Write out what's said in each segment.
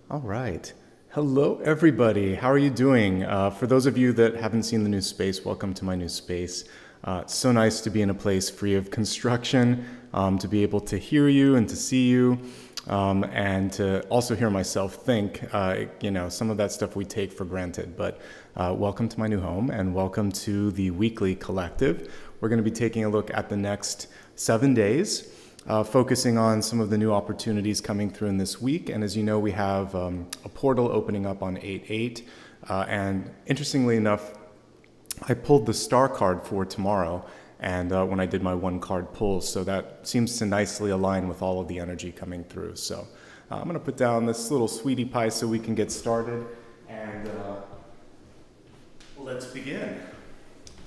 All right. Hello, everybody. How are you doing? For those of you that haven't seen the new space, welcome to my new space. It's so nice to be in a place free of construction, to be able to hear you and to see you, and to also hear myself think. Some of that stuff we take for granted, but welcome to my new home and welcome to the Weekly Collective. We're going to be taking a look at the next 7 days. Focusing on some of the new opportunities coming through in this week. And as you know, we have a portal opening up on 8/8. And interestingly enough, I pulled the star card for tomorrow and when I did my one card pull. So that seems to nicely align with all of the energy coming through. So I'm going to put down this little sweetie pie so we can get started. And let's begin.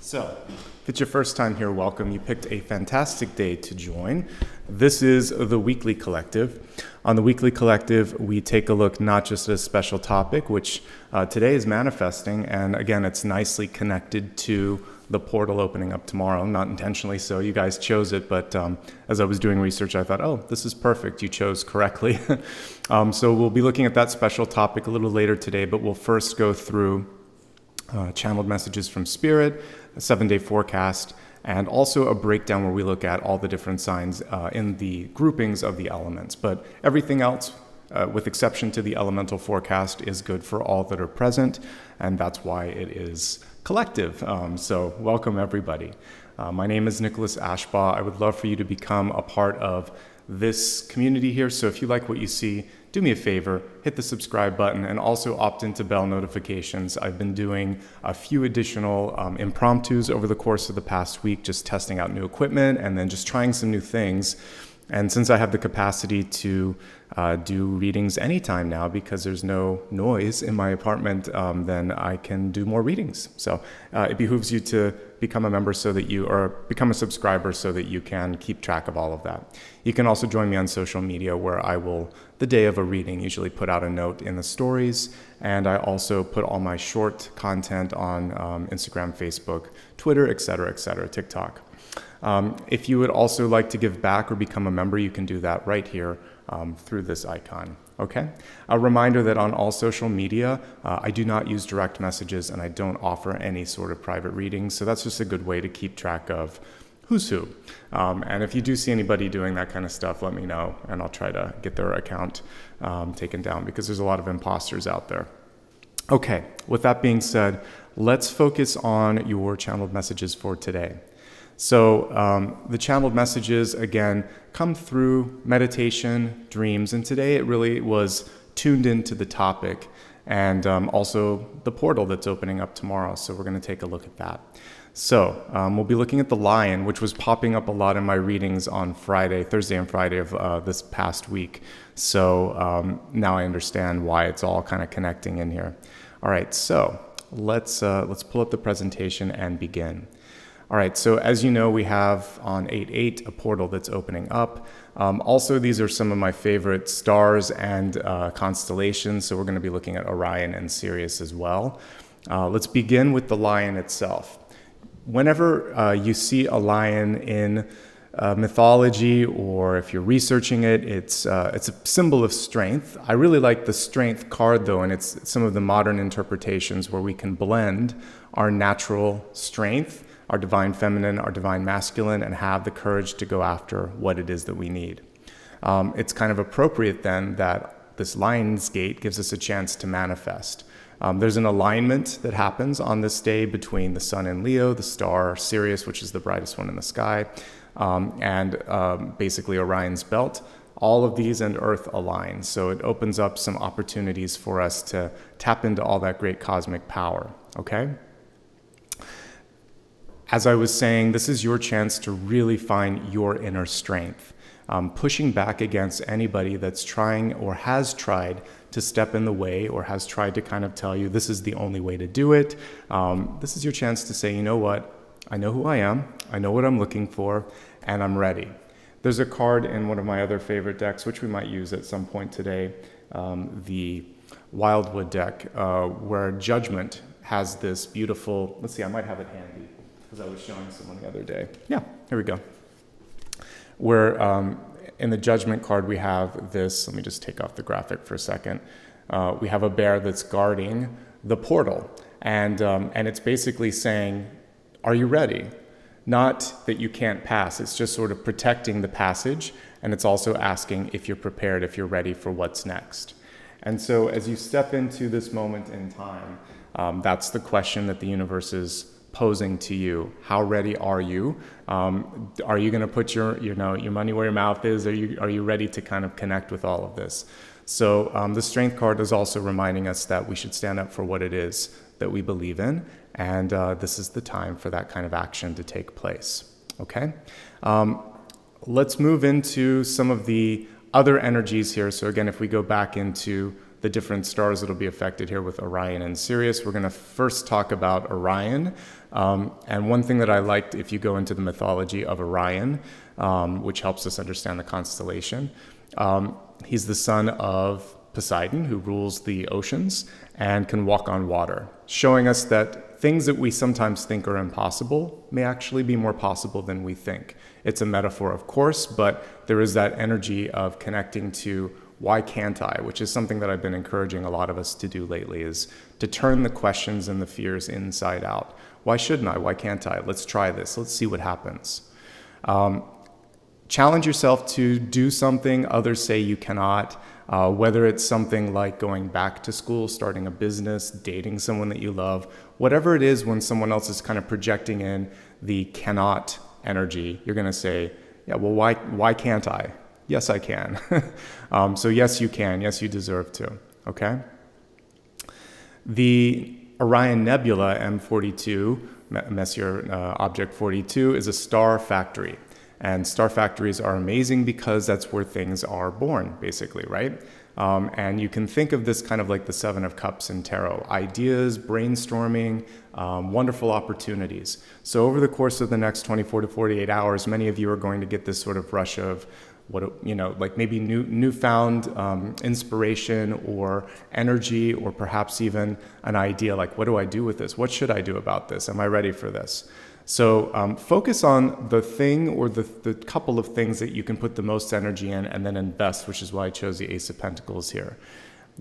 So, if it's your first time here, welcome. You picked a fantastic day to join. This is the Weekly Collective. On the Weekly Collective, we take a look not just at a special topic, which today is manifesting, and again, it's nicely connected to the portal opening up tomorrow, not intentionally so. You guys chose it, but as I was doing research, I thought, oh, this is perfect. You chose correctly. So we'll be looking at that special topic a little later today, but we'll first go through channeled messages from Spirit, a 7-day forecast, and also a breakdown where we look at all the different signs in the groupings of the elements. But everything else, with exception to the elemental forecast, is good for all that are present, and that's why it is collective. So welcome everybody. My name is Nicholas Ashbaugh. I would love for you to become a part of this community here. So if you like what you see, do me a favor, hit the subscribe button and also opt into bell notifications. I've been doing a few additional impromptus over the course of the past week, just testing out new equipment and then just trying some new things. And since I have the capacity to do readings anytime now because there's no noise in my apartment, then I can do more readings. So it behooves you to become a member so that you, or become a subscriber so that you can keep track of all of that. You can also join me on social media where I will, the day of a reading, usually put out a note in the stories. And I also put all my short content on Instagram, Facebook, Twitter, etc., TikTok. If you would also like to give back or become a member, you can do that right here through this icon. Okay? A reminder that on all social media, I do not use direct messages and I don't offer any sort of private readings. So that's just a good way to keep track of who's who. And if you do see anybody doing that kind of stuff, let me know and I'll try to get their account taken down because there's a lot of imposters out there. Okay, with that being said, let's focus on your channeled messages for today. So the channeled messages, again, come through meditation, dreams, and today it really was tuned into the topic and also the portal that's opening up tomorrow. So we're going to take a look at that. So we'll be looking at the lion, which was popping up a lot in my readings on Thursday and Friday of this past week. So now I understand why it's all kind of connecting in here. All right, so let's pull up the presentation and begin. All right, so as you know, we have on 8/8 a portal that's opening up. Also, these are some of my favorite stars and constellations, so we're going to be looking at Orion and Sirius as well. Let's begin with the lion itself. Whenever you see a lion in mythology or if you're researching it, it's a symbol of strength. I really like the strength card though, and it's some of the modern interpretations where we can blend our natural strength, our divine feminine, our divine masculine, and have the courage to go after what it is that we need. It's kind of appropriate then that this lion's gate gives us a chance to manifest. There's an alignment that happens on this day between the sun in Leo, the star Sirius, which is the brightest one in the sky, and basically Orion's belt. All of these and Earth align, so it opens up some opportunities for us to tap into all that great cosmic power, okay? As I was saying, this is your chance to really find your inner strength, pushing back against anybody that's trying or has tried to step in the way or has tried to kind of tell you this is the only way to do it. This is your chance to say, you know what, I know who I am, I know what I'm looking for, and I'm ready. There's a card in one of my other favorite decks, which we might use at some point today, the Wildwood deck, where Judgment has this beautiful, let's see, I might have it handy, because I was showing someone the other day. Yeah, here we go. Where in the Judgment card we have this, let me just take off the graphic for a second. we have a bear that's guarding the portal. And it's basically saying, are you ready? Not that you can't pass. It's just sort of protecting the passage. And it's also asking if you're prepared, if you're ready for what's next. And so as you step into this moment in time, that's the question that the universe is posing to you. How ready are you? Are you going to put your money where your mouth is? Are you ready to kind of connect with all of this? So the Strength card is also reminding us that we should stand up for what it is that we believe in, and this is the time for that kind of action to take place. Okay? Let's move into some of the other energies here. So again, if we go back into the different stars that'll be affected here with Orion and Sirius, we're going to first talk about Orion. And one thing that I liked, if you go into the mythology of Orion, which helps us understand the constellation, he's the son of Poseidon, who rules the oceans and can walk on water, showing us that things that we sometimes think are impossible may actually be more possible than we think. It's a metaphor, of course, but there is that energy of connecting to why can't I, which is something that I've been encouraging a lot of us to do lately, is to turn the questions and the fears inside out. Why shouldn't I? Why can't I? Let's try this. Let's see what happens. Challenge yourself to do something others say you cannot, whether it's something like going back to school, starting a business, dating someone that you love, whatever it is. When someone else is kind of projecting in the cannot energy, you're going to say, yeah, well, why can't I? Yes, I can. So yes, you can. Yes, you deserve to. Okay? The Orion Nebula, M42, Messier Object 42, is a star factory. And star factories are amazing because that's where things are born, basically, right? And you can think of this kind of like the Seven of Cups in tarot. Ideas, brainstorming, wonderful opportunities. So over the course of the next 24 to 48 hours, many of you are going to get this sort of rush of like maybe newfound inspiration or energy, or perhaps even an idea like, what do I do with this? What should I do about this? Am I ready for this? So focus on the thing or the couple of things that you can put the most energy in, and then invest, which is why I chose the Ace of Pentacles here.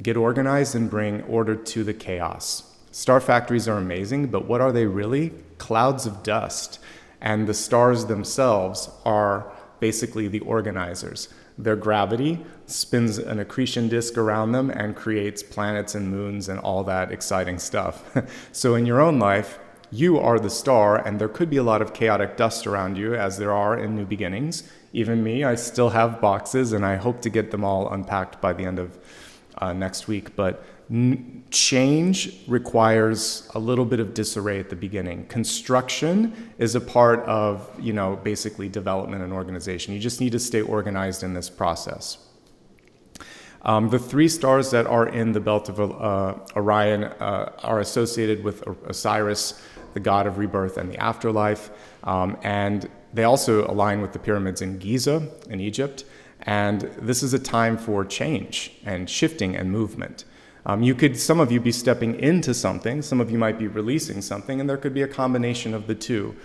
Get organized and bring order to the chaos. Star factories are amazing, but what are they really? Clouds of dust. And the stars themselves are basically the organizers. Their gravity spins an accretion disk around them and creates planets and moons and all that exciting stuff. So in your own life, you are the star, and there could be a lot of chaotic dust around you, as there are in New Beginnings. Even me, I still have boxes, and I hope to get them all unpacked by the end of next week. But change requires a little bit of disarray at the beginning. Construction is a part of, basically development and organization. You just need to stay organized in this process. The three stars that are in the belt of Orion are associated with Osiris, the god of rebirth and the afterlife, and they also align with the pyramids in Giza in Egypt. And this is a time for change and shifting and movement. Some of you be stepping into something, some of you might be releasing something, and there could be a combination of the two.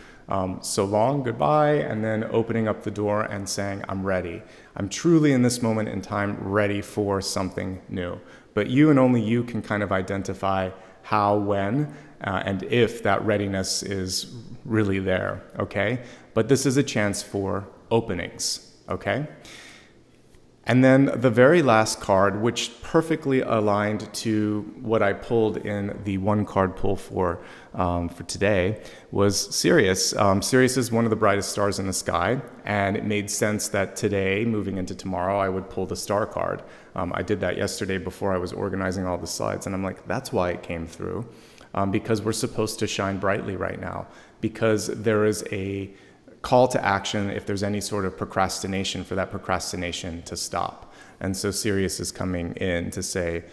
So long, goodbye, and then opening up the door and saying, I'm ready. I'm truly in this moment in time ready for something new. But you and only you can kind of identify how, when, and if that readiness is really there, okay? But this is a chance for openings, okay? And then the very last card, which perfectly aligned to what I pulled in the one card pull for today, was Sirius. Sirius is one of the brightest stars in the sky, and it made sense that today, moving into tomorrow, I would pull the star card. I did that yesterday before I was organizing all the slides, and I'm like, that's why it came through, because we're supposed to shine brightly right now, because there is a call to action if there's any sort of procrastination, for that procrastination to stop. And so Sirius is coming in to say,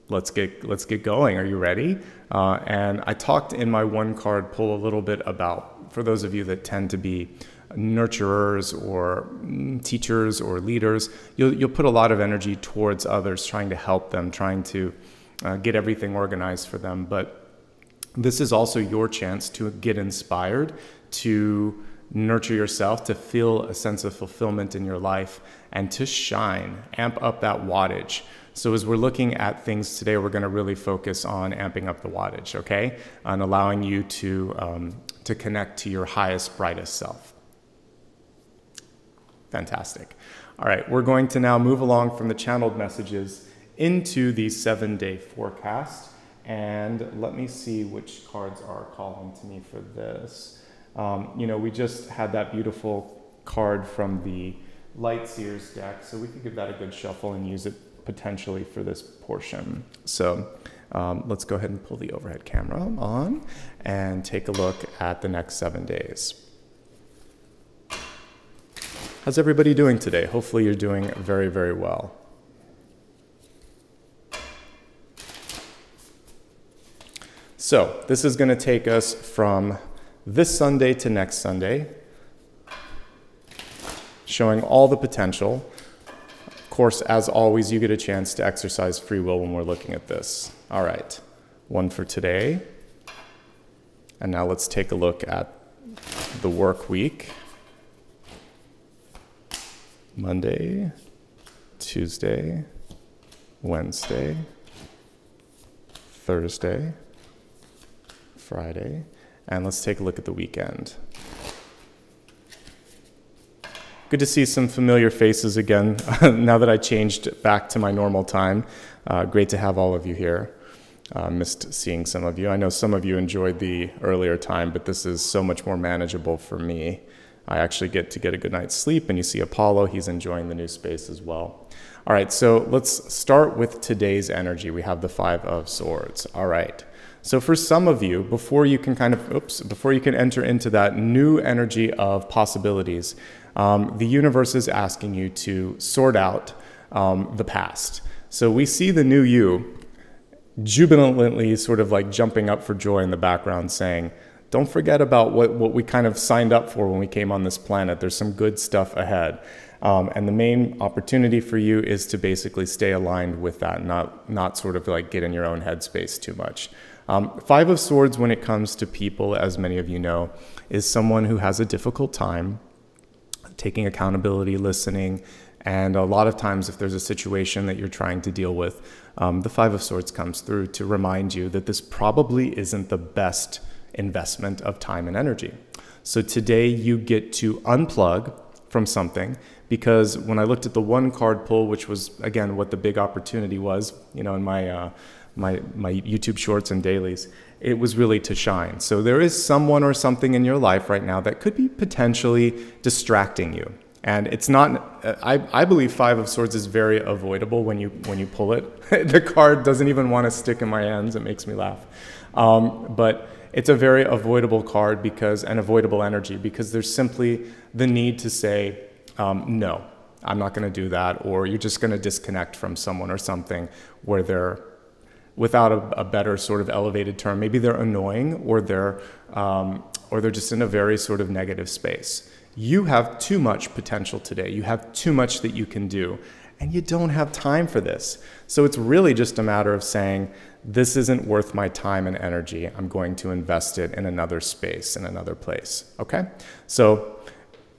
let's get going. Are you ready? And I talked in my one card pull a little bit about, for those of you that tend to be nurturers or teachers or leaders, you'll put a lot of energy towards others, trying to help them, trying to get everything organized for them. But this is also your chance to get inspired, to nurture yourself, to feel a sense of fulfillment in your life, and to shine, amp up that wattage. So as we're looking at things today, we're going to really focus on amping up the wattage, okay? And allowing you to connect to your highest, brightest self. Fantastic. All right, we're going to now move along from the channeled messages into the 7-day forecast. And let me see which cards are calling to me for this. You know, we just had that beautiful card from the Light Seers deck, so we could give that a good shuffle and use it potentially for this portion. So let's go ahead and pull the overhead camera on and take a look at the next 7 days. How's everybody doing today? Hopefully you're doing very, very well. So this is going to take us from this Sunday to next Sunday, showing all the potential. Of course, as always, you get a chance to exercise free will when we're looking at this. All right, one for today. And now let's take a look at the work week. Monday, Tuesday, Wednesday, Thursday, Friday, and let's take a look at the weekend. Good to see some familiar faces again now that I changed back to my normal time. Great to have all of you here. Missed seeing some of you. I know some of you enjoyed the earlier time, but this is so much more manageable for me. I actually get to get a good night's sleep, and you see Apollo, he's enjoying the new space as well. All right, so let's start with today's energy. We have the 5 of Swords. All right, so for some of you, before you can before you can enter into that new energy of possibilities, the universe is asking you to sort out the past. So we see the new you jubilantly sort of like jumping up for joy in the background saying, don't forget about what we kind of signed up for when we came on this planet. There's some good stuff ahead. And the main opportunity for you is to basically stay aligned with that, not sort of like get in your own headspace too much. 5 of Swords, when it comes to people, as many of you know, is someone who has a difficult time taking accountability, listening, and a lot of times if there's a situation that you're trying to deal with, the 5 of Swords comes through to remind you that this probably isn't the best investment of time and energy. So today you get to unplug from something, because when I looked at the 1 card pull, which was again what the big opportunity was, you know, in my my YouTube shorts and dailies, it was really to shine. So there is someone or something in your life right now that could be potentially distracting you. And it's not, I believe 5 of Swords is very avoidable when you pull it. The card doesn't even want to stick in my hands. It makes me laugh. But it's a very avoidable card and avoidable energy, because there's simply the need to say, no, I'm not going to do that, or you're just going to disconnect from someone or something where they're, without a better sort of elevated term, maybe they're annoying, or they're just in a very sort of negative space. You have too much potential today. You have too much that you can do, and you don't have time for this. So it's really just a matter of saying, this isn't worth my time and energy. I'm going to invest it in another space, in another place, okay? So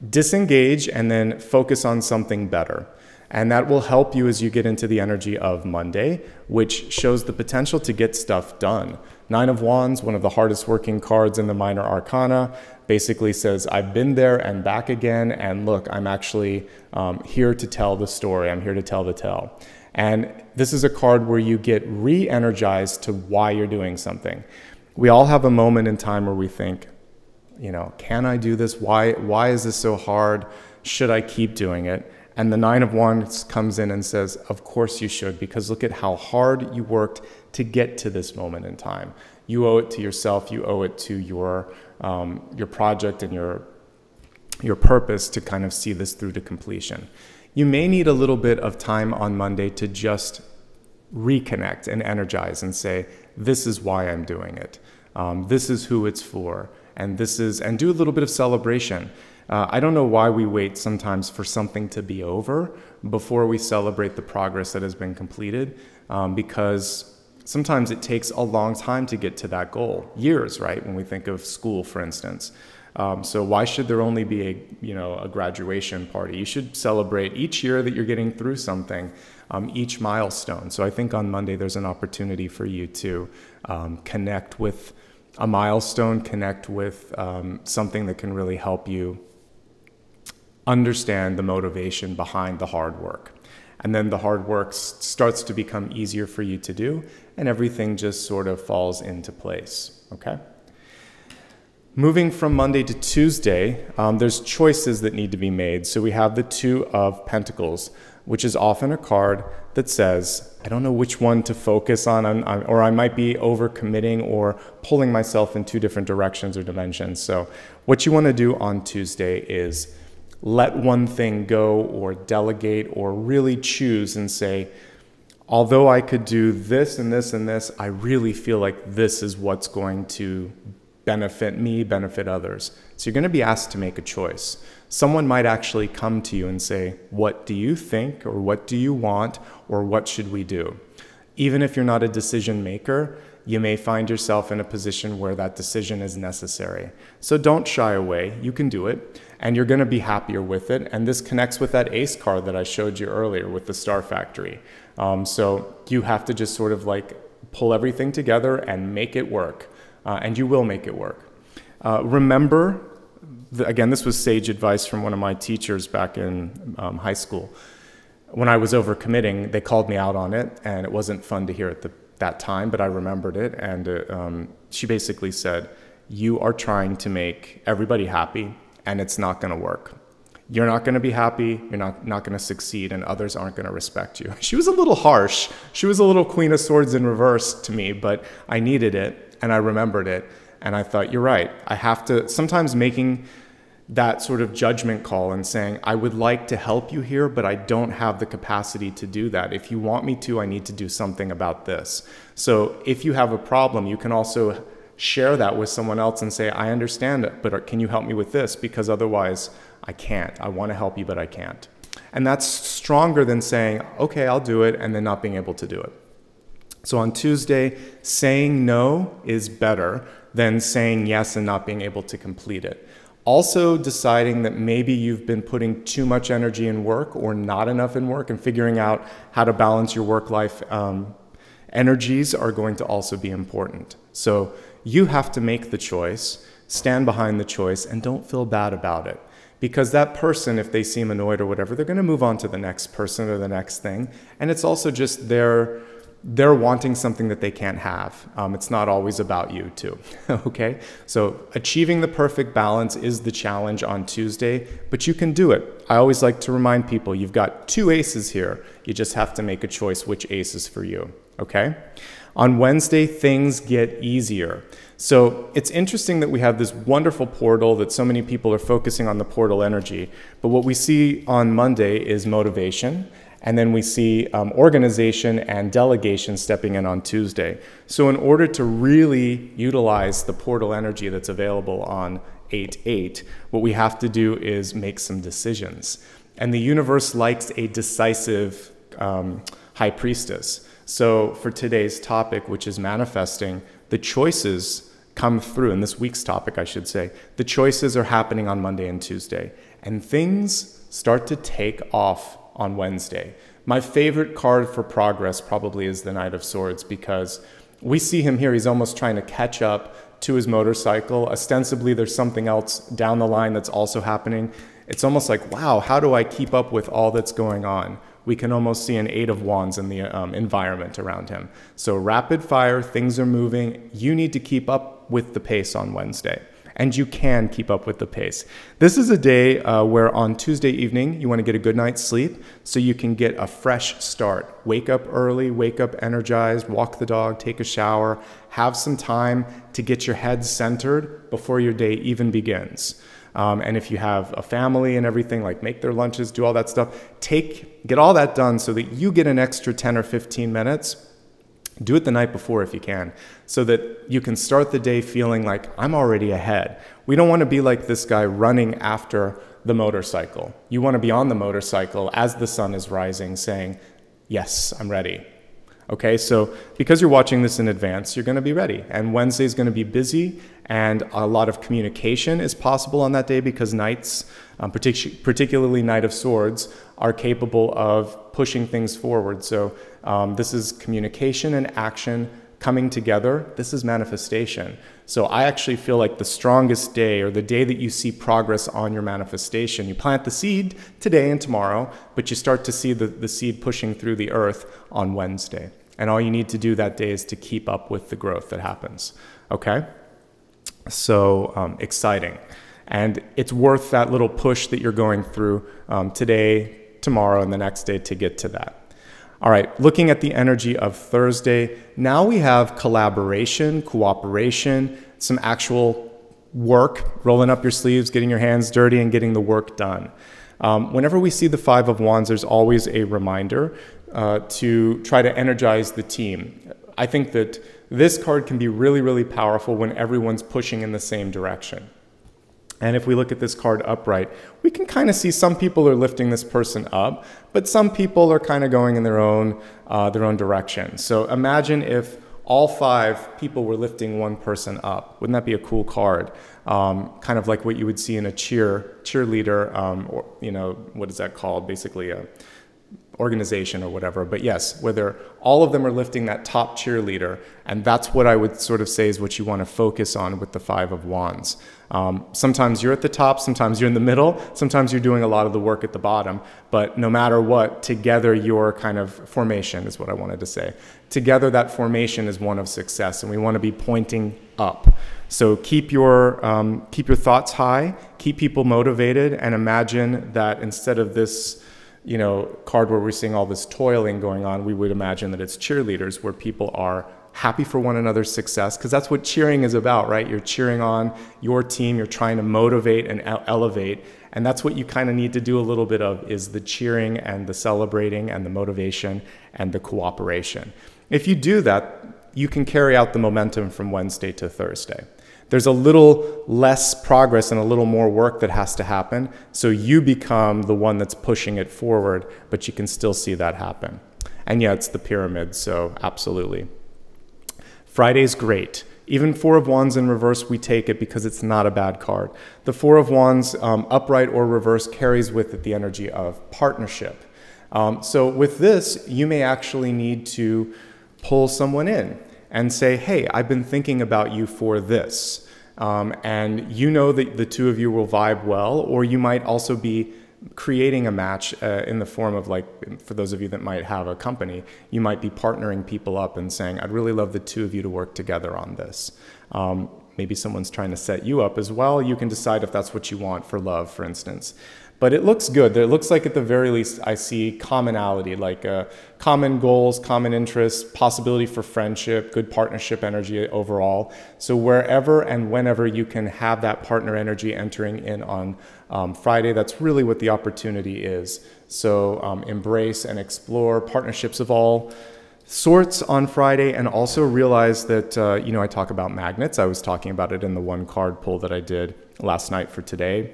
disengage and then focus on something better. And that will help you as you get into the energy of Monday, which shows the potential to get stuff done. 9 of Wands, one of the hardest working cards in the minor arcana, basically says, I've been there and back again, and look, I'm actually here to tell the story. I'm here to tell the tale. And this is a card where you get re-energized to why you're doing something. We all have a moment in time where we think, you know, can I do this? Why is this so hard? Should I keep doing it? And the 9 of Wands comes in and says, of course you should, because look at how hard you worked to get to this moment in time. You owe it to yourself. You owe it to your project and your purpose to kind of see this through to completion. You may need a little bit of time on Monday to just reconnect and energize and say, this is why I'm doing it. This is who it's for. And do a little bit of celebration. I don't know why we wait sometimes for something to be over before we celebrate the progress that has been completed, because sometimes it takes a long time to get to that goal. Years, right? When we think of school, for instance. So why should there only be a graduation party? You should celebrate each year that you're getting through something, each milestone. So I think on Monday there's an opportunity for you to connect with a milestone, connect with something that can really help you understand the motivation behind the hard work. And then the hard work starts to become easier for you to do, and everything just sort of falls into place, okay? Moving from Monday to Tuesday, there's choices that need to be made. So we have the Two of Pentacles, which is often a card that says, I don't know which one to focus on, or I might be overcommitting or pulling myself in two different directions or dimensions. So what you want to do on Tuesday is let one thing go, or delegate, or really choose and say, although I could do this and this and this, I really feel like this is what's going to benefit me, benefit others. So you're going to be asked to make a choice. Someone might actually come to you and say, what do you think, or what do you want, or what should we do? Even if you're not a decision maker, you may find yourself in a position where that decision is necessary. So don't shy away. You can do it, and you're going to be happier with it. And this connects with that Ace card that I showed you earlier with the Star Factory. So you have to just sort of like pull everything together and make it work. And you will make it work. Remember, again, this was sage advice from one of my teachers back in high school. When I was overcommitting, they called me out on it, and it wasn't fun to hear at that time, but I remembered it. And she basically said, you are trying to make everybody happy, and it's not going to work. You're not going to be happy, you're not going to succeed, and others aren't going to respect you. She was a little harsh. She was a little Queen of Swords in reverse to me, but I needed it, and I remembered it, and I thought, you're right. I have to, sometimes making that sort of judgment call and saying, I would like to help you here, but I don't have the capacity to do that. If you want me to, I need to do something about this. So if you have a problem, you can also share that with someone else and say, I understand it, but can you help me with this? Because otherwise I can't. I want to help you, but I can't. And that's stronger than saying, okay, I'll do it, and then not being able to do it. So on Tuesday, saying no is better than saying yes and not being able to complete it. Also deciding that maybe you've been putting too much energy in work or not enough in work, and figuring out how to balance your work-life energies are going to also be important. So you have to make the choice, stand behind the choice, and don't feel bad about it. Because that person, if they seem annoyed or whatever, they're going to move on to the next person or the next thing. And it's also just they're wanting something that they can't have. It's not always about you too, okay? So achieving the perfect balance is the challenge on Tuesday, but you can do it. I always like to remind people, you've got two aces here. You just have to make a choice which ace is for you, okay? On Wednesday, things get easier. So it's interesting that we have this wonderful portal that so many people are focusing on the portal energy, but what we see on Monday is motivation. And then we see organization and delegation stepping in on Tuesday. So in order to really utilize the portal energy that's available on 8/8, what we have to do is make some decisions. And the universe likes a decisive high priestess. So for today's topic, which is manifesting, the choices come through, in this week's topic, I should say, the choices are happening on Monday and Tuesday. And things start to take off on Wednesday. My favorite card for progress probably is the Knight of Swords, because we see him here, he's almost trying to catch up to his motorcycle. Ostensibly, there's something else down the line that's also happening. It's almost like, wow, how do I keep up with all that's going on? We can almost see an 8 of Wands in the environment around him. So rapid fire, things are moving. You need to keep up with the pace on Wednesday. And you can keep up with the pace. This is a day where on Tuesday evening, you want to get a good night's sleep so you can get a fresh start. Wake up early, wake up energized, walk the dog, take a shower, have some time to get your head centered before your day even begins. And if you have a family and everything, like make their lunches, do all that stuff, get all that done so that you get an extra 10 or 15 minutes. Do it the night before if you can, so that you can start the day feeling like, I'm already ahead. We don't want to be like this guy running after the motorcycle. You want to be on the motorcycle as the sun is rising saying, yes, I'm ready. Okay, so because you're watching this in advance, you're going to be ready. And Wednesday is going to be busy, and a lot of communication is possible on that day because knights, particularly Knight of Swords, are capable of pushing things forward. So this is communication and action coming together. This is manifestation. So I actually feel like the strongest day, or the day that you see progress on your manifestation, you plant the seed today and tomorrow, but you start to see the seed pushing through the earth on Wednesday. And all you need to do that day is to keep up with the growth that happens. Okay? So exciting. And it's worth that little push that you're going through today, tomorrow, and the next day to get to that. All right, looking at the energy of Thursday, now we have collaboration, cooperation, some actual work, rolling up your sleeves, getting your hands dirty, and getting the work done. Whenever we see the Five of Wands, there's always a reminder to try to energize the team. I think that this card can be really, really powerful when everyone's pushing in the same direction. And if we look at this card upright, we can kind of see some people are lifting this person up, but some people are kind of going in their own direction. So imagine if all 5 people were lifting one person up. Wouldn't that be a cool card? Kind of like what you would see in a cheerleader, or, you know, what is that called? Basically a organization or whatever. But yes, whether all of them are lifting that top cheerleader, and that's what I would sort of say is what you want to focus on with the Five of Wands. Sometimes you're at the top, sometimes you're in the middle, sometimes you're doing a lot of the work at the bottom, but no matter what, together your kind of formation is what I wanted to say. Together that formation is one of success, and we want to be pointing up. So keep your thoughts high, keep people motivated, and imagine that instead of this, you know, card where we're seeing all this toiling going on, we would imagine that it's cheerleaders where people are happy for one another's success, because that's what cheering is about, right? You're cheering on your team, you're trying to motivate and elevate, and that's what you kind of need to do a little bit of, is the cheering and the celebrating and the motivation and the cooperation. If you do that, you can carry out the momentum from Wednesday to Thursday. There's a little less progress and a little more work that has to happen, so you become the one that's pushing it forward, but you can still see that happen. And yeah, it's the pyramid, so absolutely. Friday's great. Even Four of Wands in reverse, we take it because it's not a bad card. The Four of Wands, upright or reverse, carries with it the energy of partnership. So with this, you may actually need to pull someone in and say, hey, I've been thinking about you for this. And you know that the two of you will vibe well, or you might also be creating a match in the form of, like, for those of you that might have a company, you might be partnering people up and saying, I'd really love the two of you to work together on this. Maybe someone's trying to set you up as well. You can decide if that's what you want for love, for instance. But it looks good. It looks like at the very least I see commonality, like common goals, common interests, possibility for friendship, good partnership energy overall. So wherever and whenever you can have that partner energy entering in on Friday, that's really what the opportunity is. So embrace and explore partnerships of all sorts on Friday, and also realize that, you know, I talk about magnets. I was talking about it in the one card pull that I did last night for today.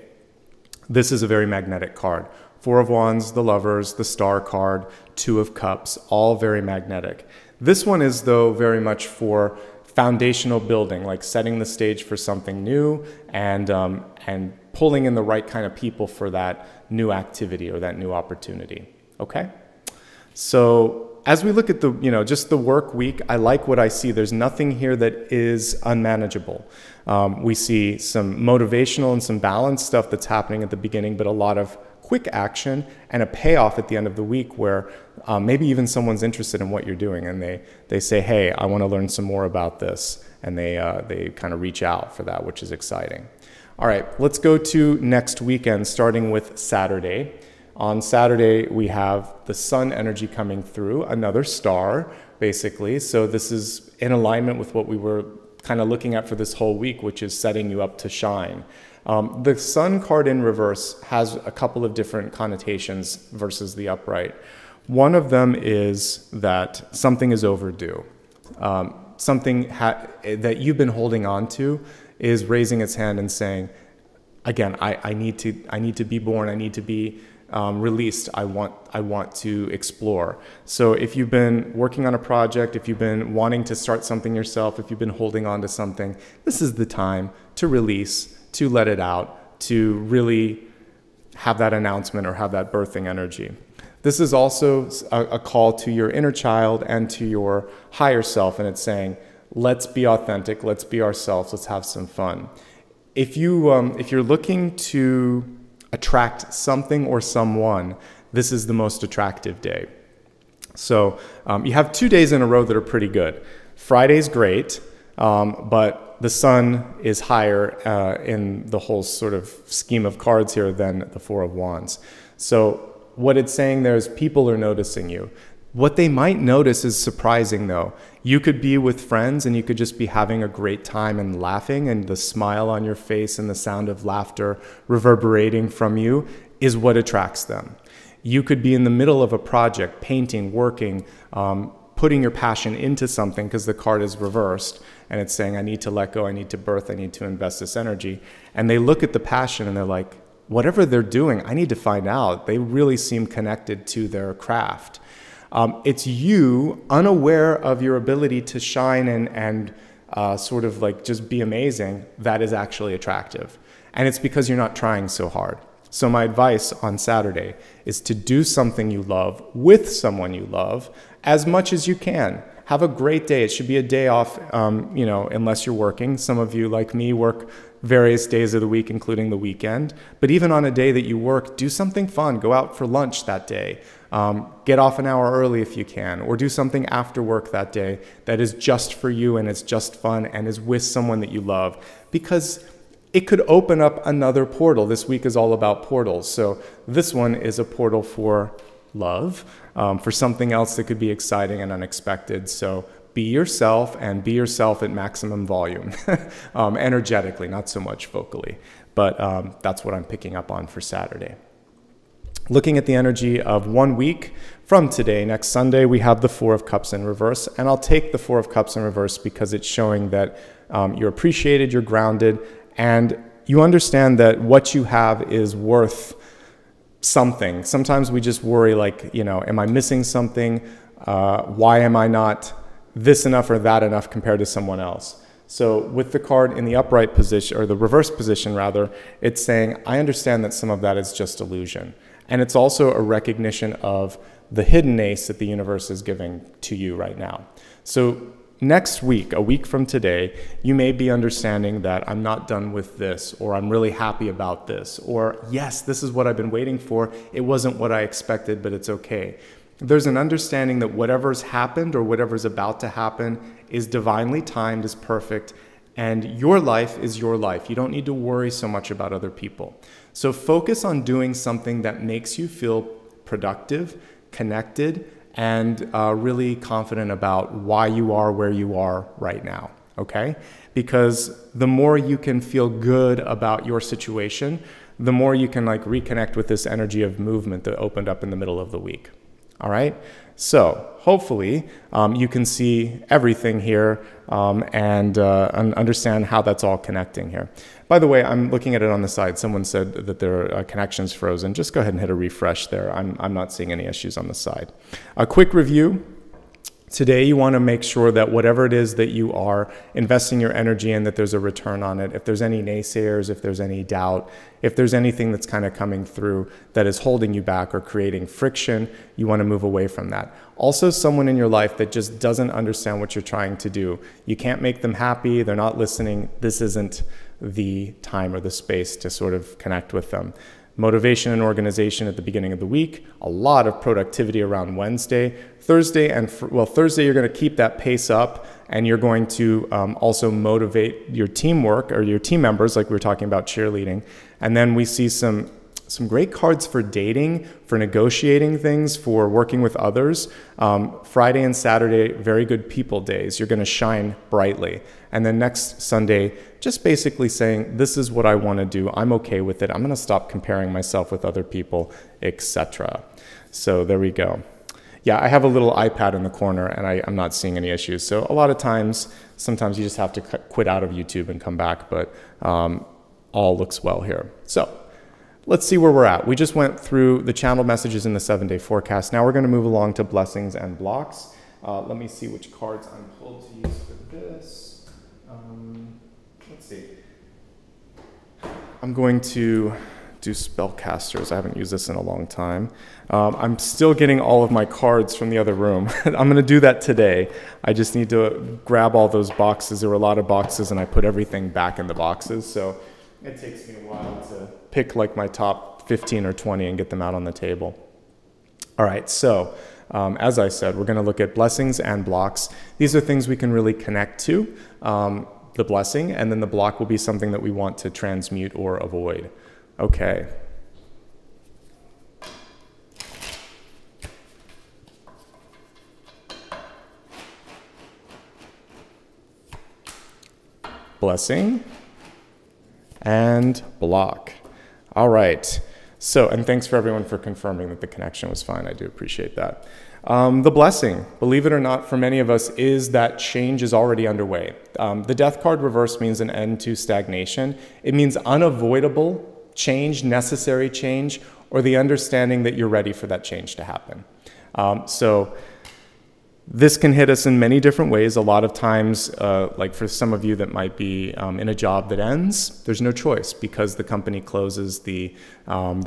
This is a very magnetic card. Four of Wands, the Lovers, the Star card, Two of Cups, all very magnetic. This one is, though, very much for foundational building, like setting the stage for something new and pulling in the right kind of people for that new activity or that new opportunity. Okay? So as we look at the, you know, just the work week, I like what I see. There's nothing here that is unmanageable. We see some motivational and some balanced stuff that's happening at the beginning, but a lot of quick action and a payoff at the end of the week where maybe even someone's interested in what you're doing, and they say, hey, I want to learn some more about this, and they kind of reach out for that, which is exciting. All right, let's go to next weekend, starting with Saturday. On Saturday, we have the sun energy coming through, another star, basically. So this is in alignment with what we were kind of looking at for this whole week, which is setting you up to shine. The sun card in reverse has a couple of different connotations versus the upright. One of them is that something is overdue. Something that you've been holding on to is raising its hand and saying, again, I need to be born. I need to be released. I want to explore. So if you've been working on a project, if you've been wanting to start something yourself, if you've been holding on to something, this is the time to release, to let it out, to really have that announcement or have that birthing energy. This is also a call to your inner child and to your higher self, and it's saying, let's be authentic, let's be ourselves, let's have some fun. If you're looking to attract something or someone, this is the most attractive day. So you have 2 days in a row that are pretty good. Friday's great, but the sun is higher in the whole sort of scheme of cards here than the Four of Wands. So what it's saying there is people are noticing you. What they might notice is surprising though. You could be with friends and you could just be having a great time and laughing, and the smile on your face and the sound of laughter reverberating from you is what attracts them. You could be in the middle of a project, painting, working, putting your passion into something, because the card is reversed and it's saying, I need to let go, I need to birth, I need to invest this energy. And they look at the passion and they're like, whatever they're doing, I need to find out. They really seem connected to their craft. It's you unaware of your ability to shine and sort of like just be amazing that is actually attractive. And it's because you're not trying so hard. So my advice on Saturday is to do something you love with someone you love as much as you can. Have a great day. It should be a day off, unless you're working. Some of you, like me, work various days of the week, including the weekend. But even on a day that you work, do something fun. Go out for lunch that day. Get off an hour early if you can, or do something after work that day that is just for you and it's just fun and is with someone that you love, because it could open up another portal. This week is all about portals. So this one is a portal for love, for something else that could be exciting and unexpected. So be yourself, and be yourself at maximum volume, energetically, not so much vocally. But that's what I'm picking up on for Saturday. Looking at the energy of 1 week from today, next Sunday, we have the Four of Cups in reverse. And I'll take the Four of Cups in reverse because it's showing that you're appreciated, you're grounded, and you understand that what you have is worth something. Sometimes we just worry like, am I missing something? Why am I not this enough or that enough compared to someone else? So with the card in the upright position, or the reverse position rather, it's saying, I understand that some of that is just illusion. And it's also a recognition of the hidden ace that the universe is giving to you right now. So next week, a week from today, you may be understanding that I'm not done with this, or I'm really happy about this, or yes, this is what I've been waiting for. It wasn't what I expected, but it's okay. There's an understanding that whatever's happened or whatever's about to happen is divinely timed, is perfect, and your life is your life. You don't need to worry so much about other people. So focus on doing something that makes you feel productive, connected, and really confident about why you are where you are right now, okay? Because the more you can feel good about your situation, the more you can reconnect with this energy of movement that opened up in the middle of the week. All right, so hopefully you can see everything here and understand how that's all connecting here. By the way, I'm looking at it on the side. Someone said that their connection's frozen. Just go ahead and hit a refresh there. I'm not seeing any issues on the side. A quick review. Today, you want to make sure that whatever it is that you are investing your energy in, that there's a return on it. If there's any naysayers, if there's any doubt, if there's anything that's kind of coming through that is holding you back or creating friction, you want to move away from that. Also, someone in your life that just doesn't understand what you're trying to do. You can't make them happy. They're not listening. This isn't the time or the space to sort of connect with them. Motivation and organization at the beginning of the week, a lot of productivity around Wednesday. Thursday, Thursday you're going to keep that pace up, and you're going to also motivate your teamwork or your team members, like we were talking about cheerleading. And then we see some great cards for dating, for negotiating things, for working with others. Friday and Saturday, very good people days. You're going to shine brightly. And then next Sunday, just basically saying, this is what I want to do. I'm okay with it. I'm going to stop comparing myself with other people, etc. So there we go. Yeah, I have a little iPad in the corner, and I'm not seeing any issues. So a lot of times, sometimes you just have to quit out of YouTube and come back. But all looks well here. So let's see where we're at. We just went through the channel messages in the 7-day forecast. Now we're going to move along to blessings and blocks. Let me see which cards I'm pulled to use for this. Let's see. I'm going to do spellcasters. I haven't used this in a long time. I'm still getting all of my cards from the other room. I'm going to do that today. I just need to grab all those boxes. There were a lot of boxes and I put everything back in the boxes. So it takes me a while to pick like my top 15 or 20 and get them out on the table. All right, so as I said, we're going to look at blessings and blocks. These are things we can really connect to, the blessing, and then the block will be something that we want to transmute or avoid. Okay. Blessing and block. All right. So, and thanks for everyone for confirming that the connection was fine. I do appreciate that. The blessing, believe it or not, for many of us is that change is already underway. The death card reverse means an end to stagnation. It means unavoidable change, necessary change, or the understanding that you're ready for that change to happen. So this can hit us in many different ways. A lot of times, like for some of you that might be in a job that ends, there's no choice because the company closes, the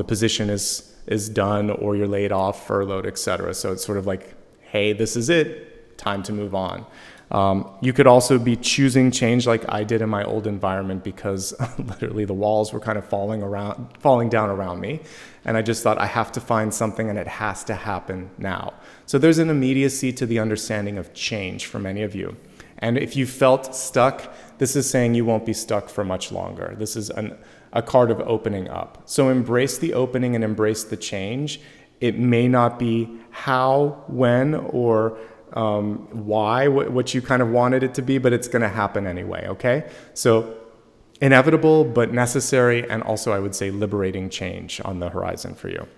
position is done, or you're laid off, furloughed, etc. So it's sort of like, hey, this is it, time to move on. You could also be choosing change like I did in my old environment because literally the walls were kind of falling down around me. And I just thought I have to find something and it has to happen now. So there's an immediacy to the understanding of change for many of you. And if you felt stuck, this is saying you won't be stuck for much longer. This is a card of opening up. So embrace the opening and embrace the change. It may not be how, when, or why, what you kind of wanted it to be, but it's going to happen anyway, okay? So inevitable, but necessary, and also I would say liberating change on the horizon for you.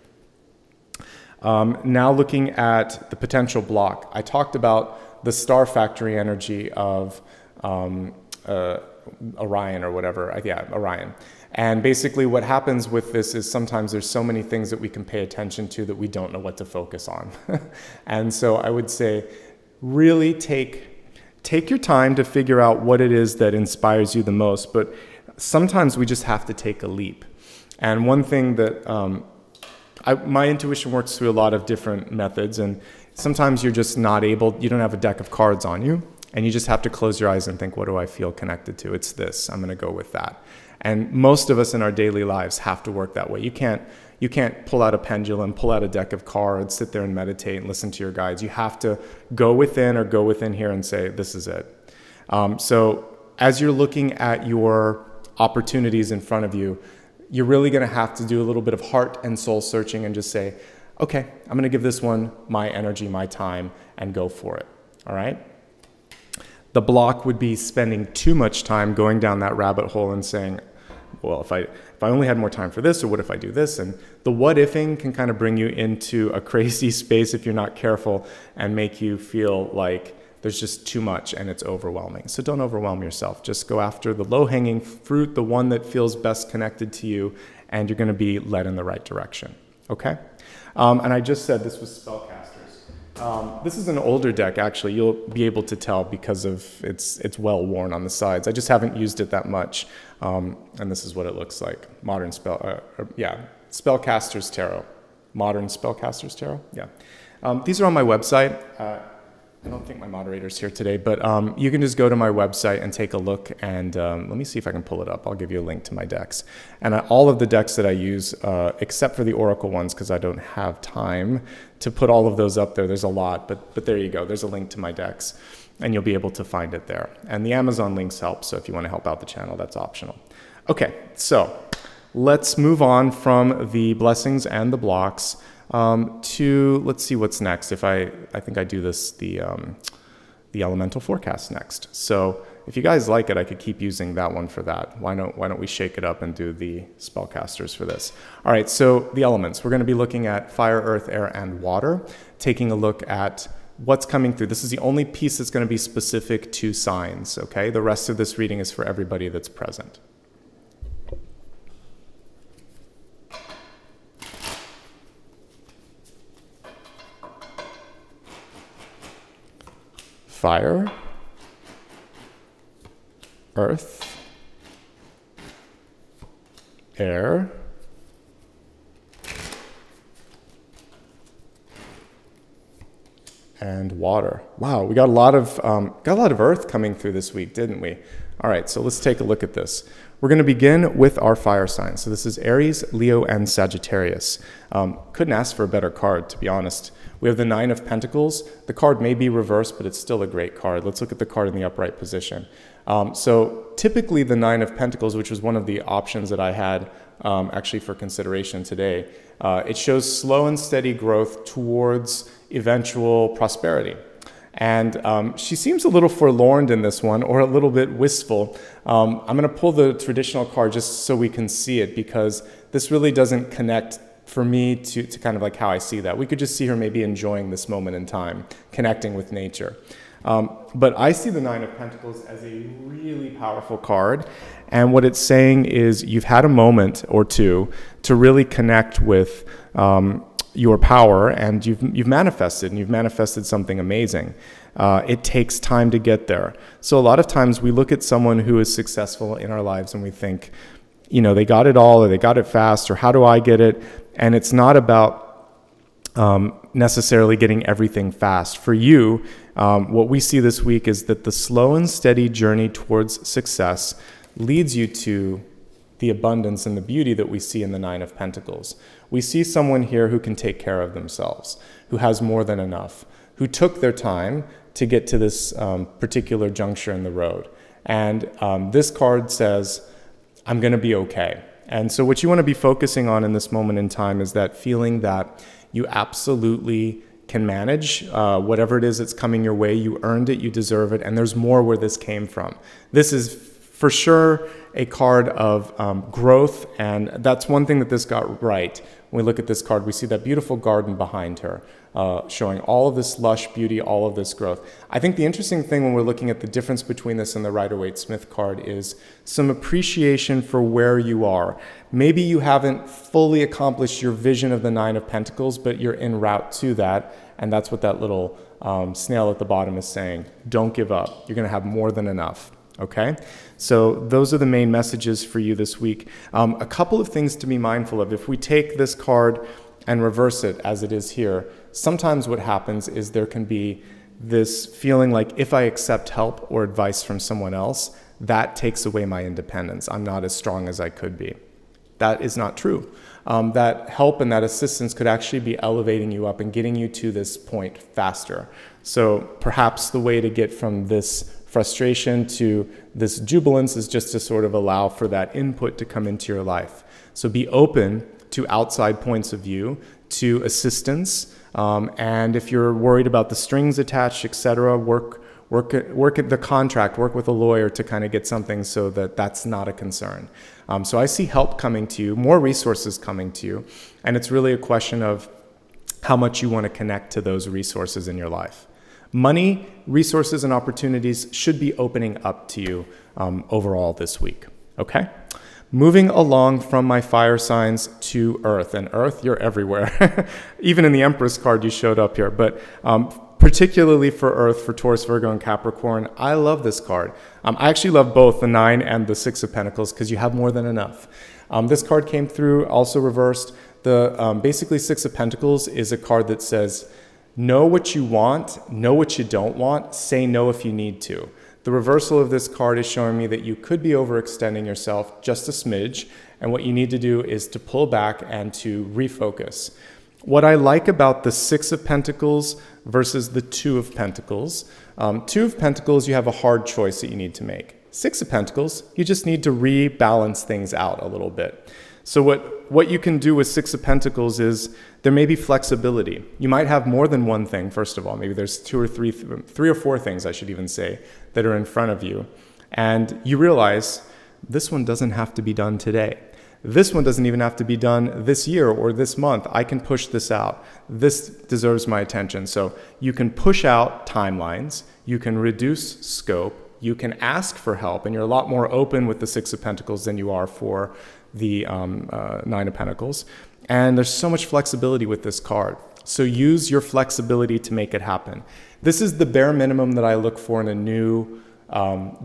Now looking at the potential block, I talked about the star factory energy of Orion or whatever, yeah, Orion. And basically what happens with this is sometimes there's so many things that we can pay attention to that we don't know what to focus on. And so I would say really take your time to figure out what it is that inspires you the most, but sometimes we just have to take a leap. And one thing that my intuition works through a lot of different methods, and sometimes you're just not able, you don't have a deck of cards on you, and you just have to close your eyes and think, what do I feel connected to? It's this, I'm going to go with that. And most of us in our daily lives have to work that way. You can't pull out a pendulum, pull out a deck of cards, sit there and meditate and listen to your guides. You have to go within or go within here and say, this is it. So as you're looking at your opportunities in front of you, you're really going to have to do a little bit of heart and soul searching and just say, okay, I'm going to give this one my energy, my time, and go for it. All right? The block would be spending too much time going down that rabbit hole and saying, well, if I only had more time for this, or what if I do this? And the what ifing can kind of bring you into a crazy space if you're not careful and make you feel like there's just too much and it's overwhelming. So don't overwhelm yourself. Just go after the low-hanging fruit, the one that feels best connected to you, and you're going to be led in the right direction. Okay? And I just said this was Spellcasters. This is an older deck, actually. You'll be able to tell because of it's well worn on the sides. I just haven't used it that much. And this is what it looks like. Modern Spellcasters Tarot. Modern Spellcasters Tarot, yeah. These are on my website. I don't think my moderator's here today, but you can just go to my website and take a look, and let me see if I can pull it up. I'll give you a link to my decks. And all of the decks that I use, except for the Oracle ones, because I don't have time to put all of those up there. There's a lot, but there you go. There's a link to my decks, and you'll be able to find it there. And the Amazon links help, so if you want to help out the channel, that's optional. Okay, so let's move on from the blessings and the blocks to, let's see what's next. I think I do this, the elemental forecast next. So if you guys like it, I could keep using that one for that. Why don't we shake it up and do the spellcasters for this? All right, so the elements. We're going to be looking at fire, earth, air, and water, taking a look at what's coming through. This is the only piece that's going to be specific to signs, okay? The rest of this reading is for everybody that's present. fire, earth, air, and water. Wow, we got a lot of earth coming through this week, didn't we? All right, so let's take a look at this. We're going to begin with our fire signs. So this is Aries, Leo, and Sagittarius. Couldn't ask for a better card, to be honest. We have the Nine of Pentacles. The card may be reversed, but it's still a great card. Let's look at the card in the upright position. So typically the Nine of Pentacles, which was one of the options that I had actually for consideration today, it shows slow and steady growth towards eventual prosperity. And she seems a little forlorn in this one, or a little bit wistful. I'm going to pull the traditional card just so we can see it, because this really doesn't connect for me to kind of like how I see that. We could just see her maybe enjoying this moment in time, connecting with nature. But I see the Nine of Pentacles as a really powerful card. And what it's saying is you've had a moment or two to really connect with your power, and you've manifested something amazing. It takes time to get there. So a lot of times we look at someone who is successful in our lives and we think, you know, they got it all, or they got it fast, or how do I get it? And it's not about necessarily getting everything fast. For you, what we see this week is that the slow and steady journey towards success leads you to the abundance and the beauty that we see in the Nine of Pentacles. We see someone here who can take care of themselves, who has more than enough, who took their time to get to this particular juncture in the road. And this card says, I'm going to be okay. And so what you want to be focusing on in this moment in time is that feeling that you absolutely can manage whatever it is that's coming your way. You earned it, you deserve it, and there's more where this came from. This is for sure a card of growth, and that's one thing that this got right. When we look at this card, we see that beautiful garden behind her, showing all of this lush beauty, all of this growth. I think the interesting thing when we're looking at the difference between this and the Rider-Waite-Smith card is some appreciation for where you are. Maybe you haven't fully accomplished your vision of the Nine of Pentacles, but you're en route to that, and that's what that little snail at the bottom is saying. Don't give up. You're going to have more than enough. Okay, so those are the main messages for you this week. A couple of things to be mindful of. If we take this card and reverse it as it is here, sometimes what happens is there can be this feeling like if I accept help or advice from someone else, that takes away my independence. I'm not as strong as I could be. That is not true. That help and that assistance could actually be elevating you up and getting you to this point faster. So perhaps the way to get from this frustration to this jubilance is just to sort of allow for that input to come into your life. So be open to outside points of view, to assistance, and if you're worried about the strings attached, etc., work at the contract, work with a lawyer to kind of get something so that that's not a concern. So I see help coming to you, more resources coming to you, and it's really a question of how much you want to connect to those resources in your life. Money, resources, and opportunities should be opening up to you overall this week, okay? Moving along from my fire signs to Earth, and Earth, you're everywhere. Even in the Empress card you showed up here, but particularly for Earth, for Taurus, Virgo, and Capricorn, I love this card. I actually love both the Nine and the Six of Pentacles because you have more than enough. This card came through, also reversed. The basically Six of Pentacles is a card that says, know what you want, know what you don't want, say no if you need to. The reversal of this card is showing me that you could be overextending yourself just a smidge, and what you need to do is to pull back and to refocus. What I like about the Six of Pentacles versus the Two of Pentacles, Two of Pentacles, you have a hard choice that you need to make. Six of Pentacles, you just need to rebalance things out a little bit. So what you can do with Six of Pentacles is there may be flexibility. You might have more than one thing, first of all. Maybe there's three or four things, I should even say, that are in front of you. And you realize this one doesn't have to be done today. This one doesn't even have to be done this year or this month. I can push this out. This deserves my attention. So you can push out timelines. You can reduce scope. You can ask for help. And you're a lot more open with the Six of Pentacles than you are for the Nine of Pentacles. And there's so much flexibility with this card. So use your flexibility to make it happen. This is the bare minimum that I look for in a new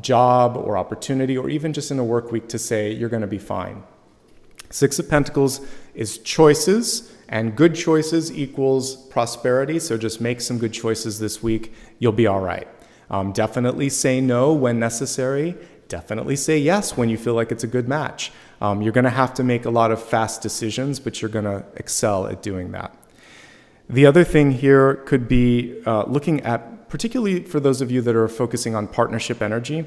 job or opportunity, or even just in a work week, to say you're going to be fine. Six of Pentacles is choices, and good choices equals prosperity. So just make some good choices this week. You'll be all right. Definitely say no when necessary. Definitely say yes when you feel like it's a good match. You're going to have to make a lot of fast decisions, but you're going to excel at doing that. The other thing here could be looking at, particularly for those of you that are focusing on partnership energy,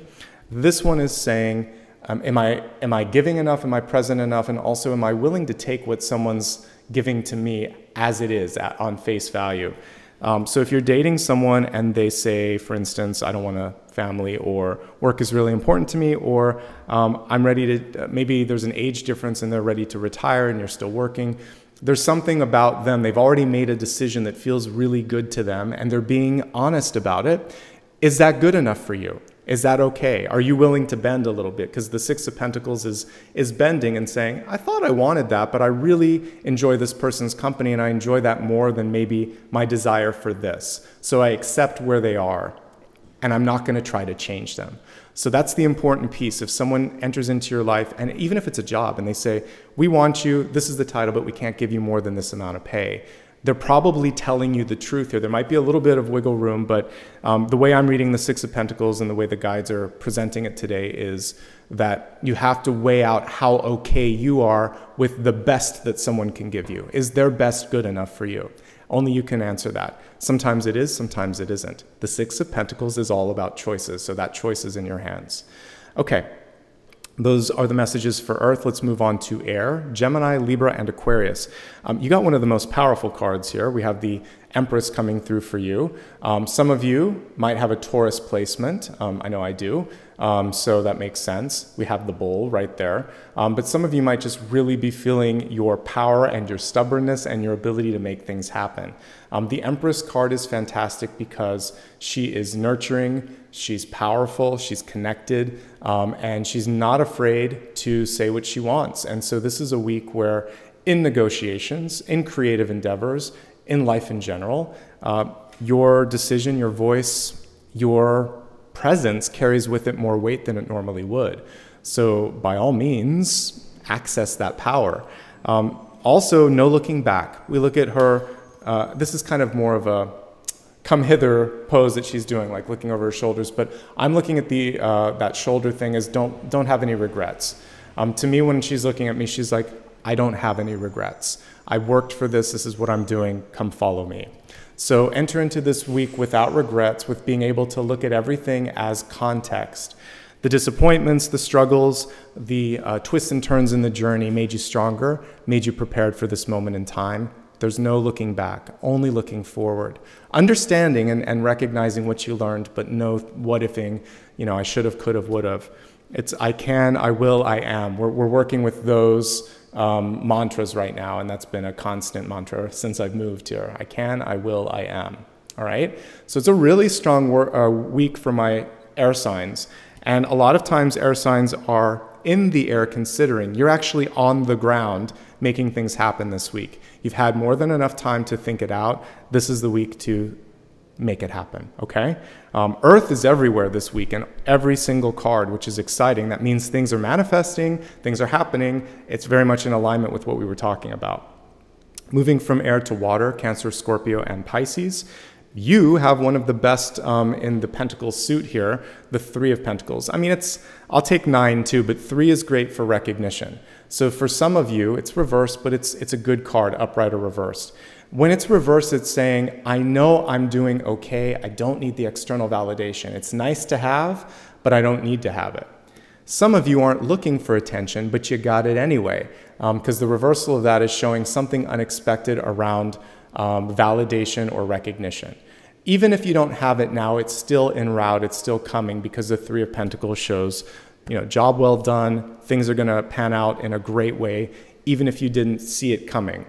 this one is saying, am I giving enough? Am I present enough? And also, am I willing to take what someone's giving to me as it is, on face value? So if you're dating someone and they say, for instance, I don't want a family, or work is really important to me, or I'm ready to, maybe there's an age difference and they're ready to retire and you're still working. There's something about them, they've already made a decision that feels really good to them and they're being honest about it. Is that good enough for you? Is that okay? Are you willing to bend a little bit? Because the Six of Pentacles is bending and saying, I thought I wanted that, but I really enjoy this person's company and I enjoy that more than maybe my desire for this. So I accept where they are and I'm not going to try to change them. So that's the important piece. If someone enters into your life, and even if it's a job, and they say, we want you, this is the title, but we can't give you more than this amount of pay, they're probably telling you the truth here. There might be a little bit of wiggle room, but the way I'm reading the Six of Pentacles and the way the guides are presenting it today is that you have to weigh out how okay you are with the best that someone can give you. Is their best good enough for you? Only you can answer that. Sometimes it is, sometimes it isn't. The Six of Pentacles is all about choices, so that choice is in your hands. Okay. Those are the messages for Earth. Let's move on to air, Gemini, Libra, and Aquarius. You got one of the most powerful cards here. We have the Empress coming through for you. Some of you might have a Taurus placement. I know I do. So that makes sense. We have the Bull right there. But some of you might just really be feeling your power and your stubbornness and your ability to make things happen. The Empress card is fantastic because she is nurturing, she's powerful, she's connected, and she's not afraid to say what she wants. And so this is a week where in negotiations, in creative endeavors, in life in general, your decision, your voice, your presence carries with it more weight than it normally would. So by all means, access that power. Also, no looking back. We look at her, this is kind of more of a come hither pose that she's doing, like looking over her shoulders, but I'm looking at the that shoulder thing as don't have any regrets. To me, when she's looking at me, she's like, I don't have any regrets. I worked for this, this is what I'm doing, come follow me. So enter into this week without regrets, with being able to look at everything as context. The disappointments, the struggles, the twists and turns in the journey made you stronger, made you prepared for this moment in time. There's no looking back, only looking forward. Understanding and recognizing what you learned, but no what-ifing, I should have, could have, would have. It's I can, I will, I am. We're working with those mantras right now, and that's been a constant mantra since I've moved here. I can, I will, I am. All right? So it's a really strong week for my air signs. And a lot of times air signs are in the air considering. You're actually on the ground making things happen this week. You've had more than enough time to think it out. This is the week to make it happen, okay? Earth is everywhere this week in every single card, which is exciting. That means things are manifesting, things are happening. It's very much in alignment with what we were talking about. Moving from air to water, Cancer, Scorpio, and Pisces. You have one of the best in the Pentacle suit here, the Three of Pentacles. I mean, I'll take 9 too, but 3 is great for recognition. So for some of you, it's reversed, but it's a good card, upright or reversed. When it's reversed, it's saying, I know I'm doing okay. I don't need the external validation. It's nice to have, but I don't need to have it. Some of you aren't looking for attention, but you got it anyway, because the reversal of that is showing something unexpected around validation or recognition. Even if you don't have it now, it's still en route, it's still coming, because the Three of Pentacles shows, job well done, things are going to pan out in a great way, even if you didn't see it coming.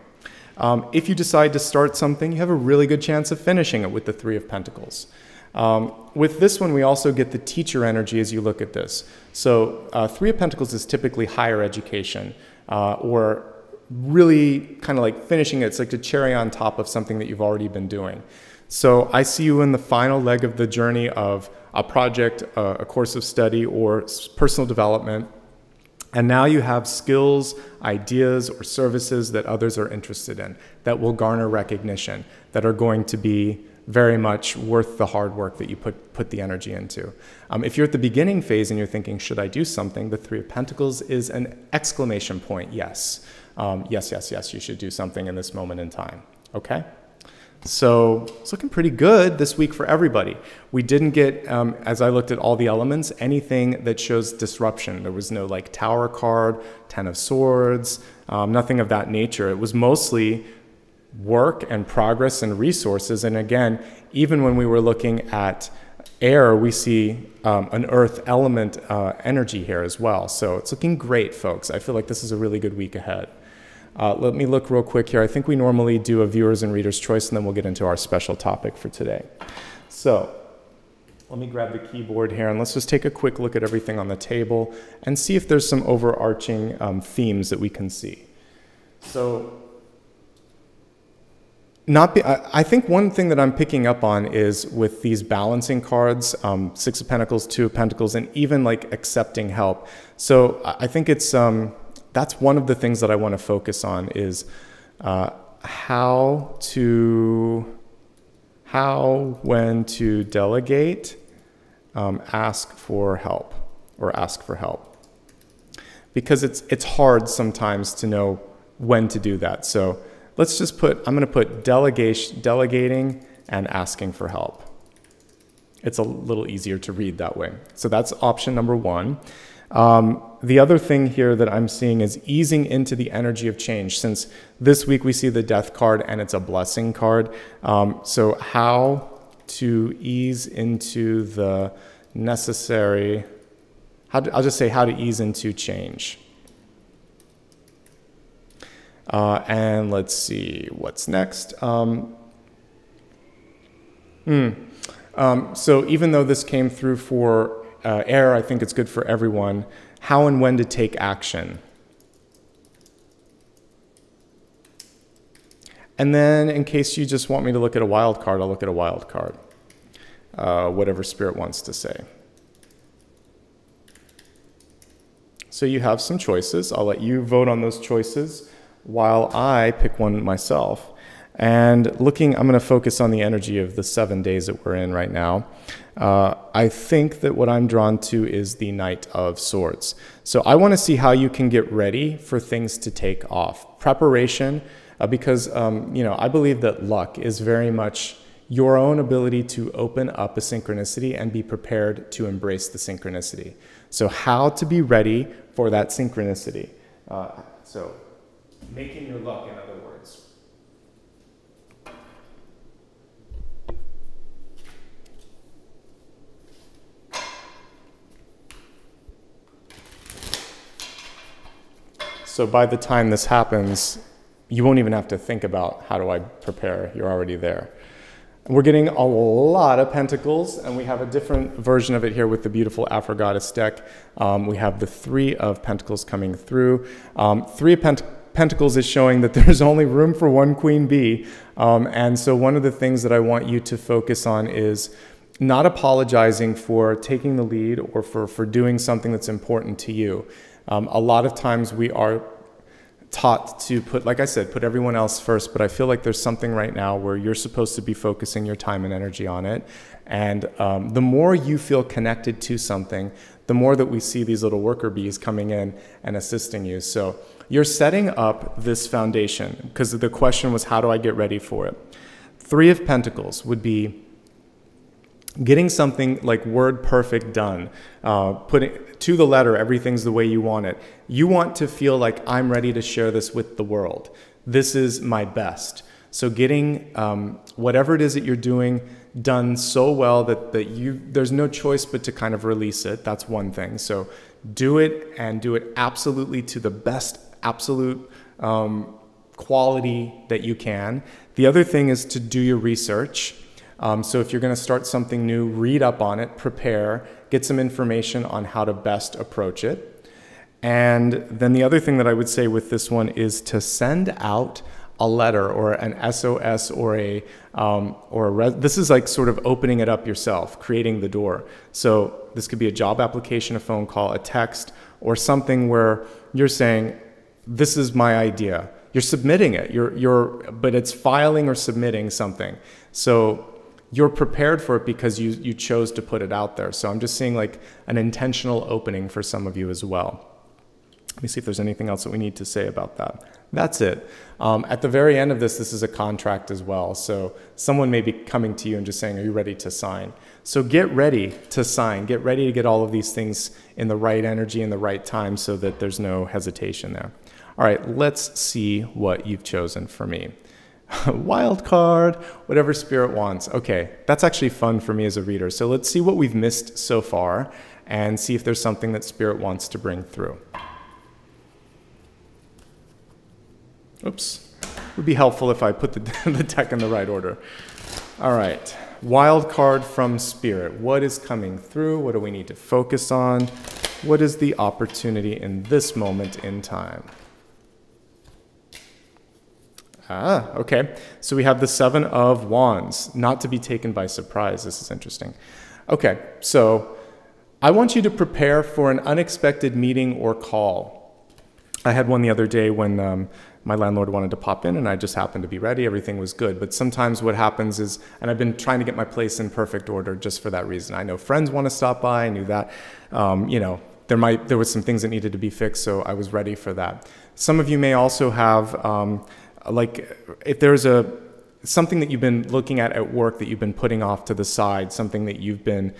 If you decide to start something, you have a really good chance of finishing it with the Three of Pentacles. With this one, we also get the teacher energy as you look at this. So Three of Pentacles is typically higher education or really kind of like finishing it. It's like the cherry on top of something that you've already been doing. So I see you in the final leg of the journey of a project, a course of study, or personal development. And now you have skills, ideas, or services that others are interested in that will garner recognition, that are going to be very much worth the hard work that you put the energy into. If you're at the beginning phase and you're thinking, should I do something? The Three of Pentacles is an exclamation point, yes. Yes, yes, yes, you should do something in this moment in time, okay? So it's looking pretty good this week for everybody. We didn't get, as I looked at all the elements, anything that shows disruption. There was no like Tower card, Ten of Swords, nothing of that nature. It was mostly work and progress and resources. And again, even when we were looking at air, we see an earth element energy here as well. So it's looking great, folks. I feel like this is a really good week ahead. Let me look real quick here. I think we normally do a viewer's and reader's choice, and then we'll get into our special topic for today. So let me grab the keyboard here, and let's just take a quick look at everything on the table and see if there's some overarching themes that we can see. So I think one thing that I'm picking up on is with these balancing cards, Six of Pentacles, Two of Pentacles, and even like accepting help. So I think it's... that's one of the things that I want to focus on is when to delegate, ask for help, because it's hard sometimes to know when to do that. So let's just I'm going to put delegating and asking for help. It's a little easier to read that way. So that's option number one. The other thing here that I'm seeing is easing into the energy of change, since this week we see the Death card and it's a blessing card. So how to ease into the necessary, I'll just say how to ease into change. And let's see what's next. So even though this came through for air, I think it's good for everyone. How and when to take action. And then in case you just want me to look at a wild card, I'll look at a wild card. Whatever Spirit wants to say. So you have some choices. I'll let you vote on those choices while I pick one myself. And I'm going to focus on the energy of the 7 days that we're in right now. I think that what I'm drawn to is the Knight of Swords. So I want to see how you can get ready for things to take off. Preparation, because I believe that luck is very much your own ability to open up a synchronicity and be prepared to embrace the synchronicity. So how to be ready for that synchronicity. So making your luck, in other words. So by the time this happens, you won't even have to think about how do I prepare, you're already there. We're getting a lot of pentacles, and we have a different version of it here with the beautiful Afro Goddess deck. We have the Three of Pentacles coming through. Three of Pentacles is showing that there's only room for one queen bee. And so one of the things that I want you to focus on is not apologizing for taking the lead or for doing something that's important to you. A lot of times we are taught to put, like I said, put everyone else first, but I feel like there's something right now where you're supposed to be focusing your time and energy on it. And the more you feel connected to something, the more that we see these little worker bees coming in and assisting you. So you're setting up this foundation, because the question was, how do I get ready for it? Three of Pentacles would be getting something like word perfect done, putting to the letter, everything's the way you want it. You want to feel like I'm ready to share this with the world. This is my best. So getting whatever it is that you're doing done so well that there's no choice but to kind of release it. That's one thing. So do it, and do it absolutely to the best absolute quality that you can. The other thing is to do your research. So if you're going to start something new, read up on it, prepare, get some information on how to best approach it. And then the other thing that I would say with this one is to send out a letter or an SOS or this is like sort of opening it up yourself, creating the door. So this could be a job application, a phone call, a text, or something where you're saying, this is my idea. You're submitting it, but it's filing or submitting something. So you're prepared for it because you chose to put it out there. So I'm just seeing like an intentional opening for some of you as well. Let me see if there's anything else that we need to say about that. That's it. At the very end of this is a contract as well. So someone may be coming to you and just saying, are you ready to sign? So get ready to sign. Get ready to get all of these things in the right energy and the right time so that there's no hesitation there. All right, let's see what you've chosen for me. Wild card, whatever Spirit wants. Okay, that's actually fun for me as a reader. So let's see what we've missed so far and see if there's something that Spirit wants to bring through. Oops. It would be helpful if I put the deck in the right order. All right. Wild card from Spirit. What is coming through? What do we need to focus on? What is the opportunity in this moment in time? Okay. So we have the Seven of Wands. Not to be taken by surprise. This is interesting. Okay. So I want you to prepare for an unexpected meeting or call. I had one the other day when my landlord wanted to pop in and I just happened to be ready. Everything was good. But sometimes what happens is, and I've been trying to get my place in perfect order just for that reason. I know friends want to stop by. I knew that, there was some things that needed to be fixed. So I was ready for that. Some of you may also have, if there's something that you've been looking at work that you've been putting off to the side, something that you've been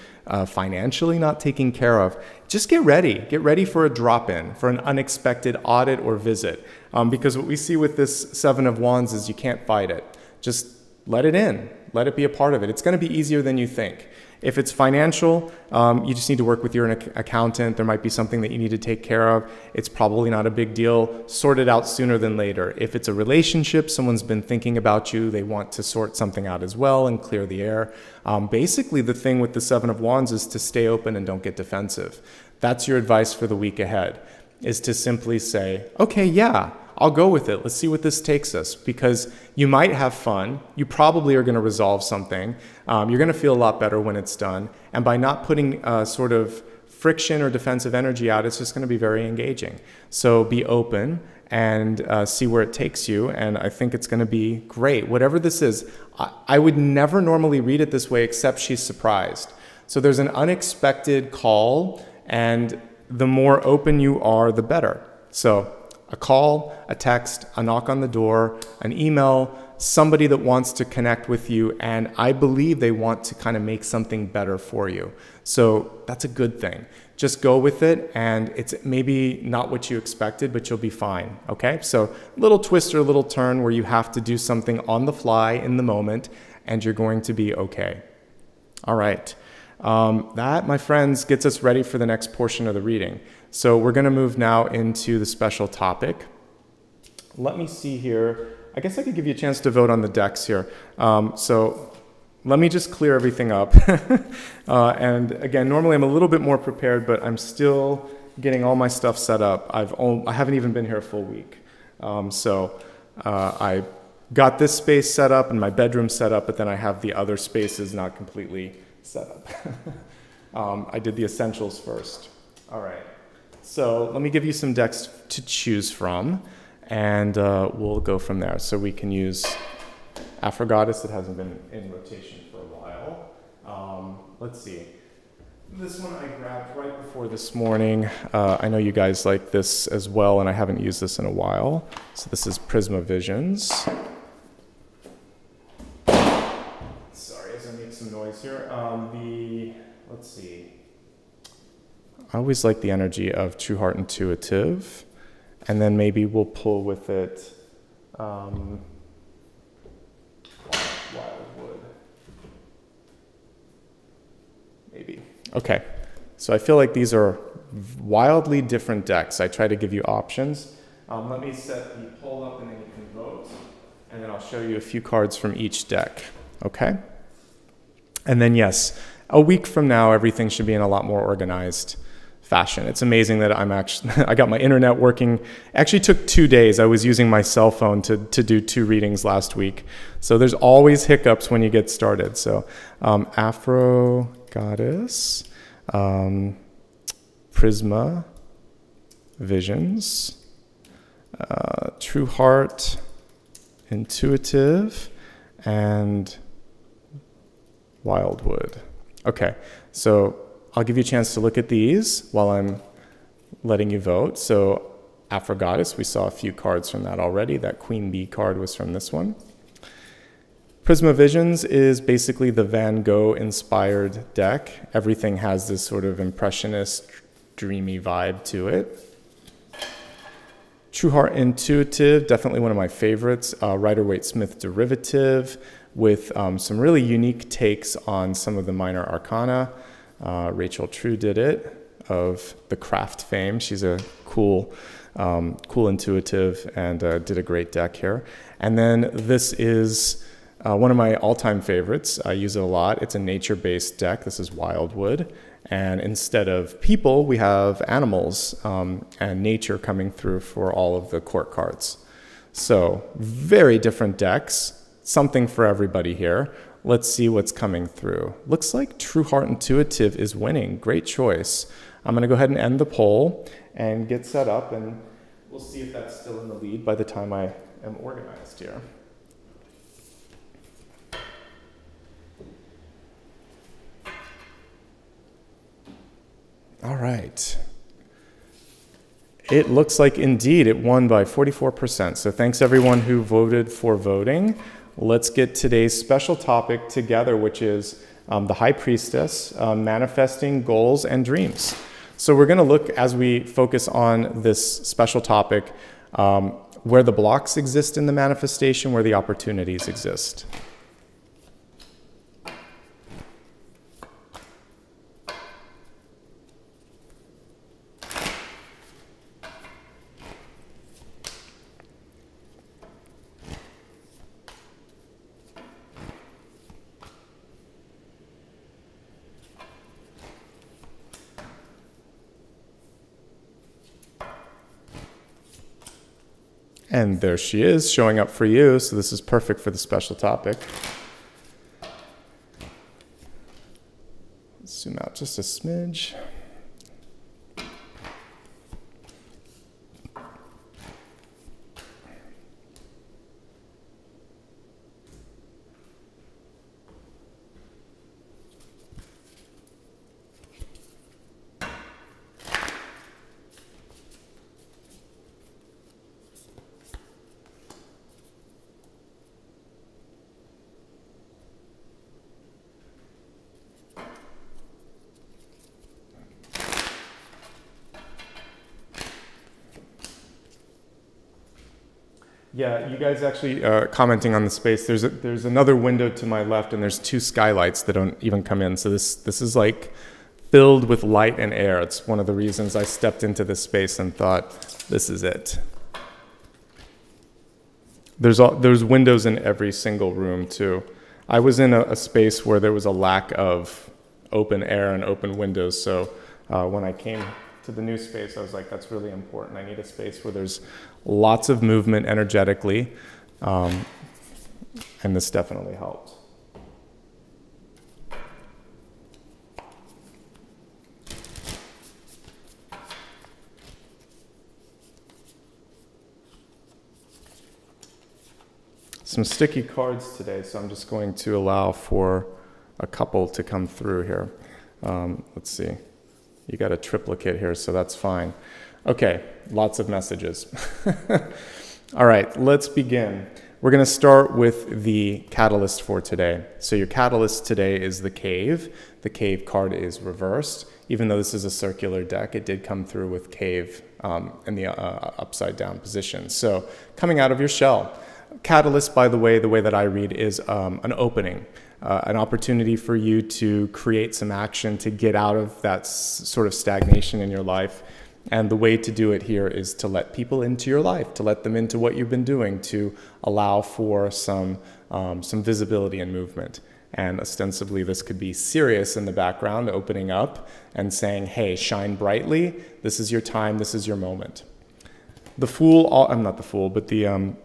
financially not taking care of, just get ready. Get ready for a drop-in, for an unexpected audit or visit. Because what we see with this Seven of Wands is you can't fight it. Just let it in. Let it be a part of it. It's going to be easier than you think. If it's financial, you just need to work with your accountant. There might be something that you need to take care of. It's probably not a big deal. Sort it out sooner than later. If it's a relationship, someone's been thinking about you. They want to sort something out as well and clear the air. Basically, the thing with the Seven of Wands is to stay open and don't get defensive. That's your advice for the week ahead, is to simply say, okay, yeah, I'll go with it. Let's see what this takes us, because you might have fun. You probably are going to resolve something. You're going to feel a lot better when it's done. And by not putting sort of friction or defensive energy out, it's just going to be very engaging. So be open and see where it takes you. And I think it's going to be great. Whatever this is, I would never normally read it this way, except she's surprised. So there's an unexpected call, and the more open you are, the better. So a call, a text, a knock on the door, an email, somebody that wants to connect with you, and I believe they want to kind of make something better for you. So that's a good thing. Just go with it, and it's maybe not what you expected, but you'll be fine, okay? So little twist or little turn where you have to do something on the fly in the moment, and you're going to be okay. All right. That, my friends, gets us ready for the next portion of the reading. So we're going to move now into the special topic. Let me see here. I guess I could give you a chance to vote on the decks here. So let me just clear everything up. And again, normally I'm a little bit more prepared, but I'm still getting all my stuff set up. I haven't even been here a full week. I got this space set up and my bedroom set up, but then I have the other spaces not completely set up. I did the essentials first. All right. So let me give you some decks to choose from, and we'll go from there. So we can use Aphrogoddess. It hasn't been in rotation for a while. Let's see. This one I grabbed right before this morning. I know you guys like this as well, and I haven't used this in a while. So this is Prisma Visions. Sorry, as I make some noise here. Let's see. I always like the energy of True Heart Intuitive, and then maybe we'll pull with it Wildwood. Maybe. Okay, so I feel like these are wildly different decks. I try to give you options. Let me set the poll up and then you can vote, and then I'll show you a few cards from each deck, okay? And then yes, a week from now, everything should be in a lot more organized fashion. It's amazing that I got my internet working. Actually took 2 days. I was using my cell phone to do 2 readings last week. So there's always hiccups when you get started. So Afro Goddess, Prisma Visions, True Heart, Intuitive, and Wildwood. Okay, so I'll give you a chance to look at these while I'm letting you vote. So Afro Goddess, we saw a few cards from that already. That Queen Bee card was from this one. Prisma Visions is basically the Van Gogh inspired deck. Everything has this sort of impressionist, dreamy vibe to it. True Heart Intuitive, definitely one of my favorites. Rider-Waite-Smith derivative with some really unique takes on some of the minor arcana. Rachel True did it, of the Craft fame. She's a cool intuitive and did a great deck here. And then this is one of my all-time favorites. I use it a lot. It's a nature-based deck. This is Wildwood. And instead of people, we have animals and nature coming through for all of the court cards. So very different decks, something for everybody here. Let's see what's coming through. Looks like True Heart Intuitive is winning. Great choice. I'm going to go ahead and end the poll and get set up, and we'll see if that's still in the lead by the time I am organized here. All right. It looks like indeed it won by 44%. So thanks everyone who voted for voting. Let's get today's special topic together, which is the High Priestess, manifesting goals and dreams. So we're going to look, as we focus on this special topic, where the blocks exist in the manifestation, where the opportunities exist. And there she is, showing up for you, so this is perfect for the special topic. Zoom out just a smidge. Yeah, you guys actually commenting on the space. There's another window to my left, and there's 2 skylights that don't even come in. So this is like filled with light and air. It's one of the reasons I stepped into this space and thought, this is it. There's windows in every single room too. I was in a space where there was a lack of open air and open windows. So when I came to the new space, I was like, that's really important. I need a space where there's lots of movement energetically, and this definitely helped. Some sticky cards today, so I'm just going to allow for a couple to come through here. Let's see. You got a triplicate here, so that's fine. Okay, lots of messages. All right, let's begin. We're going to start with the catalyst for today. So your catalyst today is the Cave. The Cave card is reversed. Even though this is a circular deck, it did come through with Cave in the upside down position. So coming out of your shell. Catalyst, by the way that I read is an opening. An opportunity for you to create some action to get out of that sort of stagnation in your life. And the way to do it here is to let people into your life, to let them into what you've been doing, to allow for some visibility and movement. And ostensibly, this could be Sirius in the background opening up and saying, hey, shine brightly. This is your time. This is your moment. The fool, I'm not the fool, but the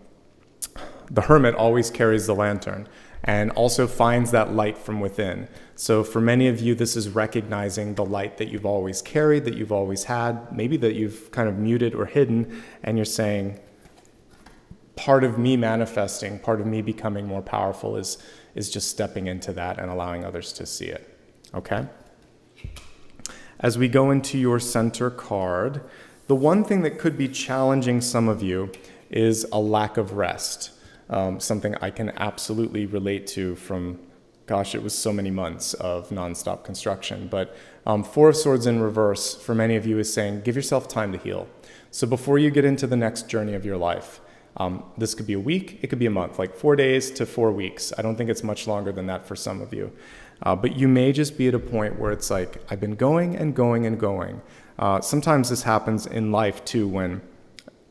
hermit always carries the lantern and also finds that light from within. So for many of you, this is recognizing the light that you've always carried, that you've always had, maybe that you've kind of muted or hidden, and you're saying, part of me manifesting, part of me becoming more powerful is just stepping into that and allowing others to see it, okay? As we go into your center card, the one thing that could be challenging some of you is a lack of rest, something I can absolutely relate to from, gosh, it was so many months of nonstop construction. But Four of Swords in reverse, for many of you, is saying, give yourself time to heal. So before you get into the next journey of your life, this could be a week, it could be a month, like 4 days to 4 weeks. I don't think it's much longer than that for some of you. But you may just be at a point where it's like, I've been going and going and going. Sometimes this happens in life too, when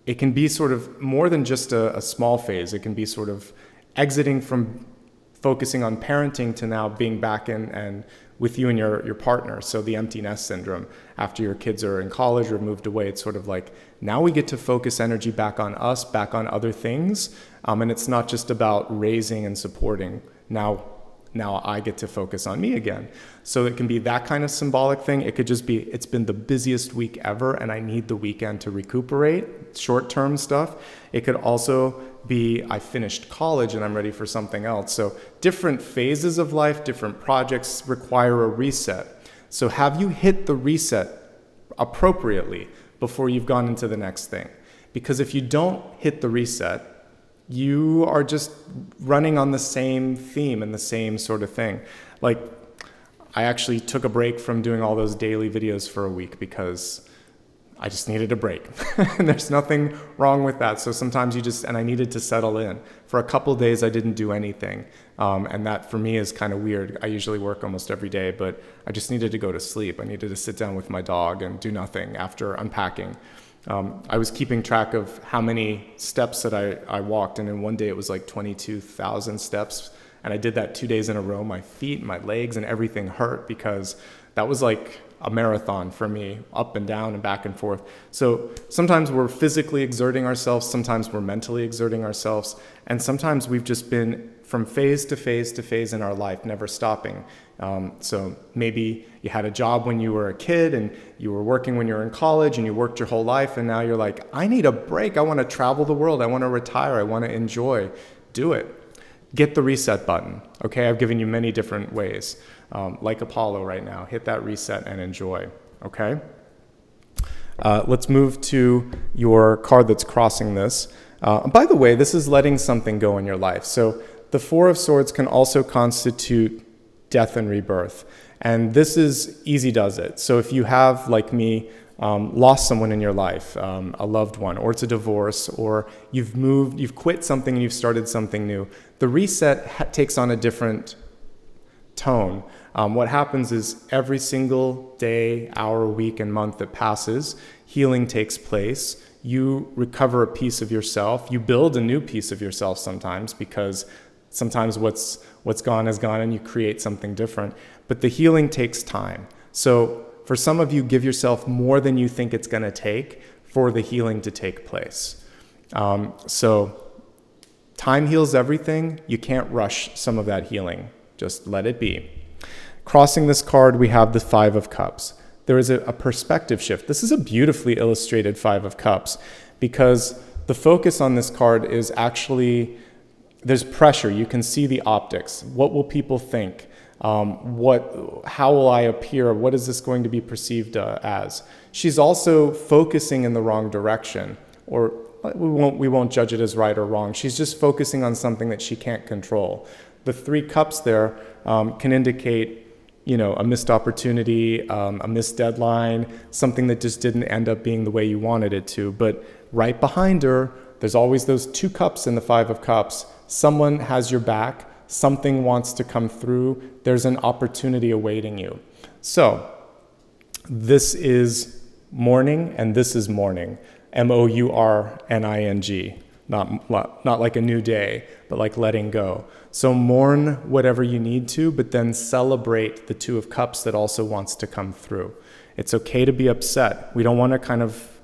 it can be sort of more than just a small phase. It can be sort of exiting from focusing on parenting to now being back in and with you and your partner. So the empty nest syndrome, after your kids are in college or moved away, it's sort of like, now we get to focus energy back on us, back on other things. And it's not just about raising and supporting. Now I get to focus on me again. So it can be that kind of symbolic thing. It could just be, it's been the busiest week ever and I need the weekend to recuperate, short-term stuff. It could also be, I finished college and I'm ready for something else. So different phases of life, different projects require a reset. So have you hit the reset appropriately before you've gone into the next thing? Because if you don't hit the reset, you are just running on the same theme and the same sort of thing. Like, I actually took a break from doing all those daily videos for a week because I just needed a break. And there's nothing wrong with that. So sometimes and I needed to settle in. For a couple of days, I didn't do anything. And that for me is kind of weird. I usually work almost every day, but I just needed to go to sleep. I needed to sit down with my dog and do nothing after unpacking. I was keeping track of how many steps that I walked, and in one day it was like 22,000 steps, and I did that 2 days in a row. My feet, my legs, and everything hurt because that was like a marathon for me, up and down and back and forth. So sometimes we're physically exerting ourselves, sometimes we're mentally exerting ourselves, and sometimes we've just been from phase to phase to phase in our life, never stopping. So maybe you had a job when you were a kid and you were working when you were in college and you worked your whole life, and now you're like, I need a break. I want to travel the world. I want to retire. I want to enjoy. Do it. Get the reset button. Okay, I've given you many different ways. Like Apollo right now, hit that reset and enjoy. Okay? Let's move to your card that's crossing this. By the way, this is letting something go in your life. So the Four of Swords can also constitute death and rebirth. And this is easy does it. So if you have, like me, lost someone in your life, a loved one, or it's a divorce, or you've quit something and you've started something new, the reset takes on a different tone. What happens is every single day, hour, week, and month that passes, healing takes place. You recover a piece of yourself. You build a new piece of yourself sometimes, because sometimes what's gone is gone and you create something different. But the healing takes time. So for some of you, give yourself more than you think it's going to take for the healing to take place. So time heals everything. You can't rush some of that healing. Just let it be. Crossing this card, we have the Five of Cups. There is a perspective shift. This is a beautifully illustrated Five of Cups because the focus on this card is actually, there's pressure. You can see the optics. What will people think? How will I appear? What is this going to be perceived as? She's also focusing in the wrong direction, or we won't judge it as right or wrong. She's just focusing on something that she can't control. The Three Cups there can indicate, a missed opportunity, a missed deadline, something that just didn't end up being the way you wanted it to. But right behind her, there's always those two cups in the Five of Cups. Someone has your back. Something wants to come through. There's an opportunity awaiting you. So this is mourning and this is mourning. M-O-U-R-N-I-N-G. not like a new day, but like letting go. So mourn whatever you need to, but then celebrate the Two of Cups that also wants to come through. It's okay to be upset. We don't want to kind of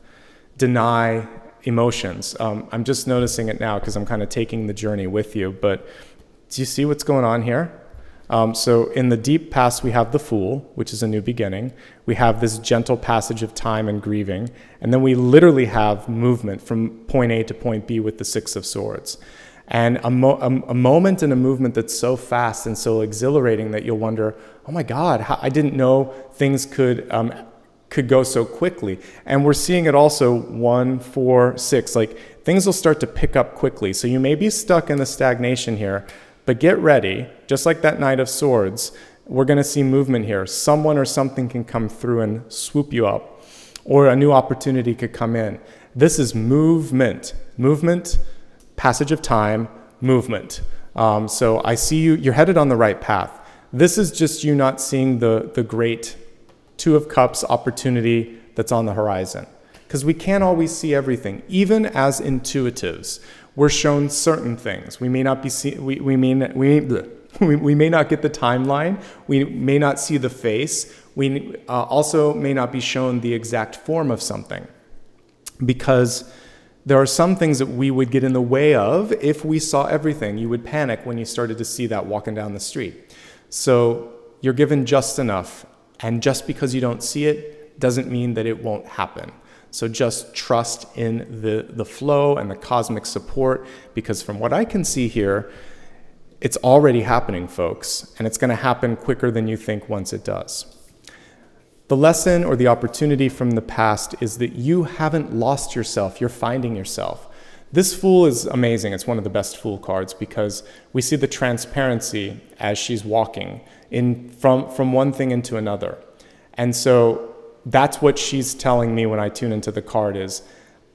deny emotions. I'm just noticing it now because I'm kind of taking the journey with you, but do you see what's going on here? So in the deep past, we have the Fool, which is a new beginning. We have this gentle passage of time and grieving. And then we literally have movement from point A to point B with the Six of Swords. And a moment and a movement that's so fast and so exhilarating that you'll wonder, oh my God, I didn't know things could go so quickly. And we're seeing it also 1, 4, 6, like things will start to pick up quickly. So you may be stuck in the stagnation here, but get ready, just like that Knight of Swords, we're going to see movement here. Someone or something can come through and swoop you up, or a new opportunity could come in. This is movement. Movement, passage of time, movement. So I see you're headed on the right path. This is just you not seeing the great Two of Cups opportunity that's on the horizon. Because we can't always see everything. Even as intuitives, we're shown certain things. We may not be we may not get the timeline. We may not see the face. We also may not be shown the exact form of something, because there are some things that we would get in the way of if we saw everything. You would panic when you started to see that walking down the street. So you're given just enough, and just because you don't see it doesn't mean that it won't happen. So just trust in the flow and the cosmic support, because from what I can see here, it's already happening, folks, and it's going to happen quicker than you think once it does. The lesson or the opportunity from the past is that you haven't lost yourself, you're finding yourself. This Fool is amazing. It's one of the best Fool cards because we see the transparency as she's walking from one thing into another. And so that's what she's telling me when I tune into the card is,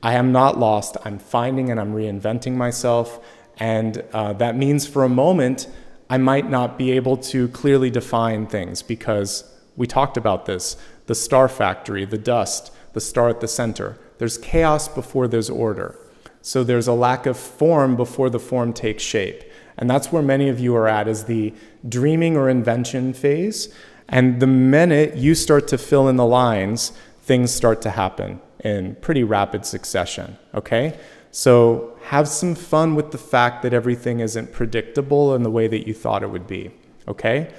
I am not lost, I'm finding and I'm reinventing myself. And that means for a moment, I might not be able to clearly define things because we talked about this, the star factory, the dust, the star at the center. There's chaos before there's order. So there's a lack of form before the form takes shape. And that's where many of you are at, is the dreaming or invention phase. And the minute you start to fill in the lines, things start to happen in pretty rapid succession, okay? So have some fun with the fact that everything isn't predictable in the way that you thought it would be, okay?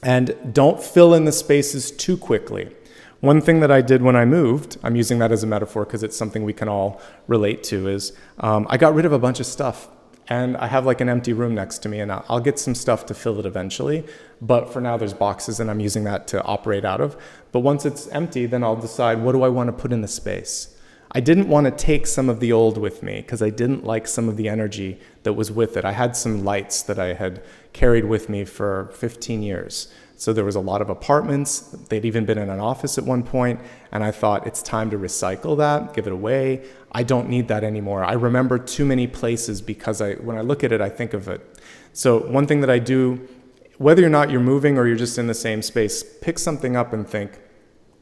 And don't fill in the spaces too quickly. One thing that I did when I moved, I'm using that as a metaphor because it's something we can all relate to, is I got rid of a bunch of stuff. And I have like an empty room next to me, and I'll get some stuff to fill it eventually. But for now, there's boxes, and I'm using that to operate out of. But once it's empty, then I'll decide, what do I want to put in the space? I didn't want to take some of the old with me because I didn't like some of the energy that was with it. I had some lights that I had carried with me for 15 years. So there was a lot of apartments. They'd even been in an office at one point, and I thought it's time to recycle that, give it away. I don't need that anymore. I remember too many places because when I look at it, I think of it. So one thing that I do, whether or not you're moving or you're just in the same space, pick something up and think,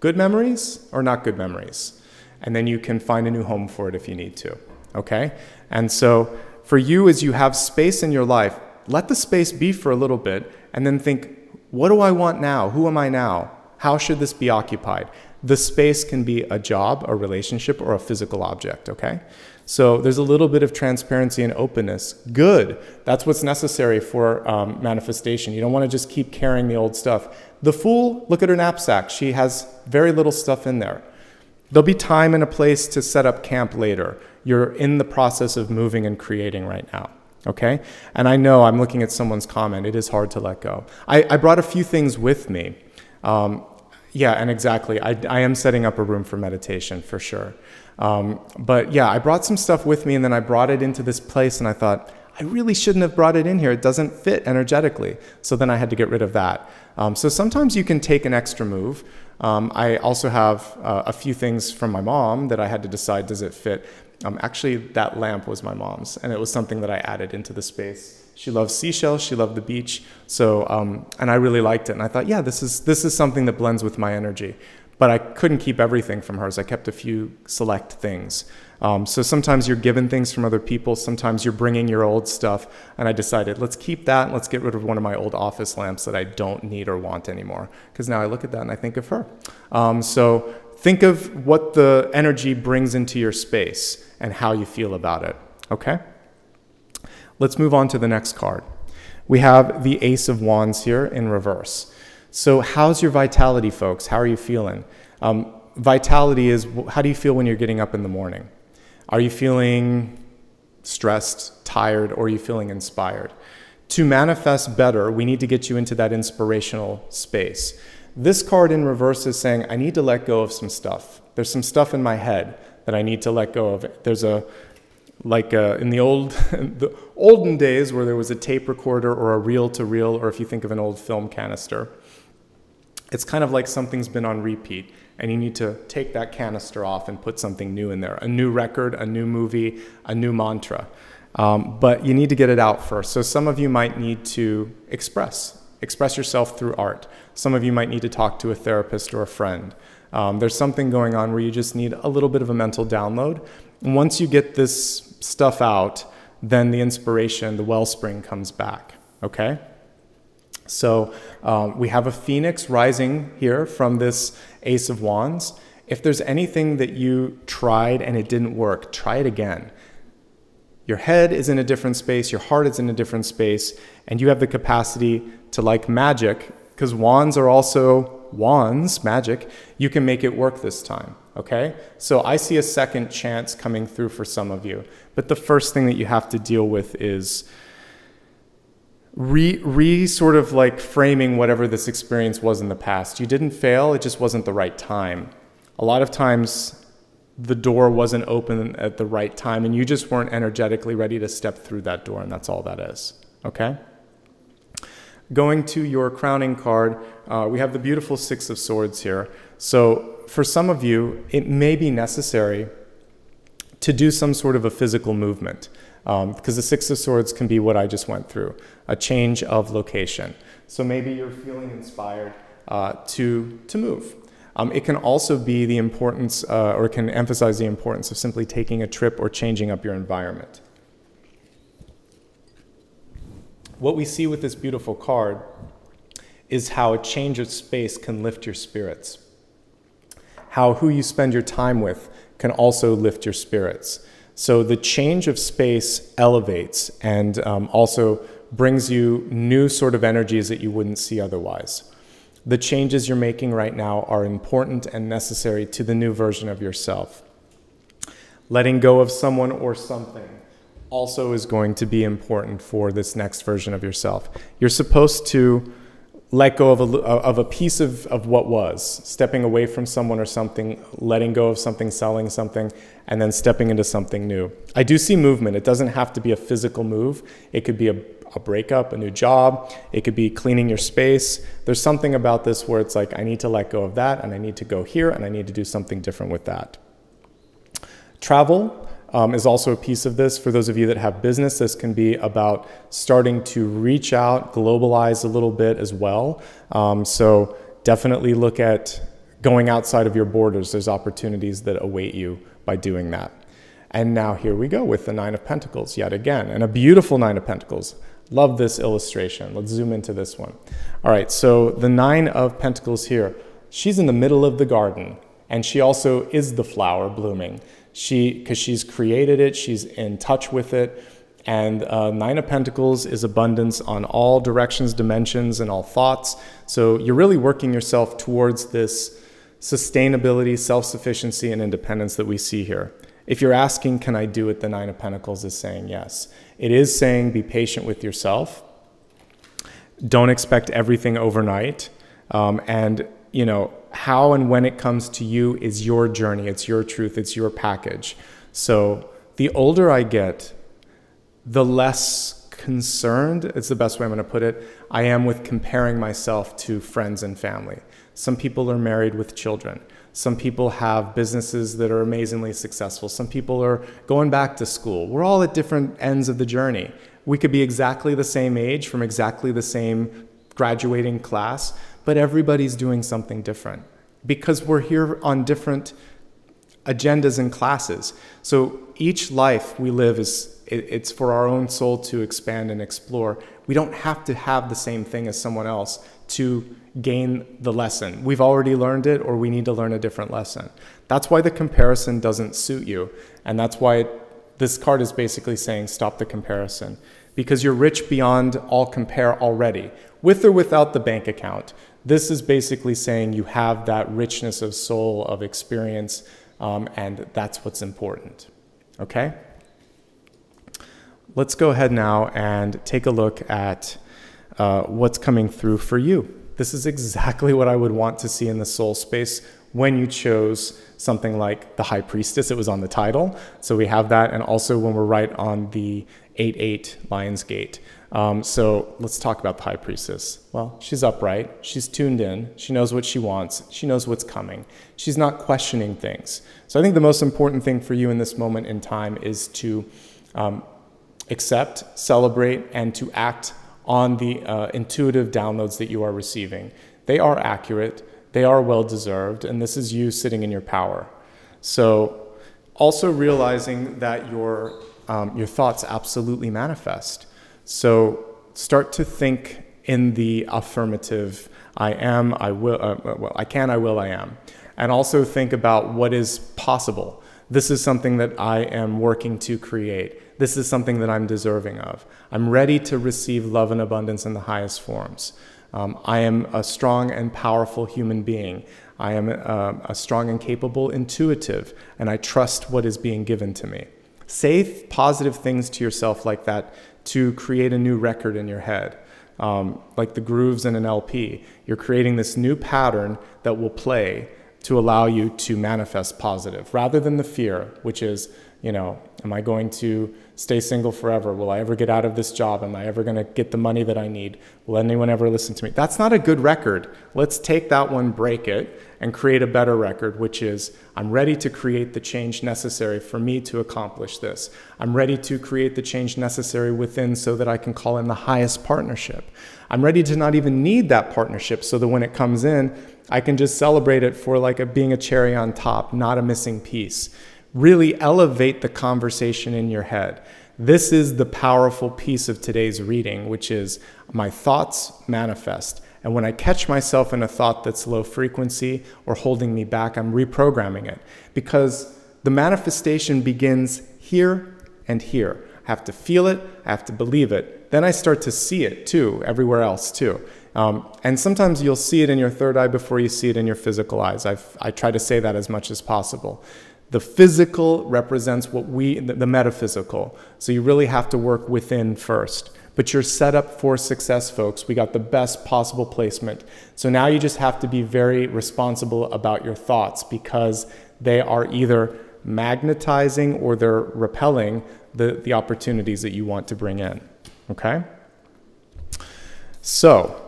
good memories or not good memories? And then you can find a new home for it if you need to, okay? And so for you, as you have space in your life, let the space be for a little bit and then think, what do I want now? Who am I now? How should this be occupied? The space can be a job, a relationship, or a physical object, okay? So there's a little bit of transparency and openness. Good. That's what's necessary for manifestation. You don't want to just keep carrying the old stuff. The Fool, look at her knapsack. She has very little stuff in there. There'll be time and a place to set up camp later. You're in the process of moving and creating right now. Okay? And I know I'm looking at someone's comment. It is hard to let go. I brought a few things with me. Yeah, and exactly. I am setting up a room for meditation for sure. But yeah, I brought some stuff with me and then I brought it into this place and I thought, I really shouldn't have brought it in here. It doesn't fit energetically. So then I had to get rid of that. So sometimes you can take an extra move. I also have a few things from my mom that I had to decide, does it fit? Actually, that lamp was my mom's, and it was something that I added into the space. She loves seashells, she loved the beach, so and I really liked it, and I thought, yeah, this is something that blends with my energy. but I couldn't keep everything from hers. I kept a few select things. So sometimes you're given things from other people. Sometimes you're bringing your old stuff. And I decided, let's keep that and let's get rid of one of my old office lamps that I don't need or want anymore. Because now I look at that and I think of her. So think of what the energy brings into your space and how you feel about it. Okay? Let's move on to the next card. We have the Ace of Wands here in reverse. So how's your vitality, folks? How are you feeling? Vitality is, how do you feel when you're getting up in the morning? Are you feeling stressed, tired, or are you feeling inspired? To manifest better, we need to get you into that inspirational space. This card in reverse is saying, I need to let go of some stuff. There's some stuff in my head that I need to let go of. There's in the olden days where there was a tape recorder or a reel-to-reel, or if you think of an old film canister, it's kind of like something's been on repeat, and you need to take that canister off and put something new in there, a new record, a new movie, a new mantra. But you need to get it out first. So some of you might need to express yourself through art. Some of you might need to talk to a therapist or a friend. There's something going on where you just need a little bit of a mental download. And once you get this stuff out, then the inspiration, the wellspring comes back, okay? So we have a phoenix rising here from this Ace of Wands. If there's anything that you tried and it didn't work, try it again. Your head is in a different space, your heart is in a different space, and you have the capacity to, like magic, because wands are also wands, magic, you can make it work this time, okay? So I see a second chance coming through for some of you, but the first thing that you have to deal with is sort of like framing whatever this experience was in the past. You didn't fail, it just wasn't the right time. A lot of times the door wasn't open at the right time and you just weren't energetically ready to step through that door, and that's all that is, okay? Going to your crowning card, we have the beautiful Six of Swords here. So for some of you, it may be necessary to do some sort of a physical movement. Because the Six of Swords can be what I just went through, a change of location. So maybe you're feeling inspired to move. It can also be the importance, or can emphasize the importance of simply taking a trip or changing up your environment. What we see with this beautiful card is how a change of space can lift your spirits. How who you spend your time with can also lift your spirits. So the change of space elevates and also brings you new sort of energies that you wouldn't see otherwise. The changes you're making right now are important and necessary to the new version of yourself. Letting go of someone or something also is going to be important for this next version of yourself. You're supposed to let go of a piece of what was, stepping away from someone or something, letting go of something, selling something, and then stepping into something new. I do see movement. It doesn't have to be a physical move. It could be a breakup, a new job. It could be cleaning your space. There's something about this where it's like, I need to let go of that, and I need to go here, and I need to do something different with that. Travel is also a piece of this. For those of you that have business, this can be about starting to reach out, globalize a little bit as well. So definitely look at going outside of your borders. There's opportunities that await you by doing that. And now here we go with the Nine of Pentacles yet again, and a beautiful Nine of Pentacles. Love this illustration. Let's zoom into this one. All right, so the Nine of Pentacles here, she's in the middle of the garden, and she also is the flower blooming. Because she's created it, she's in touch with it, and Nine of Pentacles is abundance on all directions, dimensions, and all thoughts. So you're really working yourself towards this sustainability, self-sufficiency, and independence that we see here. If you're asking, can I do it, the Nine of Pentacles is saying yes. It is saying be patient with yourself. Don't expect everything overnight. And, you know, how and when it comes to you is your journey. It's your truth. It's your package. So the older I get, the less concerned, it's the best way I'm going to put it, I am with comparing myself to friends and family. Some people are married with children. Some people have businesses that are amazingly successful. Some people are going back to school. We're all at different ends of the journey. We could be exactly the same age from exactly the same graduating class, but everybody's doing something different. because we're here on different agendas and classes. So each life we live it's for our own soul to expand and explore. We don't have to have the same thing as someone else to gain the lesson. We've already learned it, or we need to learn a different lesson. That's why the comparison doesn't suit you. And that's why this card is basically saying stop the comparison, because you're rich beyond all compare already, with or without the bank account. This is basically saying you have that richness of soul, of experience, and that's what's important. Okay? Let's go ahead now and take a look at what's coming through for you. This is exactly what I would want to see in the soul space when you chose something like the High Priestess. It was on the title, so we have that, and also when we're right on the 8-8 Lion's Gate. So let's talk about the High Priestess. Well, she's upright, she's tuned in, she knows what she wants, she knows what's coming. She's not questioning things. So I think the most important thing for you in this moment in time is to accept, celebrate, and to act on the intuitive downloads that you are receiving. They are accurate, they are well-deserved, and this is you sitting in your power. So also realizing that your thoughts absolutely manifest. So start to think in the affirmative, I am, I will, well, I can, I will, I am. And also think about what is possible. This is something that I am working to create. This is something that I'm deserving of. I'm ready to receive love and abundance in the highest forms. I am a strong and powerful human being. I am a strong and capable intuitive, and I trust what is being given to me. Say positive things to yourself like that to create a new record in your head. Like the grooves in an LP. You're creating this new pattern that will play to allow you to manifest positive, rather than the fear, which is, you know, am I going to stay single forever? Will I ever get out of this job? Am I ever going to get the money that I need? Will anyone ever listen to me? That's not a good record. Let's take that one, break it, and create a better record, which is, I'm ready to create the change necessary for me to accomplish this. I'm ready to create the change necessary within so that I can call in the highest partnership. I'm ready to not even need that partnership so that when it comes in, I can just celebrate it for like being a cherry on top, not a missing piece. Really elevate the conversation in your head. This is the powerful piece of today's reading, which is my thoughts manifest. And when I catch myself in a thought that's low frequency or holding me back, I'm reprogramming it. Because the manifestation begins here and here. I have to feel it, I have to believe it. Then I start to see it too, everywhere else too. And sometimes you'll see it in your third eye before you see it in your physical eyes. I try to say that as much as possible. The physical represents the metaphysical. So you really have to work within first. But you're set up for success, folks. We got the best possible placement. So now you just have to be very responsible about your thoughts, because they are either magnetizing or they're repelling the opportunities that you want to bring in. Okay? So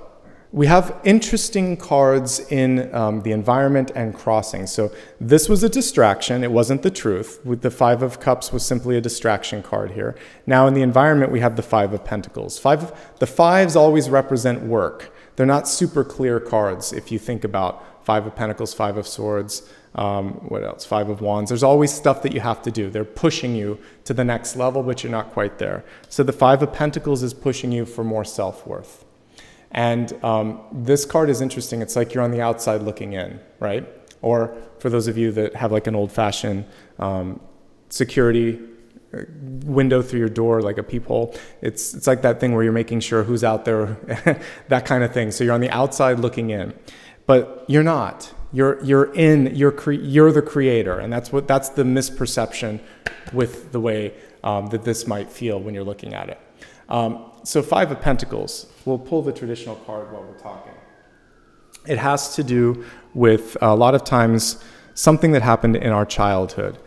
we have interesting cards in the environment and crossing. So this was a distraction. It wasn't the truth. With the Five of Cups was simply a distraction card here. Now in the environment, we have the Five of Pentacles. The fives always represent work. They're not super clear cards if you think about Five of Pentacles, Five of Swords, what else? Five of Wands. There's always stuff that you have to do. They're pushing you to the next level, but you're not quite there. So the Five of Pentacles is pushing you for more self-worth. And this card is interesting. It's like you're on the outside looking in, right? Or for those of you that have like an old-fashioned security window through your door, like a peephole, it's like that thing where you're making sure who's out there, that kind of thing. So you're on the outside looking in, but you're not. You're the creator, and that's the misperception with the way that this might feel when you're looking at it. So Five of Pentacles, we'll pull the traditional card while we're talking. It has to do with a lot of times something that happened in our childhood.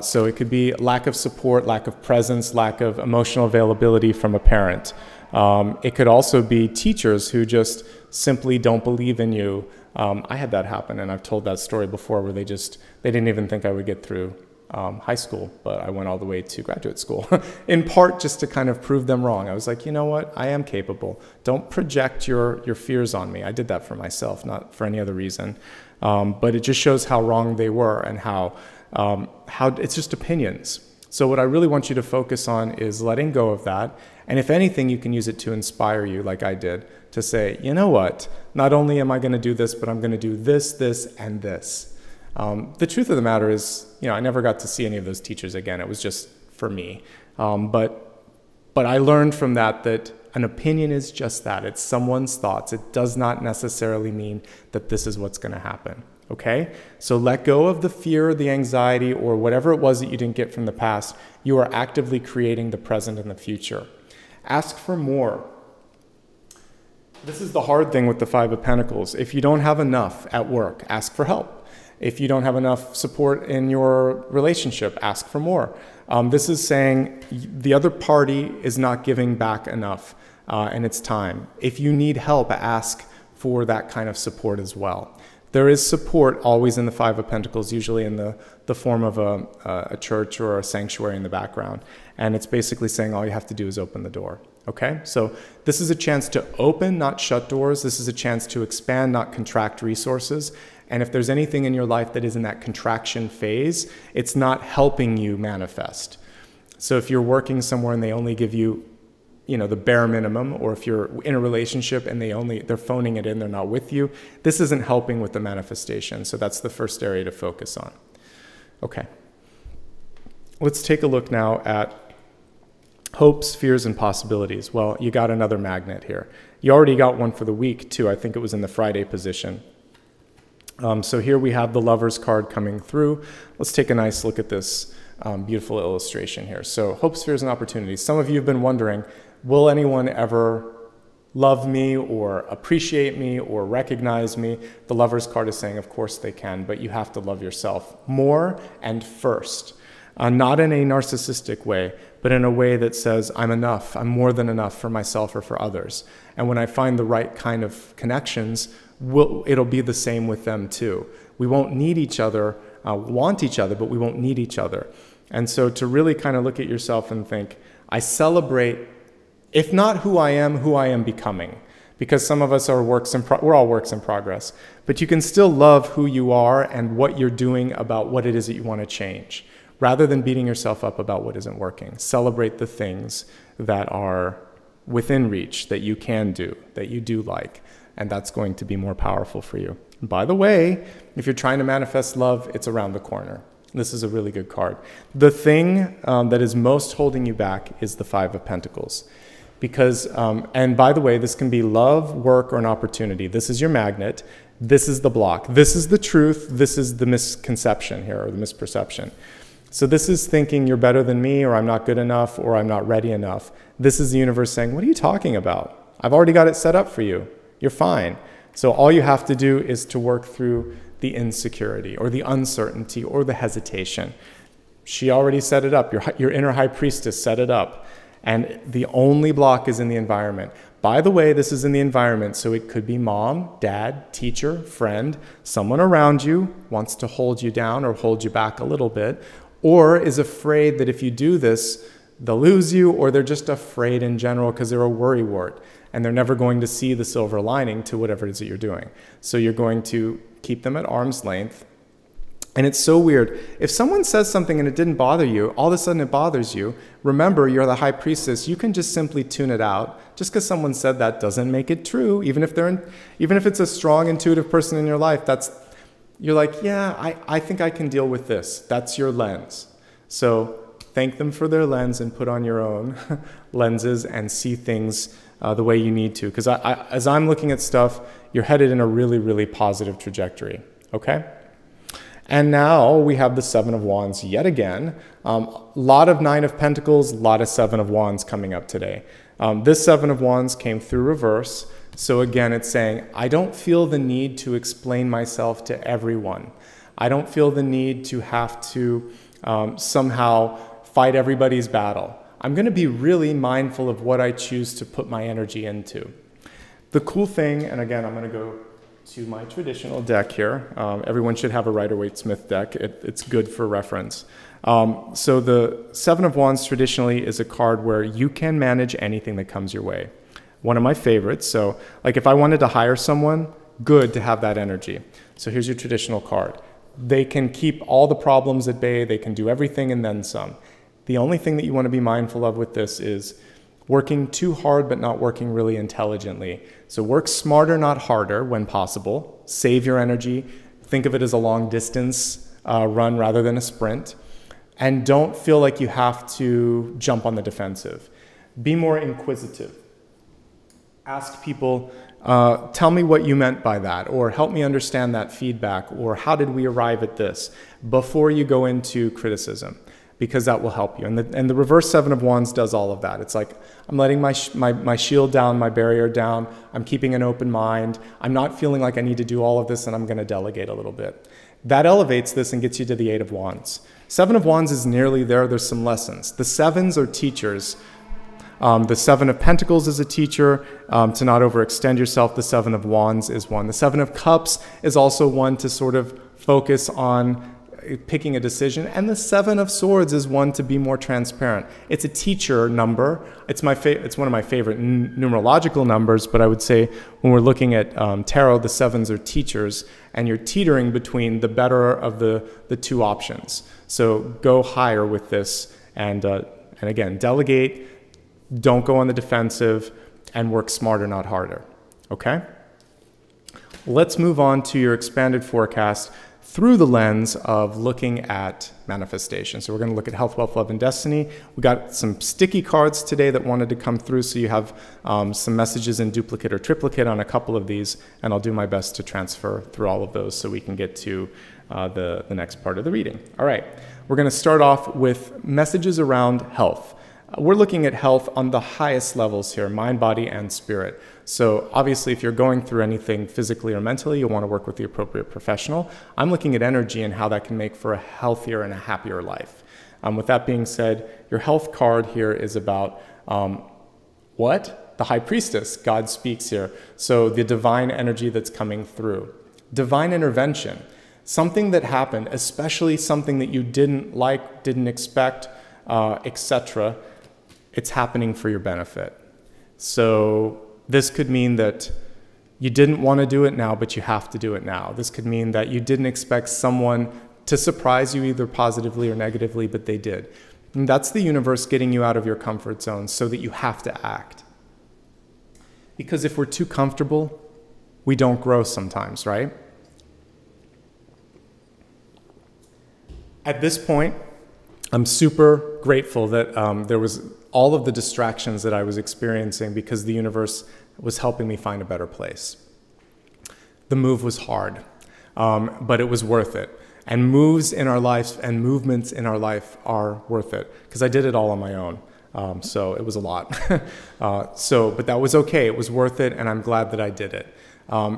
So it could be lack of support, lack of presence, lack of emotional availability from a parent. It could also be teachers who just simply don't believe in you. I had that happen, and I've told that story before, where they didn't even think I would get through high school, but I went all the way to graduate school, in part just to kind of prove them wrong. I was like, you know what, I am capable. Don't project your fears on me. I did that for myself, not for any other reason. But it just shows how wrong they were and how it's just opinions. So what I really want you to focus on is letting go of that. And if anything, you can use it to inspire you like I did, to say, you know what, not only am I going to do this, but I'm going to do this, this, and this. The truth of the matter is, I never got to see any of those teachers again. It was just for me. But I learned from that an opinion is just that. It's someone's thoughts. It does not necessarily mean that this is what's going to happen. Okay? So let go of the fear, the anxiety, or whatever it was that you didn't get from the past. You are actively creating the present and the future. Ask for more. This is the hard thing with the Five of Pentacles. If you don't have enough at work, ask for help. If you don't have enough support in your relationship, ask for more. This is saying the other party is not giving back enough, and it's time. If you need help, ask for that kind of support as well. There is support always in the Five of Pentacles, usually in the form of a church or a sanctuary in the background. And it's basically saying all you have to do is open the door. Okay? So this is a chance to open, not shut doors. This is a chance to expand, not contract resources. And if there's anything in your life that is in that contraction phase, it's not helping you manifest. So if you're working somewhere and they only give you, the bare minimum, or if you're in a relationship and they're phoning it in, they're not with you, this isn't helping with the manifestation. So that's the first area to focus on. Okay. Let's take a look now at hopes, fears, and possibilities. Well, you got another magnet here. You already got one for the week too. I think it was in the Friday position. So here we have the Lovers card coming through. Let's take a nice look at this beautiful illustration here. So hopes, fears, and opportunities. Some of you have been wondering, will anyone ever love me or appreciate me or recognize me? The Lovers card is saying, of course they can, but you have to love yourself more and first. Not in a narcissistic way, but in a way that says, I'm enough, I'm more than enough for myself or for others. And when I find the right kind of connections, it'll be the same with them too. We won't need each other, want each other, but we won't need each other. And so to really kind of look at yourself and think, I celebrate, if not who I am becoming. Because some of us are we're all works in progress. But you can still love who you are and what you're doing about what it is that you want to change, rather than beating yourself up about what isn't working. Celebrate the things that are within reach, that you can do, that you do like. And that's going to be more powerful for you. And by the way, if you're trying to manifest love, it's around the corner. This is a really good card. The thing that is most holding you back is the Five of Pentacles. Because, and by the way, this can be love, work, or an opportunity. This is your magnet. This is the block. This is the truth. This is the misconception here, or the misperception. So this is thinking you're better than me, or I'm not good enough, or I'm not ready enough. This is the universe saying, what are you talking about? I've already got it set up for you. You're fine. So all you have to do is to work through the insecurity or the uncertainty or the hesitation. She already set it up. Your inner high priestess set it up. And the only block is in the environment. By the way, this is in the environment, so it could be mom, dad, teacher, friend, someone around you wants to hold you down or hold you back a little bit, or is afraid that if you do this, they'll lose you, or they're just afraid in general because they're a worrywart. And they're never going to see the silver lining to whatever it is that you're doing. So you're going to keep them at arm's length. And it's so weird. If someone says something and it didn't bother you, all of a sudden it bothers you, remember you're the high priestess. You can just simply tune it out. Just because someone said that doesn't make it true. Even if it's a strong, intuitive person in your life, you're like, yeah, I think I can deal with this. That's your lens. So thank them for their lens and put on your own lenses and see things the way you need to. Because as I'm looking at stuff, you're headed in a really, really positive trajectory. Okay? And now we have the Seven of Wands yet again. Lot of Nine of Pentacles, lot of Seven of Wands coming up today. This Seven of Wands came through reverse. So again, it's saying, I don't feel the need to explain myself to everyone. I don't feel the need to have to somehow fight everybody's battle. I'm going to be really mindful of what I choose to put my energy into. The cool thing, and again, I'm going to go to my traditional deck here. Everyone should have a Rider-Waite-Smith deck. It's good for reference. So the Seven of Wands traditionally is a card where you can manage anything that comes your way. One of my favorites. So like if I wanted to hire someone, good to have that energy. So here's your traditional card. They can keep all the problems at bay. They can do everything and then some. The only thing that you want to be mindful of with this is working too hard but not working really intelligently. So work smarter, not harder when possible. Save your energy. Think of it as a long distance run rather than a sprint. And don't feel like you have to jump on the defensive. Be more inquisitive. Ask people, tell me what you meant by that, or help me understand that feedback, or how did we arrive at this, before you go into criticism, because that will help you. And the reverse Seven of Wands does all of that. It's like, I'm letting my shield down, my barrier down, I'm keeping an open mind, I'm not feeling like I need to do all of this, and I'm going to delegate a little bit. That elevates this and gets you to the Eight of Wands. Seven of Wands is nearly there. There's some lessons. The sevens are teachers. The Seven of Pentacles is a teacher, to not overextend yourself. The Seven of Wands is one. The Seven of Cups is also one to sort of focus on picking a decision. And the Seven of Swords is one to be more transparent. It's a teacher number. It's one of my favorite numerological numbers, but I would say when we're looking at tarot, the sevens are teachers, and you're teetering between the better of the two options. So go higher with this, and again, delegate. Don't go on the defensive, and work smarter, not harder. Okay? Let's move on to your expanded forecast through the lens of looking at manifestation. So we're going to look at health, wealth, love, and destiny. We got some sticky cards today that wanted to come through, so you have some messages in duplicate or triplicate on a couple of these, and I'll do my best to transfer through all of those so we can get to the next part of the reading. All right, we're going to start off with messages around health. We're looking at health on the highest levels here, mind, body, and spirit. So obviously, if you're going through anything physically or mentally, you'll want to work with the appropriate professional. I'm looking at energy and how that can make for a healthier and a happier life. With that being said, your health card here is about what? The High Priestess. God speaks here. So the divine energy that's coming through. Divine intervention. Something that happened, especially something that you didn't like, didn't expect, etc., it's happening for your benefit. So this could mean that you didn't want to do it now, but you have to do it now. This could mean that you didn't expect someone to surprise you either positively or negatively, but they did. And that's the universe getting you out of your comfort zone so that you have to act. Because if we're too comfortable, we don't grow sometimes, right? At this point, I'm super grateful that there was all of the distractions that I was experiencing because the universe was helping me find a better place. The move was hard, but it was worth it. And moves in our life and movements in our life are worth it because I did it all on my own. So it was a lot. But that was okay. It was worth it, and I'm glad that I did it.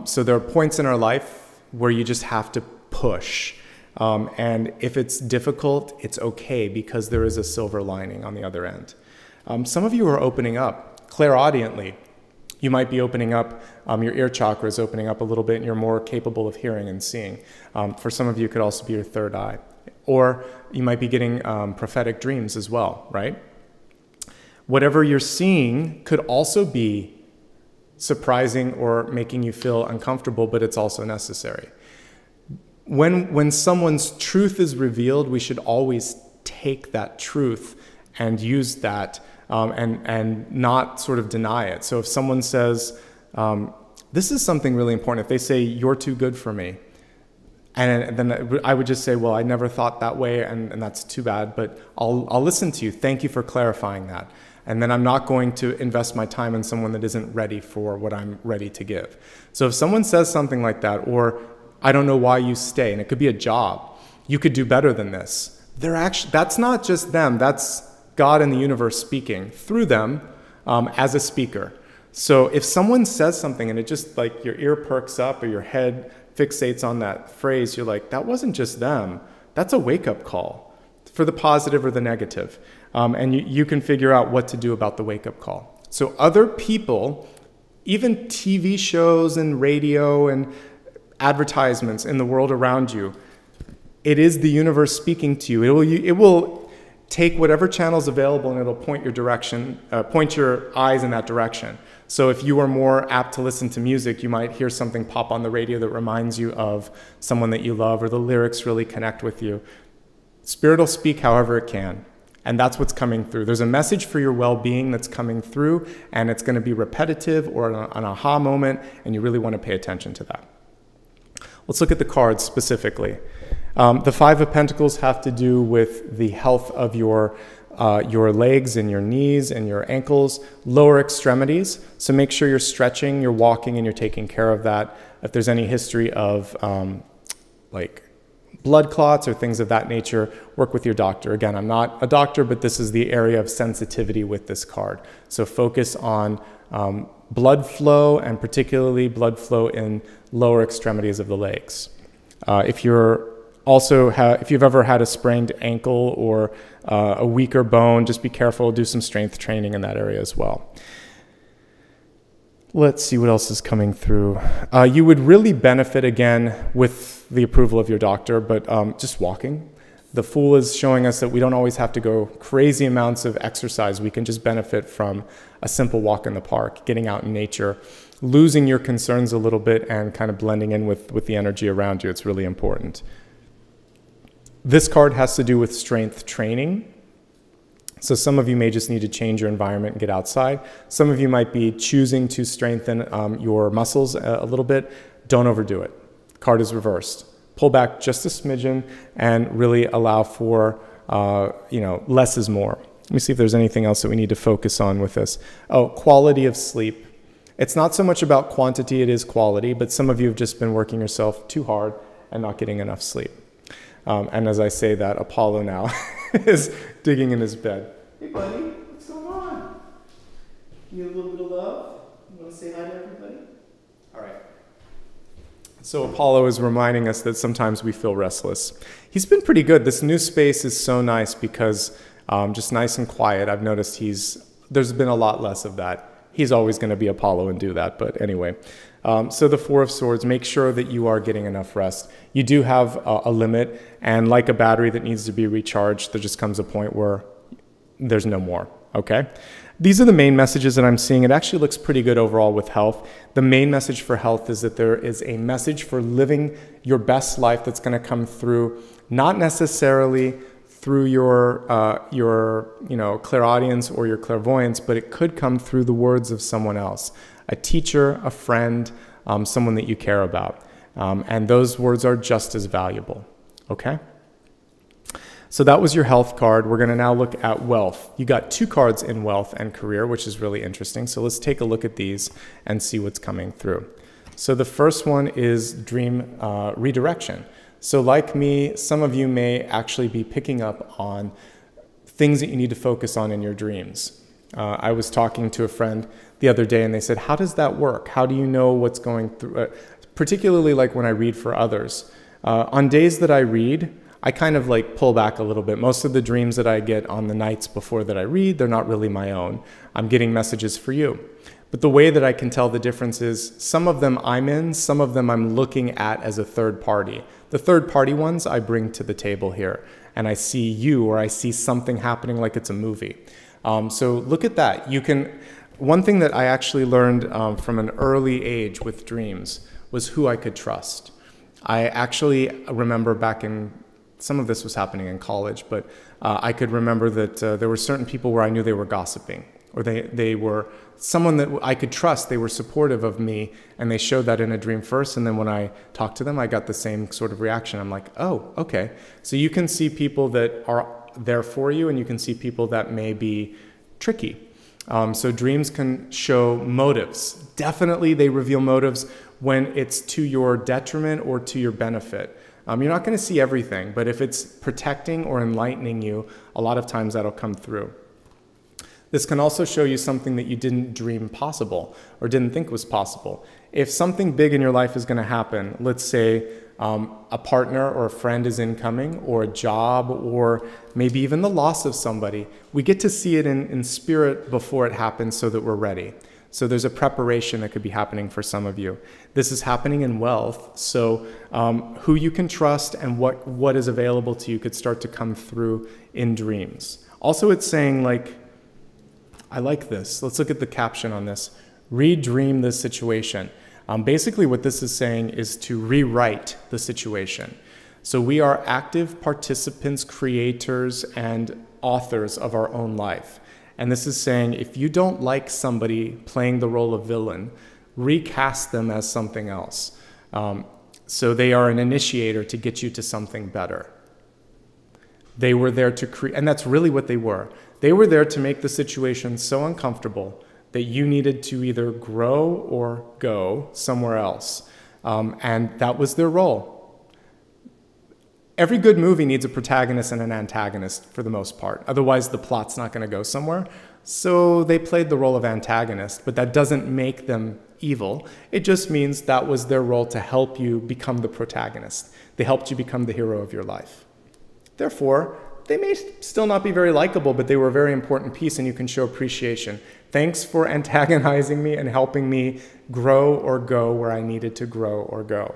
So there are points in our life where you just have to push. And if it's difficult, it's okay because there is a silver lining on the other end. Some of you are opening up clairaudiently. You might be opening up, your ear chakra is opening up a little bit and you're more capable of hearing and seeing. For some of you, it could also be your third eye. Or you might be getting prophetic dreams as well, right? Whatever you're seeing could also be surprising or making you feel uncomfortable, but it's also necessary. When someone's truth is revealed, we should always take that truth and use that and not sort of deny it. So if someone says, this is something really important, if they say, you're too good for me, and then I would just say, well, I never thought that way, and that's too bad, but I'll listen to you. Thank you for clarifying that. And then I'm not going to invest my time in someone that isn't ready for what I'm ready to give. So if someone says something like that, or I don't know why you stay, and it could be a job, you could do better than this. That's not just them, that's God and the universe speaking through them as a speaker. So if someone says something and it just like your ear perks up or your head fixates on that phrase, you're like, that wasn't just them. That's a wake-up call for the positive or the negative. And you can figure out what to do about the wake-up call. So other people, even TV shows and radio and advertisements in the world around you, it is the universe speaking to you. It will take whatever channel is available and it'll point your direction, point your eyes in that direction. So if you are more apt to listen to music, you might hear something pop on the radio that reminds you of someone that you love, or the lyrics really connect with you. Spirit will speak however it can, and that's what's coming through. There's a message for your well-being that's coming through, and it's going to be repetitive or an aha moment, and you really want to pay attention to that. Let's look at the cards specifically. The Five of Pentacles have to do with the health of your legs and your knees and your ankles, lower extremities. So make sure you're stretching, you're walking, and you're taking care of that. If there's any history of like blood clots or things of that nature, work with your doctor. Again, I'm not a doctor, but this is the area of sensitivity with this card. So focus on blood flow, and particularly blood flow in lower extremities of the legs. If you've ever had a sprained ankle or a weaker bone, just be careful, do some strength training in that area as well. Let's see what else is coming through. You would really benefit, again, with the approval of your doctor, but just walking. The Fool is showing us that we don't always have to go crazy amounts of exercise. We can just benefit from a simple walk in the park, getting out in nature, losing your concerns a little bit and kind of blending in with the energy around you. It's really important. This card has to do with strength training. So some of you may just need to change your environment and get outside. Some of you might be choosing to strengthen your muscles a little bit. Don't overdo it. Card is reversed. Pull back just a smidgen and really allow for, less is more. Let me see if there's anything else that we need to focus on with this. Oh, quality of sleep. It's not so much about quantity, it is quality, but some of you have just been working yourself too hard and not getting enough sleep. And as I say that, Apollo now is digging in his bed. Hey, buddy, what's going on? You need a little bit of love? You want to say hi to everybody? All right. So Apollo is reminding us that sometimes we feel restless. He's been pretty good. This new space is so nice because just nice and quiet. I've noticed there's been a lot less of that. He's always going to be Apollo and do that, but anyway. So the Four of Swords, make sure that you are getting enough rest. You do have a limit, and like a battery that needs to be recharged, there just comes a point where there's no more, okay? These are the main messages that I'm seeing. It actually looks pretty good overall with health. The main message for health is that there is a message for living your best life that's going to come through, not necessarily through your clairaudience or your clairvoyance, but it could come through the words of someone else, a teacher, a friend, someone that you care about. And those words are just as valuable, okay? So that was your health card. We're going to now look at wealth. You got two cards in wealth and career, which is really interesting. So let's take a look at these and see what's coming through. So the first one is dream redirection. So like me, some of you may actually be picking up on things that you need to focus on in your dreams. I was talking to a friend the other day and they said, how does that work? How do you know what's going through? Particularly like when I read for others. On days that I read, I kind of like pull back a little bit. Most of the dreams that I get on the nights before that I read, they're not really my own. I'm getting messages for you. But the way that I can tell the difference is some of them I'm in, some of them I'm looking at as a third party. The third party ones I bring to the table here, and I see you or I see something happening like it's a movie. So look at that. One thing that I actually learned from an early age with dreams was who I could trust. I actually remember back in, some of this was happening in college, but I could remember that there were certain people where I knew they were gossiping, or they were someone that I could trust. They were supportive of me, and they showed that in a dream first, and then when I talked to them, I got the same sort of reaction. I'm like, oh, okay. So you can see people that are there for you, and you can see people that may be tricky. So dreams can show motives. Definitely they reveal motives when it's to your detriment or to your benefit. You're not going to see everything, but if it's protecting or enlightening you, a lot of times that'll come through. This can also show you something that you didn't dream possible or didn't think was possible. If something big in your life is going to happen, let's say a partner or a friend is incoming, or a job, or maybe even the loss of somebody, we get to see it in spirit before it happens so that we're ready. So there's a preparation that could be happening for some of you. This is happening in wealth. So who you can trust and what is available to you could start to come through in dreams. Also, it's saying, like, I like this. Let's look at the caption on this. Redream this situation. Basically what this is saying is to rewrite the situation. So we are active participants, creators, and authors of our own life. And this is saying, if you don't like somebody playing the role of villain, recast them as something else. So they are an initiator to get you to something better. They were there to create, and that's really what they were. They were there to make the situation so uncomfortable that you needed to either grow or go somewhere else. And that was their role. Every good movie needs a protagonist and an antagonist for the most part. Otherwise, the plot's not going to go somewhere. So they played the role of antagonist, but that doesn't make them evil. It just means that was their role to help you become the protagonist. They helped you become the hero of your life. Therefore, they may still not be very likable, but they were a very important piece, and you can show appreciation. Thanks for antagonizing me and helping me grow or go where I needed to grow or go.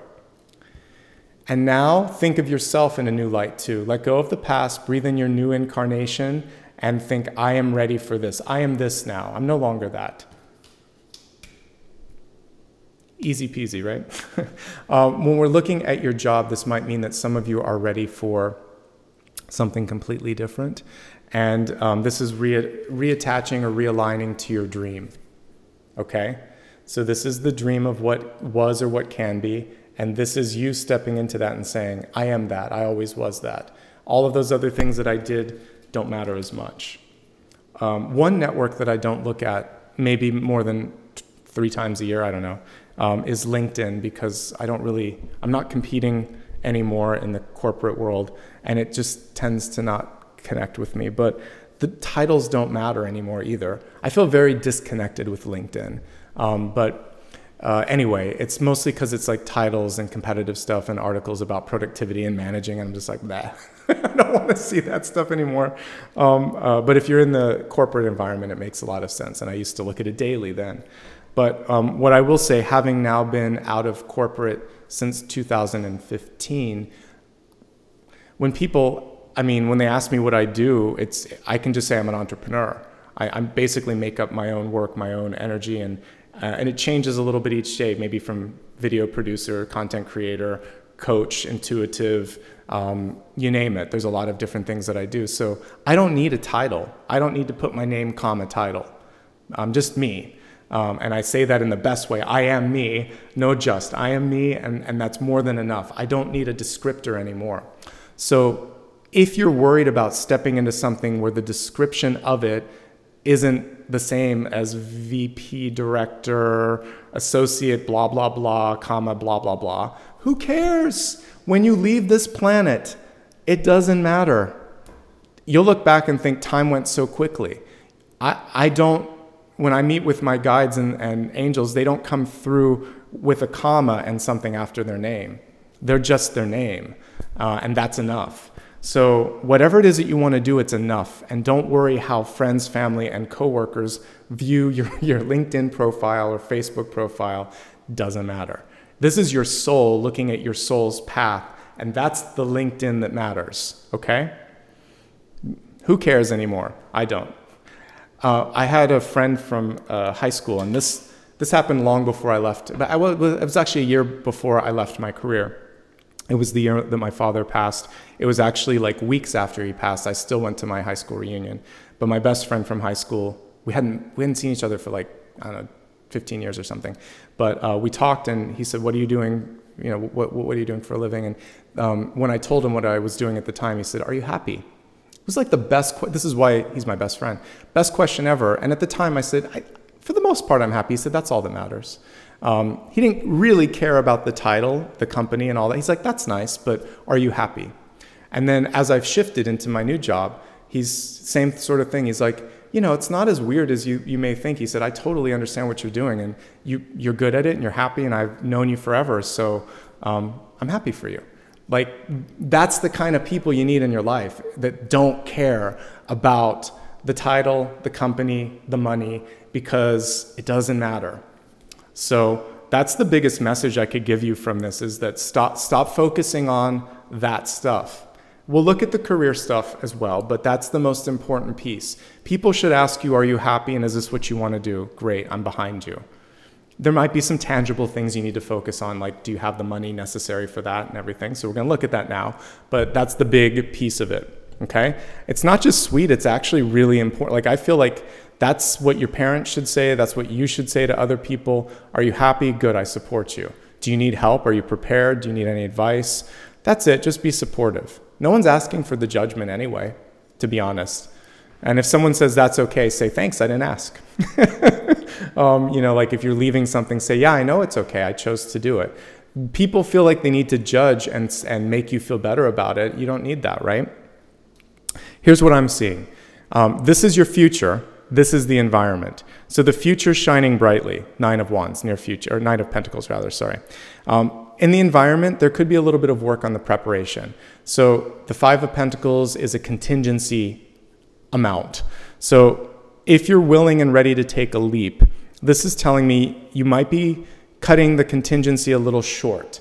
And now think of yourself in a new light too. Let go of the past, breathe in your new incarnation, and think, I am ready for this. I am this now. I'm no longer that. Easy peasy, right? When we're looking at your job, this might mean that some of you are ready for something completely different. And this is reattaching or realigning to your dream, okay? So this is the dream of what was or what can be, and this is you stepping into that and saying, I am that, I always was that. All of those other things that I did don't matter as much. One network that I don't look at, maybe more than 3 times a year, I don't know, is LinkedIn, because I'm not competing anymore in the corporate world, and it just tends to not connect with me. But the titles don't matter anymore either. I feel very disconnected with LinkedIn. Anyway, it's mostly because it's like titles and competitive stuff and articles about productivity and managing, and I'm just like, nah, I don't want to see that stuff anymore. But if you're in the corporate environment, it makes a lot of sense, and I used to look at it daily then. But what I will say, having now been out of corporate since 2015, when they ask me what I do, I can just say I'm an entrepreneur. I basically make up my own work, my own energy, and it changes a little bit each day, maybe from video producer, content creator, coach, intuitive, you name it. There's a lot of different things that I do. So I don't need a title. I don't need to put my name, comma, title. I'm just me. And I say that in the best way. I am me, I am me, and that's more than enough. I don't need a descriptor anymore. So if you're worried about stepping into something where the description of it isn't the same as VP, director, associate, blah, blah, blah, comma, blah, blah, blah, who cares? When you leave this planet, it doesn't matter. You'll look back and think time went so quickly. When I meet with my guides and angels, they don't come through with a comma and something after their name. They're just their name, and that's enough. So whatever it is that you want to do, it's enough. And don't worry how friends, family, and coworkers view your LinkedIn profile or Facebook profile. Doesn't matter. This is your soul looking at your soul's path, and that's the LinkedIn that matters, okay? Who cares anymore? I don't. I had a friend from high school, and this happened long before I left. But it was actually a year before I left my career. It was the year that my father passed. It was actually like weeks after he passed. I still went to my high school reunion. But my best friend from high school, we hadn't seen each other for like, I don't know, 15 years or something. But we talked, and he said, "What are you doing? You know, what are you doing for a living?" And when I told him what I was doing at the time, he said, "Are you happy?" It was like the best, this is why he's my best friend, best question ever. And at the time I said, for the most part, I'm happy. He said, that's all that matters. He didn't really care about the title, the company and all that. He's like, that's nice, but are you happy? And then as I've shifted into my new job, he's same sort of thing. He's like, you know, it's not as weird as you may think. He said, I totally understand what you're doing, and you're good at it and you're happy, and I've known you forever. So I'm happy for you. Like, that's the kind of people you need in your life that don't care about the title, the company, the money, because it doesn't matter. So that's the biggest message I could give you from this, is that stop focusing on that stuff. We'll look at the career stuff as well, but that's the most important piece. People should ask you, are you happy, and is this what you want to do? Great, I'm behind you. There might be some tangible things you need to focus on, like do you have the money necessary for that and everything? So we're going to look at that now, but that's the big piece of it, okay? It's not just sweet, it's actually really important. Like, I feel like that's what your parents should say, that's what you should say to other people. Are you happy? Good, I support you. Do you need help? Are you prepared? Do you need any advice? That's it, just be supportive. No one's asking for the judgment anyway, to be honest. And if someone says that's okay, say, thanks, I didn't ask. You know, like if you're leaving something, say, yeah, I know it's okay, I chose to do it. People feel like they need to judge and make you feel better about it. You don't need that, right? Here's what I'm seeing. This is your future. This is the environment. So the future's shining brightly, Nine of Wands, near future, or Nine of Pentacles rather, sorry. In the environment, there could be a little bit of work on the preparation. So the Five of Pentacles is a contingency amount. So if you're willing and ready to take a leap, this is telling me you might be cutting the contingency a little short.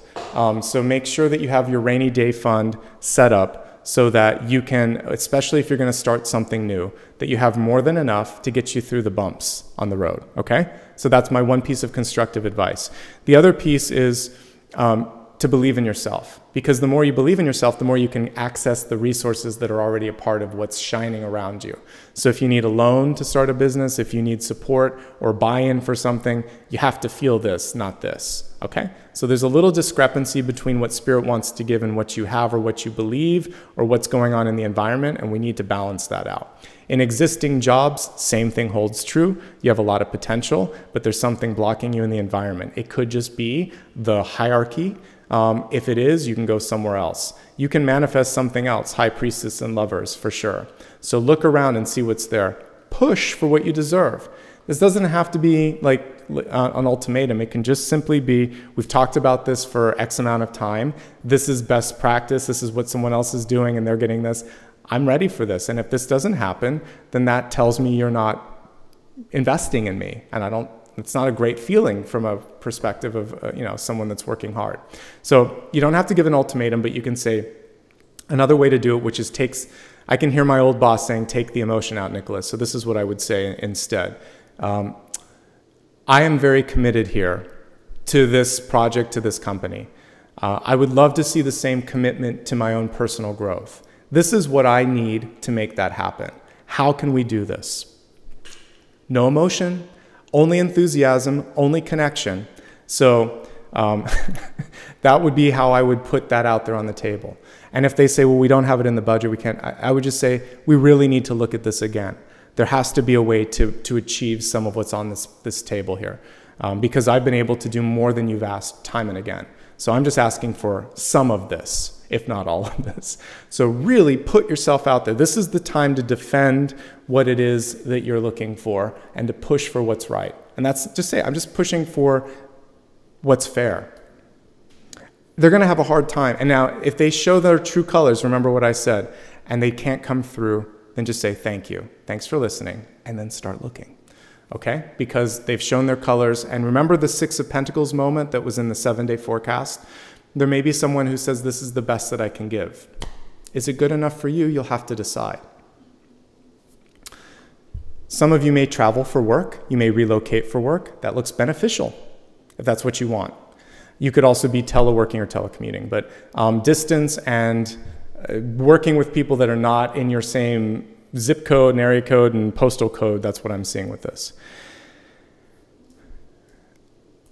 So make sure that you have your rainy day fund set up so that you can, especially if you're going to start something new, that you have more than enough to get you through the bumps on the road, okay? So that's my one piece of constructive advice. The other piece is to believe in yourself, because the more you believe in yourself, the more you can access the resources that are already a part of what's shining around you. So if you need a loan to start a business, if you need support or buy-in for something, you have to feel this, not this, okay? So there's a little discrepancy between what Spirit wants to give and what you have or what you believe or what's going on in the environment, and we need to balance that out. In existing jobs, same thing holds true. You have a lot of potential, but there's something blocking you in the environment. It could just be the hierarchy. If it is, you can go somewhere else. You can manifest something else, High Priestess and Lovers, for sure. So look around and see what's there. Push for what you deserve. This doesn't have to be like an ultimatum. It can just simply be, we've talked about this for X amount of time. This is best practice. This is what someone else is doing and they're getting this. I'm ready for this. And if this doesn't happen, then that tells me you're not investing in me. And it's not a great feeling from a perspective of you know, someone that's working hard. So you don't have to give an ultimatum, but you can say another way to do it, which is I can hear my old boss saying, take the emotion out, Nicholas. So this is what I would say instead. I am very committed here to this project, to this company. I would love to see the same commitment to my own personal growth. This is what I need to make that happen. How can we do this? No emotion, only enthusiasm, only connection. So that would be how I would put that out there on the table. And if they say, well, we don't have it in the budget, we can't, I would just say, we really need to look at this again. There has to be a way to achieve some of what's on this table here. Because I've been able to do more than you've asked time and again. So I'm just asking for some of this, if not all of this. So really put yourself out there. This is the time to defend what it is that you're looking for and to push for what's right. And that's just say, I'm just pushing for what's fair. They're going to have a hard time. And now if they show their true colors, remember what I said, and they can't come through, then just say thank you. Thanks for listening. And then start looking. Okay? Because they've shown their colors. And remember the Six of Pentacles moment that was in the 7-day forecast? There may be someone who says, this is the best that I can give. Is it good enough for you? You'll have to decide. Some of you may travel for work. You may relocate for work. That looks beneficial, if that's what you want. You could also be teleworking or telecommuting. But distance and working with people that are not in your same zip code and area code and postal code, that's what I'm seeing with this.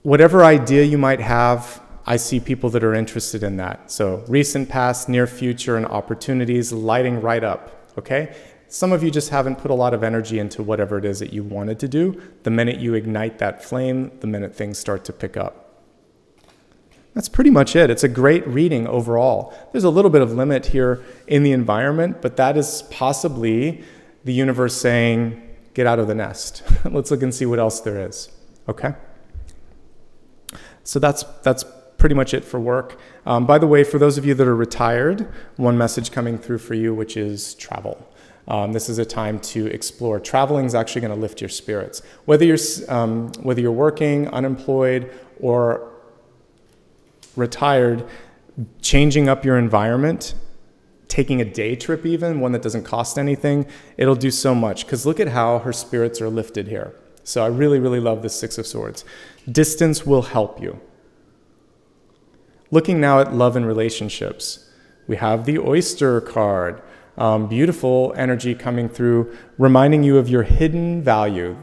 Whatever idea you might have, I see people that are interested in that. So recent past, near future, and opportunities lighting right up, okay? Some of you just haven't put a lot of energy into whatever it is that you wanted to do. The minute you ignite that flame, the minute things start to pick up. That's pretty much it. It's a great reading overall. There's a little bit of limit here in the environment, but that is possibly the universe saying, get out of the nest. Let's look and see what else there is, okay? So that's pretty much it for work. By the way, for those of you that are retired, one message coming through for you, which is travel. This is a time to explore. Traveling is actually going to lift your spirits. Whether you're working, unemployed, or retired, changing up your environment, taking a day trip even, one that doesn't cost anything, it'll do so much. Because look at how her spirits are lifted here. So I really, really love this Six of Swords. Distance will help you. Looking now at love and relationships, we have the Oyster card. Beautiful energy coming through, reminding you of your hidden value.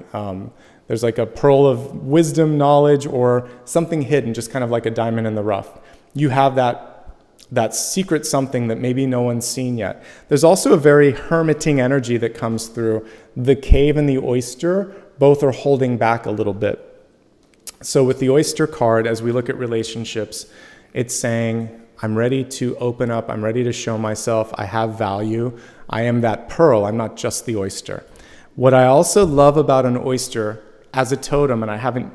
There's like a pearl of wisdom, knowledge, or something hidden, just kind of like a diamond in the rough. You have that secret something that maybe no one's seen yet. There's also a very hermiting energy that comes through. The cave and the oyster, both are holding back a little bit. So with the Oyster card, as we look at relationships, it's saying, I'm ready to open up. I'm ready to show myself. I have value. I am that pearl. I'm not just the oyster. What I also love about an oyster as a totem, and I haven't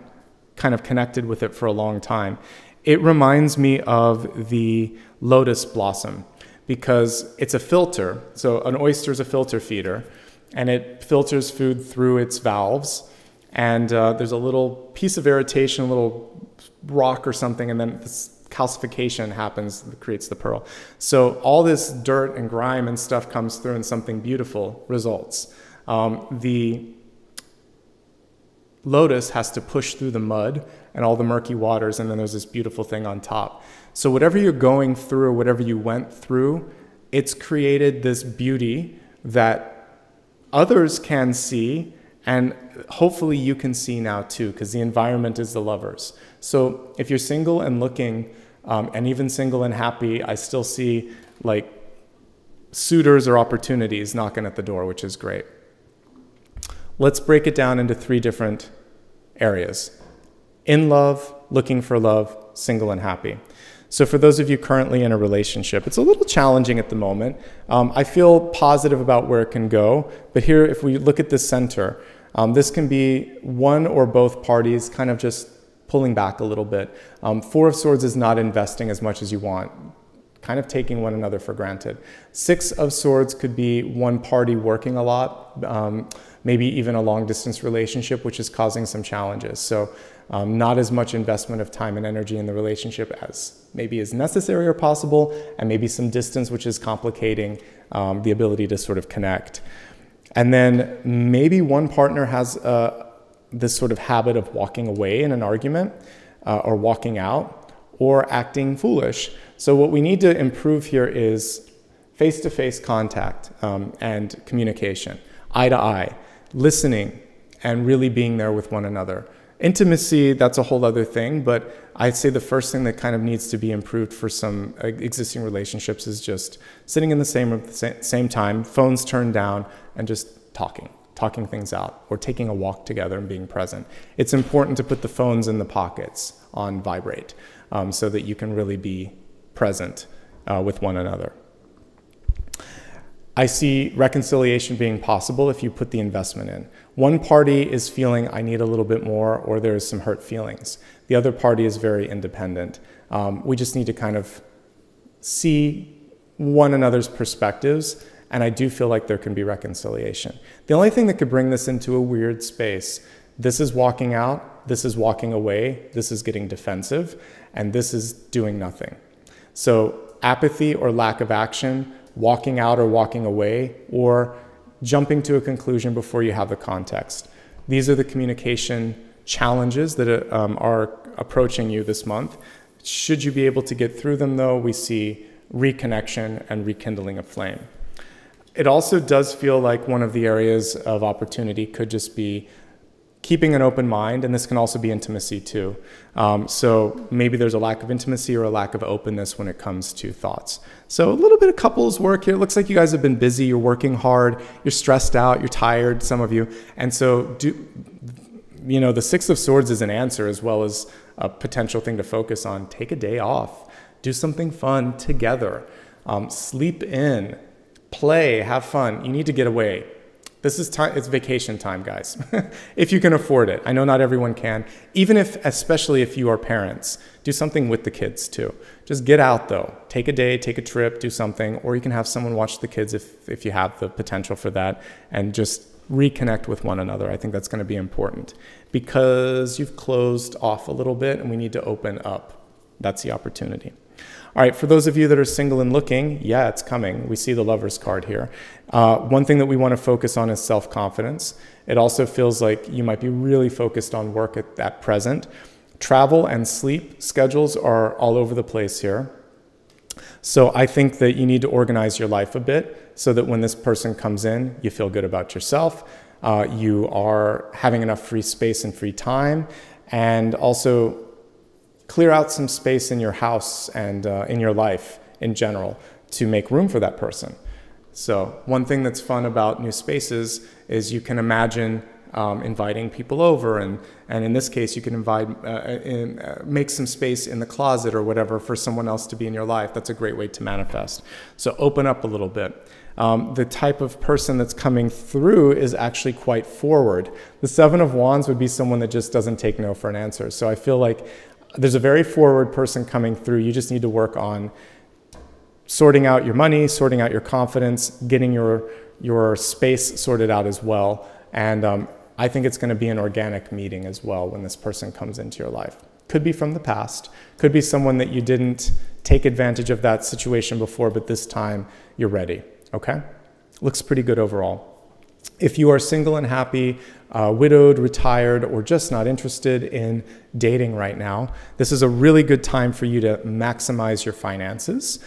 kind of connected with it for a long time, it reminds me of the lotus blossom because it's a filter. So an oyster is a filter feeder, and it filters food through its valves. And there's a little piece of irritation, a little rock or something, and then this calcification happens that creates the pearl. So all this dirt and grime and stuff comes through and something beautiful results. The lotus has to push through the mud and all the murky waters, and then there's this beautiful thing on top. So whatever you're going through or whatever you went through, it's created this beauty that others can see, and hopefully you can see now too, because the environment is the lovers. So if you're single and looking, and even single and happy, I still see like suitors or opportunities knocking at the door, which is great. Let's break it down into 3 different areas. In love, looking for love, single and happy. So for those of you currently in a relationship, it's a little challenging at the moment. I feel positive about where it can go, but here, if we look at the center, this can be one or both parties kind of just pulling back a little bit. 4 of Swords is not investing as much as you want, kind of taking one another for granted. 6 of Swords could be one party working a lot, maybe even a long distance relationship, which is causing some challenges. So not as much investment of time and energy in the relationship as maybe is necessary or possible, and maybe some distance, which is complicating the ability to sort of connect. And then maybe one partner has this sort of habit of walking away in an argument or walking out or acting foolish. So what we need to improve here is face-to-face contact and communication, eye to eye, listening and really being there with one another. Intimacy, that's a whole other thing, but I'd say the first thing that kind of needs to be improved for some existing relationships is just sitting in the same room at the same time, phones turned down, and just talking things out, or taking a walk together and being present. It's important to put the phones in the pockets on vibrate so that you can really be present with one another. I see reconciliation being possible if you put the investment in. One party is feeling, I need a little bit more, or there's some hurt feelings. The other party is very independent. We just need to kind of see one another's perspectives, and I do feel like there can be reconciliation. The only thing that could bring this into a weird space, this is walking out, this is walking away, this is getting defensive, and this is doing nothing. So apathy or lack of action, walking out or walking away, or jumping to a conclusion before you have the context. These are the communication challenges that are approaching you this month. Should you be able to get through them, though, we see reconnection and rekindling of flame. It also does feel like one of the areas of opportunity could just be keeping an open mind, and this can also be intimacy too. So maybe there's a lack of intimacy or a lack of openness when it comes to thoughts. So a little bit of couples work here. It looks like you guys have been busy, you're working hard, you're stressed out, you're tired, some of you. And so the Six of Swords is an answer as well as a potential thing to focus on. Take a day off, do something fun together, sleep in, play, have fun. You need to get away. This is time, it's vacation time, guys. If you can afford it. I know not everyone can. Even if, especially if you are parents, do something with the kids too. Just get out though. Take a day, take a trip, do something, or you can have someone watch the kids if you have the potential for that, and just reconnect with one another. I think that's going to be important because you've closed off a little bit and we need to open up. That's the opportunity. All right, for those of you that are single and looking, yeah, it's coming. We see the Lover's card here. One thing that we want to focus on is self-confidence. It also feels like you might be really focused on work at present. Travel and sleep schedules are all over the place here. So I think that you need to organize your life a bit so that when this person comes in, you feel good about yourself. You are having enough free space and free time, and also clear out some space in your house and in your life in general to make room for that person. So one thing that's fun about new spaces is you can imagine inviting people over, and in this case you can make some space in the closet or whatever for someone else to be in your life. That's a great way to manifest. So open up a little bit. The type of person that's coming through is actually quite forward. The Seven of Wands would be someone that just doesn't take no for an answer. So I feel like there's a very forward person coming through. You just need to work on sorting out your money, sorting out your confidence, getting your space sorted out as well. And I think it's going to be an organic meeting as well when this person comes into your life. Could be from the past, could be someone that you didn't take advantage of that situation before, but this time you're ready, okay? Looks pretty good overall. If you are single and happy, widowed, retired, or just not interested in dating right now, this is a really good time for you to maximize your finances.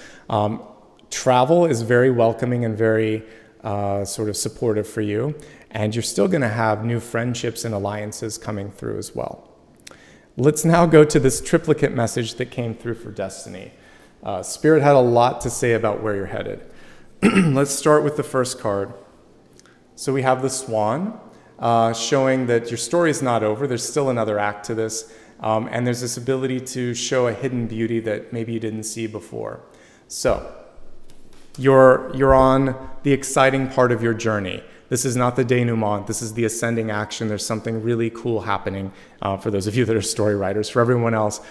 Travel is very welcoming and very sort of supportive for you, and you're still going to have new friendships and alliances coming through as well. Let's now go to this triplicate message that came through for Destiny. Spirit had a lot to say about where you're headed. Let's start with the first card. So we have the Swan, showing that your story is not over. There's still another act to this. And there's this ability to show a hidden beauty that maybe you didn't see before. So you're on the exciting part of your journey. This is not the denouement. This is the ascending action. There's something really cool happening for those of you that are story writers. For everyone else,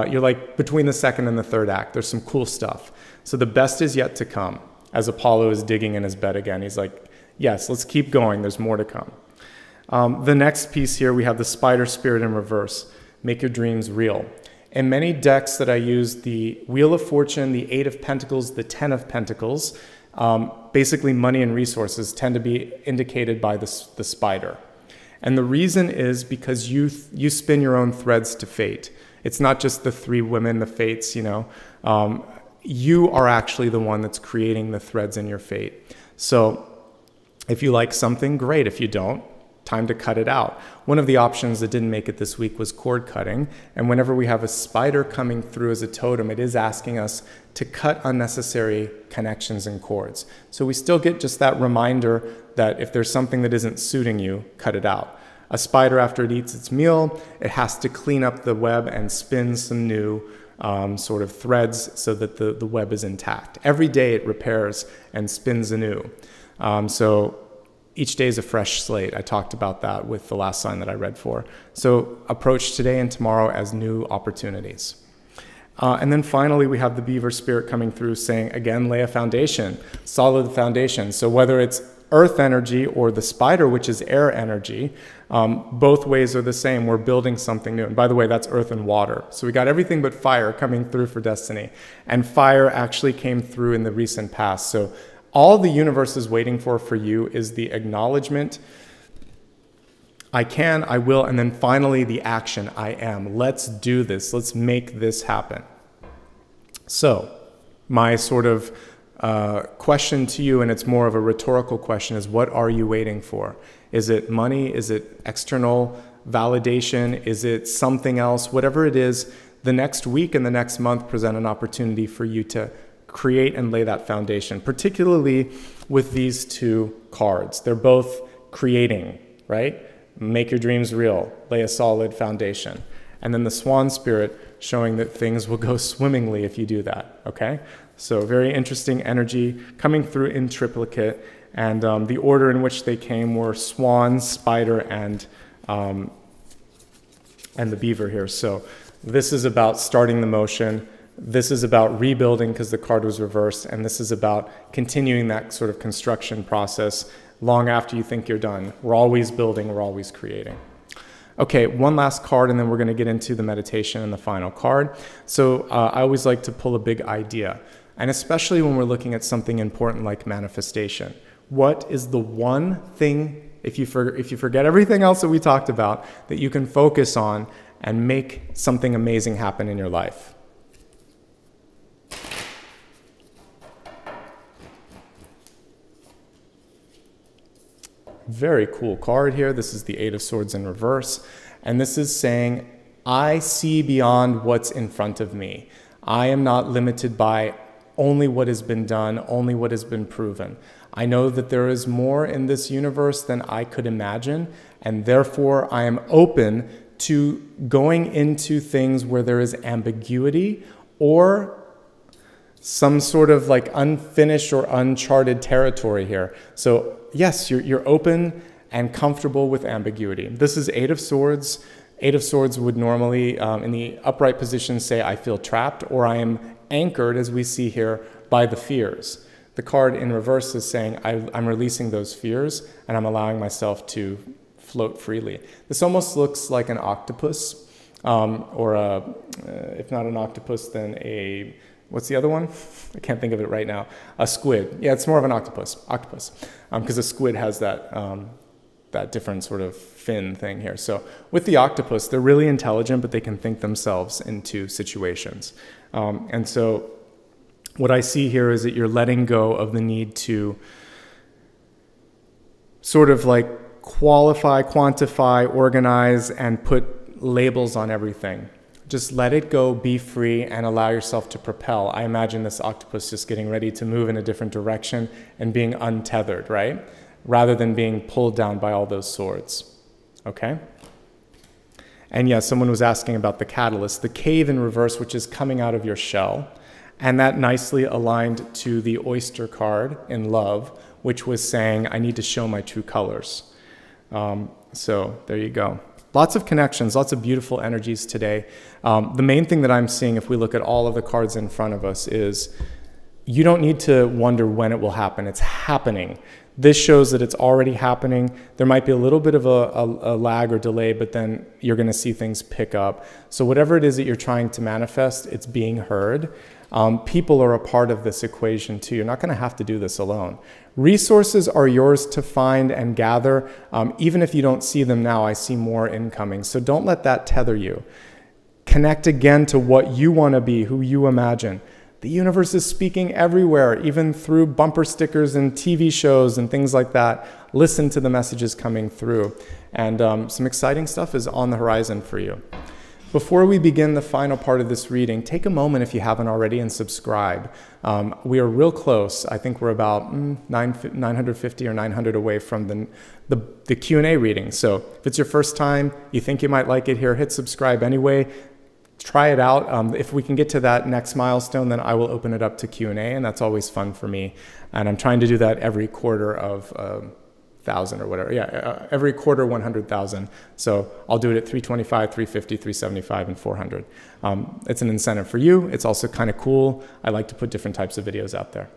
you're like between the second and the third act. There's some cool stuff. So the best is yet to come. As Apollo is digging in his bed again, he's like, yes, let's keep going. There's more to come. The next piece here, we have the Spider Spirit in reverse. Make your dreams real. In many decks that I use, the Wheel of Fortune, the Eight of Pentacles, the Ten of Pentacles, basically money and resources tend to be indicated by the spider. And the reason is because you spin your own threads to fate. It's not just the three women, the fates, you know. You are actually the one that's creating the threads in your fate. So if you like something, great. If you don't, time to cut it out. One of the options that didn't make it this week was cord cutting. And whenever we have a spider coming through as a totem, it is asking us to cut unnecessary connections and cords. So we still get just that reminder that if there's something that isn't suiting you, cut it out. A spider, after it eats its meal, it has to clean up the web and spin some new sort of threads so that the web is intact. Every day it repairs and spins anew. So each day is a fresh slate. I talked about that with the last sign that I read for. So approach today and tomorrow as new opportunities. And then finally, we have the Beaver Spirit coming through saying, again, lay a foundation, solid foundation. So whether it's earth energy or the spider, which is air energy, both ways are the same. We're building something new. And by the way, that's earth and water. So we got everything but fire coming through for Destiny. And fire actually came through in the recent past. So all the universe is waiting for you is the acknowledgement, I can, I will, and then finally the action, I am. Let's do this. Let's make this happen. So my sort of question to you, and it's more of a rhetorical question, is what are you waiting for? Is it money? Is it external validation? Is it something else? Whatever it is, the next week and the next month present an opportunity for you to create and lay that foundation, particularly with these two cards. They're both creating, right? Make your dreams real, lay a solid foundation. And then the Swan Spirit showing that things will go swimmingly if you do that, okay? So very interesting energy coming through in triplicate. And the order in which they came were swan, spider, and the beaver here. So this is about starting the motion. This is about rebuilding because the card was reversed. And this is about continuing that sort of construction process long after you think you're done. We're always building, we're always creating. Okay, one last card, and then we're going to get into the meditation and the final card. So I always like to pull a big idea, and especially when we're looking at something important like manifestation. What is the one thing, if you forget everything else that we talked about, that you can focus on and make something amazing happen in your life? Very cool card here. This is the Eight of Swords in reverse. And this is saying, I see beyond what's in front of me. I am not limited by only what has been done, only what has been proven. I know that there is more in this universe than I could imagine, and therefore I am open to going into things where there is ambiguity or some sort of like unfinished or uncharted territory here. So yes, you're open and comfortable with ambiguity. This is Eight of Swords. Eight of Swords would normally, in the upright position, say I feel trapped, or I am anchored, as we see here, by the fears. The card in reverse is saying I'm releasing those fears and I'm allowing myself to float freely. This almost looks like an octopus, or if not an octopus, then a, what's the other one? I can't think of it right now. A squid. Yeah, it's more of an octopus, because a squid has that, that different sort of fin thing here. So with the octopus, they're really intelligent, but they can think themselves into situations. And so what I see here is that you're letting go of the need to sort of like qualify, quantify, organize, and put labels on everything. Just let it go, be free, and allow yourself to propel. I imagine this octopus just getting ready to move in a different direction and being untethered, right? Rather than being pulled down by all those swords, okay? And yeah, someone was asking about the catalyst, the cave in reverse, which is coming out of your shell. And that nicely aligned to the oyster card in love, which was saying, I need to show my true colors. So there you go. Lots of connections, lots of beautiful energies today. The main thing that I'm seeing, if we look at all of the cards in front of us, is you don't need to wonder when it will happen. It's happening. This shows that it's already happening. There might be a little bit of a lag or delay, but then you're going to see things pick up. So whatever it is that you're trying to manifest, it's being heard. People are a part of this equation too. You're not going to have to do this alone. Resources are yours to find and gather. Even if you don't see them now, I see more incoming. So don't let that tether you. Connect again to what you want to be, who you imagine. The universe is speaking everywhere, even through bumper stickers and TV shows and things like that. Listen to the messages coming through. And some exciting stuff is on the horizon for you. Before we begin the final part of this reading, take a moment if you haven't already and subscribe. We are real close. I think we're about 950 or 900 away from the Q&A reading. So if it's your first time, you think you might like it here, hit subscribe anyway. Try it out. If we can get to that next milestone, then I will open it up to Q&A, and that's always fun for me. And I'm trying to do that every quarter of 1,000 or whatever. Yeah, every quarter 100,000. So I'll do it at 325, 350, 375, and 400. It's an incentive for you. It's also kind of cool. I like to put different types of videos out there.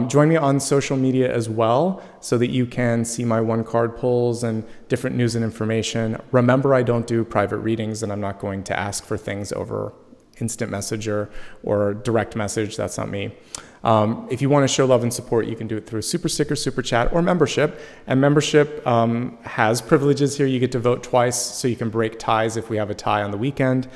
Join me on social media as well so that you can see my one-card pulls and different news and information. Remember, I don't do private readings, and I'm not going to ask for things over instant messenger or direct message. That's not me. If you want to show love and support, you can do it through super sticker, super chat, or membership. And membership has privileges here. You get to vote twice, so you can break ties if we have a tie on the weekend.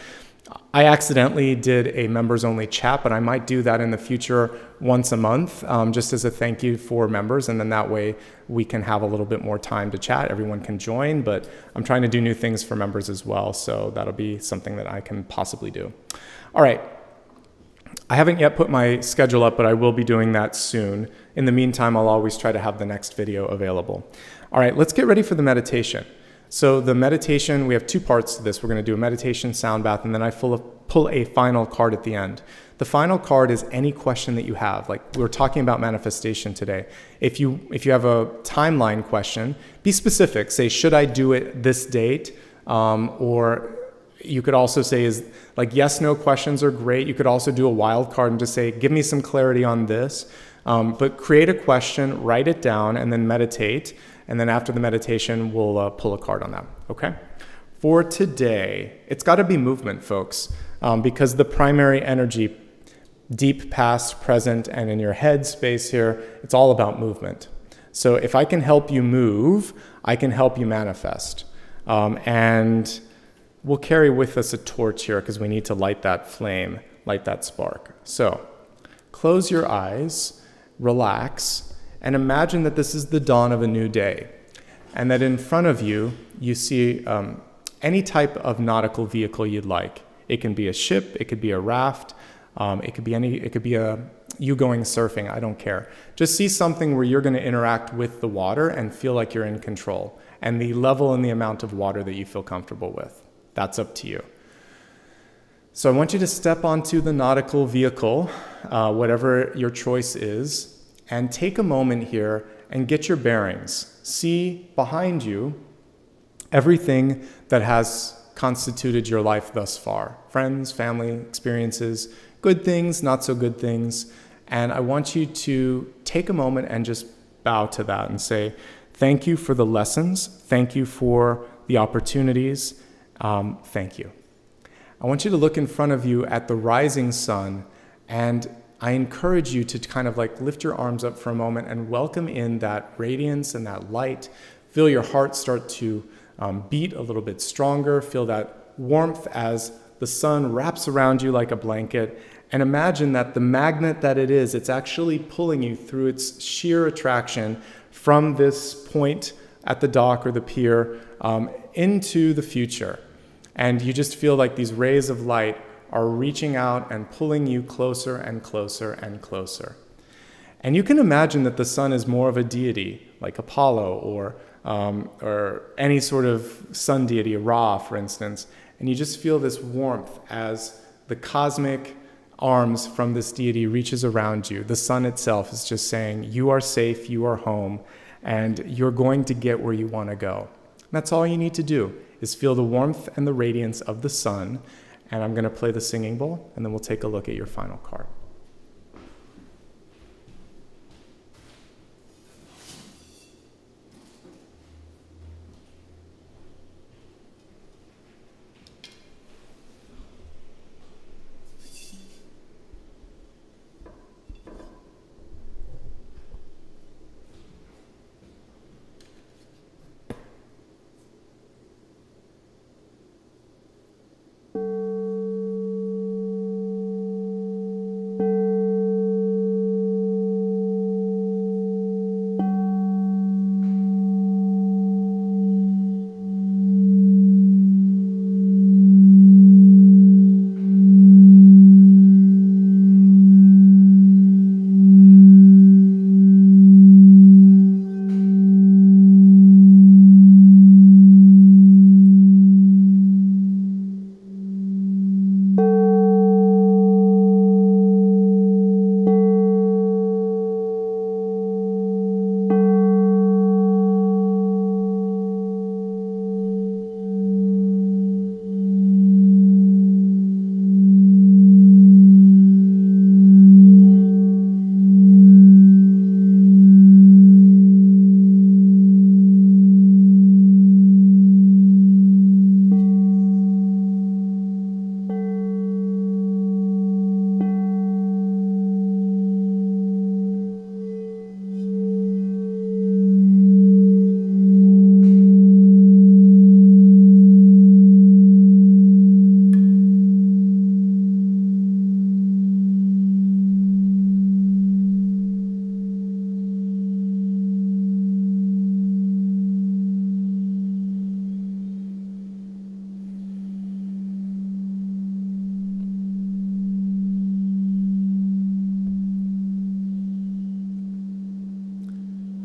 I accidentally did a members only chat, but I might do that in the future once a month, just as a thank you for members. And then that way we can have a little bit more time to chat. Everyone can join, but I'm trying to do new things for members as well. So that'll be something that I can possibly do. All right. I haven't yet put my schedule up, but I will be doing that soon. In the meantime, I'll always try to have the next video available. All right, let's get ready for the meditation. So the meditation, we have two parts to this. We're going to do a meditation sound bath, and then I pull a final card at the end. The final card is any question that you have. Like we were talking about manifestation today. If you have a timeline question, be specific. Say, should I do it this date? Or you could also say is like yes, no questions are great. You could also do a wild card and just say, give me some clarity on this. But create a question, write it down, and then meditate. And then after the meditation, we'll pull a card on that, okay? For today, it's got to be movement, folks, because the primary energy, deep past, present, and in your head space here, it's all about movement. So if I can help you move, I can help you manifest. And we'll carry with us a torch here because we need to light that flame, light that spark. So close your eyes, relax, and imagine that this is the dawn of a new day, and that in front of you, you see any type of nautical vehicle you'd like. It can be a ship, it could be a raft, it could be you going surfing, I don't care. Just see something where you're gonna interact with the water and feel like you're in control, and the level and the amount of water that you feel comfortable with. That's up to you. So I want you to step onto the nautical vehicle, whatever your choice is, and take a moment here and get your bearings. See behind you everything that has constituted your life thus far. Friends, family, experiences, good things, not so good things. And I want you to take a moment and just bow to that and say, thank you for the lessons. Thank you for the opportunities. Thank you. I want you to look in front of you at the rising sun, and I encourage you to kind of like lift your arms up for a moment and welcome in that radiance and that light. Feel your heart start to beat a little bit stronger. Feel that warmth as the sun wraps around you like a blanket. And imagine that the magnet that it is, it's actually pulling you through its sheer attraction from this point at the dock or the pier into the future. And you just feel like these rays of light are reaching out and pulling you closer and closer and closer. And you can imagine that the sun is more of a deity, like Apollo or any sort of sun deity, Ra, for instance. And you just feel this warmth as the cosmic arms from this deity reaches around you. The sun itself is just saying, you are safe, you are home, and you're going to get where you want to go. And that's all you need to do, is feel the warmth and the radiance of the sun. And I'm going to play the singing bowl, and then we'll take a look at your final card.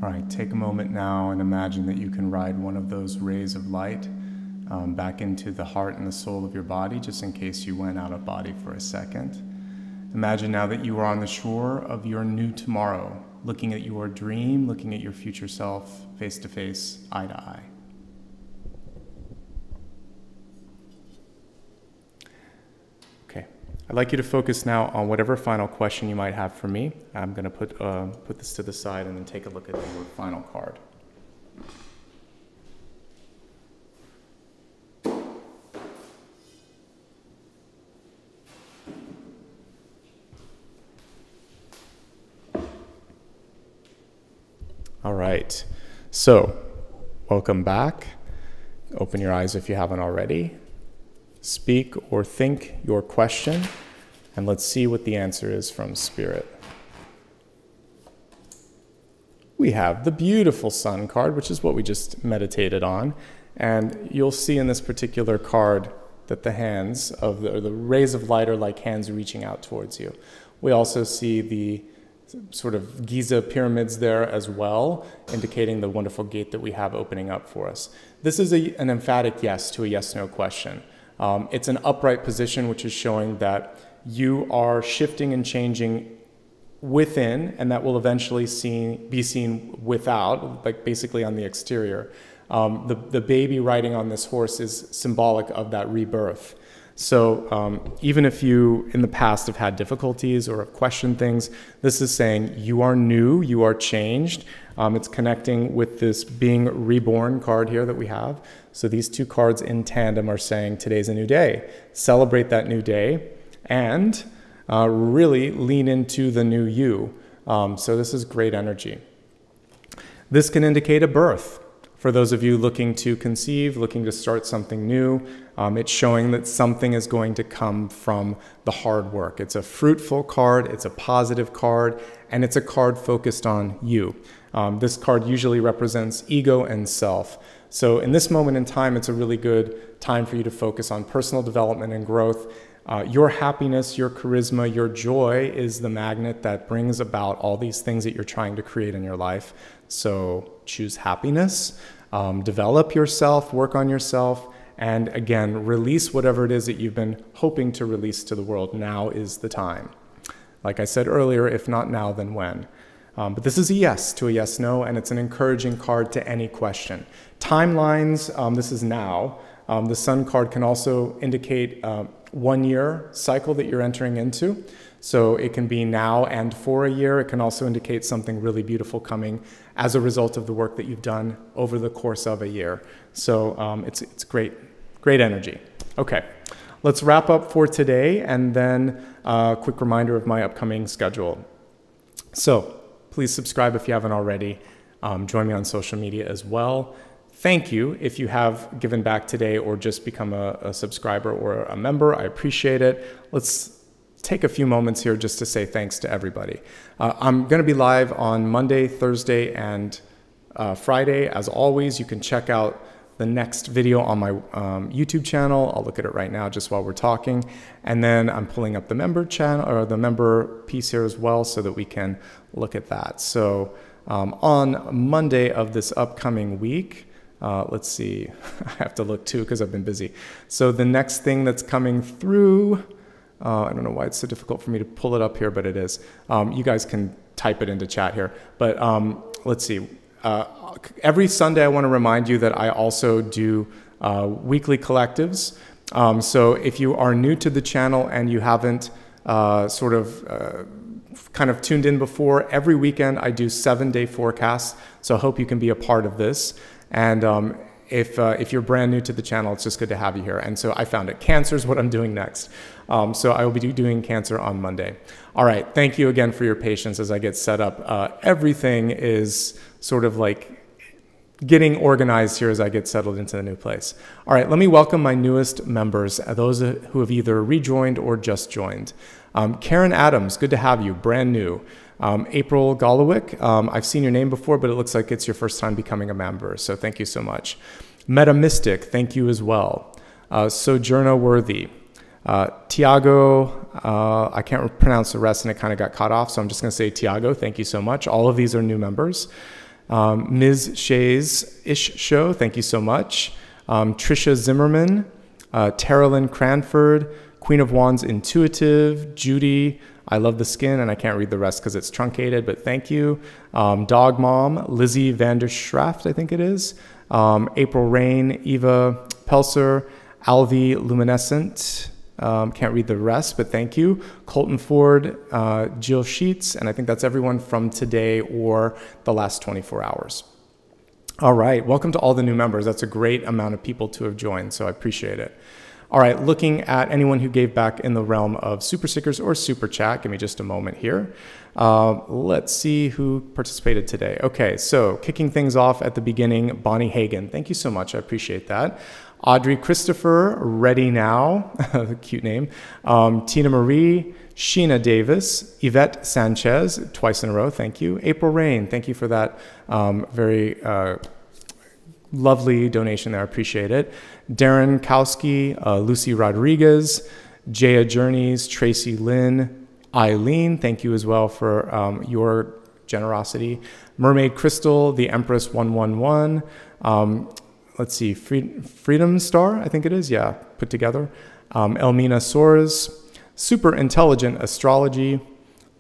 All right, take a moment now and imagine that you can ride one of those rays of light back into the heart and the soul of your body, just in case you went out of body for a second. Imagine now that you are on the shore of your new tomorrow, looking at your dream, looking at your future self, face to face, eye to eye. Okay, I'd like you to focus now on whatever final question you might have for me. I'm going to put this to the side and then take a look at your final card. All right, so welcome back. Open your eyes if you haven't already. Speak or think your question, and let's see what the answer is from Spirit. We have the beautiful Sun card, which is what we just meditated on, and you'll see in this particular card that the hands of the rays of light are like hands reaching out towards you. We also see the sort of Giza pyramids there as well, indicating the wonderful gate that we have opening up for us. This is an emphatic yes to a yes-no question. It's an upright position, which is showing that you are shifting and changing within, and that will eventually be seen without, like basically on the exterior. The baby riding on this horse is symbolic of that rebirth. So even if you in the past have had difficulties or have questioned things, this is saying you are new, you are changed. It's connecting with this being reborn card here that we have. So these two cards in tandem are saying today's a new day. Celebrate that new day and really lean into the new you. So this is great energy. This can indicate a birth. For those of you looking to conceive, looking to start something new, it's showing that something is going to come from the hard work. It's a fruitful card, it's a positive card, and it's a card focused on you. This card usually represents ego and self. So in this moment in time, it's a really good time for you to focus on personal development and growth. Your happiness, your charisma, your joy is the magnet that brings about all these things that you're trying to create in your life. So choose happiness, develop yourself, work on yourself, and again, release whatever it is that you've been hoping to release to the world. Now is the time. Like I said earlier, if not now, then when? But this is a yes to a yes-no, and it's an encouraging card to any question. Timelines, this is now. The Sun card can also indicate 1 year cycle that you're entering into. So it can be now and for a year. It can also indicate something really beautiful coming as a result of the work that you've done over the course of a year. So it's great energy. Okay, let's wrap up for today, and then a quick reminder of my upcoming schedule. So please subscribe if you haven't already. Join me on social media as well. Thank you if you have given back today or just become a subscriber or a member. I appreciate it. Let's take a few moments here just to say thanks to everybody. I'm going to be live on Monday, Thursday, and Friday. As always, you can check out the next video on my YouTube channel. I'll look at it right now just while we're talking. And then I'm pulling up the member channel or the member piece here as well so that we can look at that. So on Monday of this upcoming week, let's see, I have to look too because I've been busy. So the next thing that's coming through, I don't know why it's so difficult for me to pull it up here, but it is. You guys can type it into chat here. But let's see. Every Sunday, I want to remind you that I also do weekly collectives. So if you are new to the channel and you haven't kind of tuned in before, every weekend I do 7-day forecasts. So I hope you can be a part of this. And if you're brand new to the channel, it's just good to have you here. And so I found it. Cancer is what I'm doing next. So I will be doing Cancer on Monday. All right. Thank you again for your patience as I get set up. Everything is sort of like getting organized here as I get settled into the new place. All right. Let me welcome my newest members, those who have either rejoined or just joined. Karen Adams, good to have you. Brand new. April Golowick, I've seen your name before, but it looks like it's your first time becoming a member, so thank you so much. Meta Mystic, thank you as well. Sojourner Worthy. Tiago, I can't pronounce the rest and it kind of got cut off, so I'm just going to say Tiago, thank you so much. All of these are new members. Ms. Shay's Ish Show, thank you so much. Trisha Zimmerman, Terralyn Cranford, Queen of Wands Intuitive, Judy, I love the skin, and I can't read the rest because it's truncated, but thank you. Dog Mom, Lizzie Vanderschraft, I think it is. April Rain, Eva Pelser, Alvi Luminescent, can't read the rest, but thank you. Colton Ford, Jill Sheets, and I think that's everyone from today or the last 24 hours. All right, welcome to all the new members. That's a great amount of people to have joined, so I appreciate it. All right, looking at anyone who gave back in the realm of super stickers or super chat, give me just a moment here. Let's see who participated today. Okay, so kicking things off at the beginning, Bonnie Hagan. Thank you so much, I appreciate that. Audrey Christopher, Ready Now, cute name. Tina Marie, Sheena Davis, Yvette Sanchez, twice in a row, thank you. April Rain, thank you for that very lovely donation there, I appreciate it. Darren Kowski, Lucy Rodriguez, Jaya Journeys, Tracy Lynn, Eileen, thank you as well for your generosity. Mermaid Crystal, The Empress 111, let's see, Freedom Star, I think it is, yeah, put together. Elmina Soares, Super Intelligent Astrology,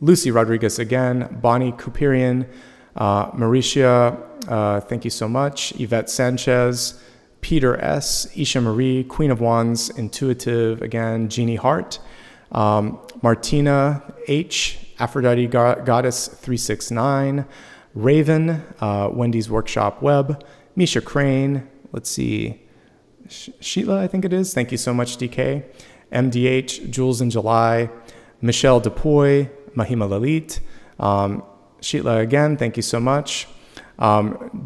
Lucy Rodriguez again, Bonnie Kupirian, Mauricia, thank you so much, Yvette Sanchez, Peter S., Isha Marie, Queen of Wands, Intuitive, again, Jeannie Hart, Martina H., Aphrodite Goddess 369, Raven, Wendy's Workshop Web, Misha Crane, let's see, Sheila, I think it is, thank you so much, DK, MDH, Jules in July, Michelle Depoy, Mahima Lalit, Sheila again, thank you so much.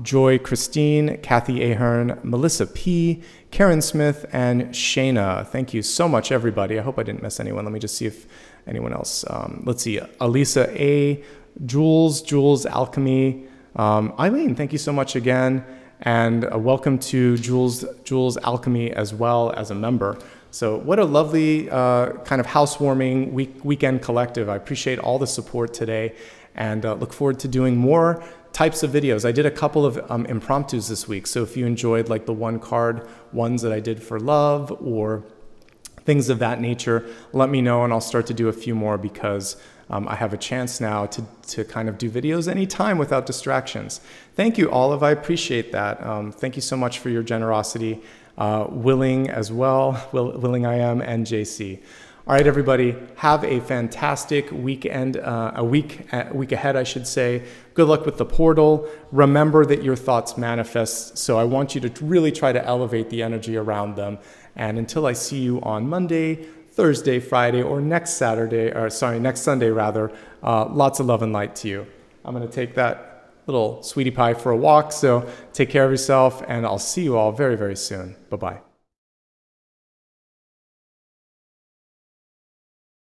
Joy Christine, Kathy Ahern, Melissa P., Karen Smith, and Shayna. Thank you so much, everybody. I hope I didn't miss anyone. Let me just see if anyone else. Let's see. Alisa A., Jules Alchemy. Eileen, thank you so much again. And welcome to Jules Alchemy as well as a member. So what a lovely kind of housewarming weekend collective. I appreciate all the support today and look forward to doing more types of videos. I did a couple of impromptus this week, so if you enjoyed like the one card ones that I did for love or things of that nature, let me know and I'll start to do a few more because I have a chance now to kind of do videos anytime without distractions. Thank you, Olive. I appreciate that. Thank you so much for your generosity. Willing as well, Willing I Am, and JC. All right, everybody, have a fantastic weekend, a week ahead, I should say. Good luck with the portal. Remember that your thoughts manifest, so I want you to really try to elevate the energy around them. And until I see you on Monday, Thursday, Friday, or next Sunday rather, lots of love and light to you. I'm gonna take that little sweetie pie for a walk, so take care of yourself, and I'll see you all very, very soon. Bye-bye.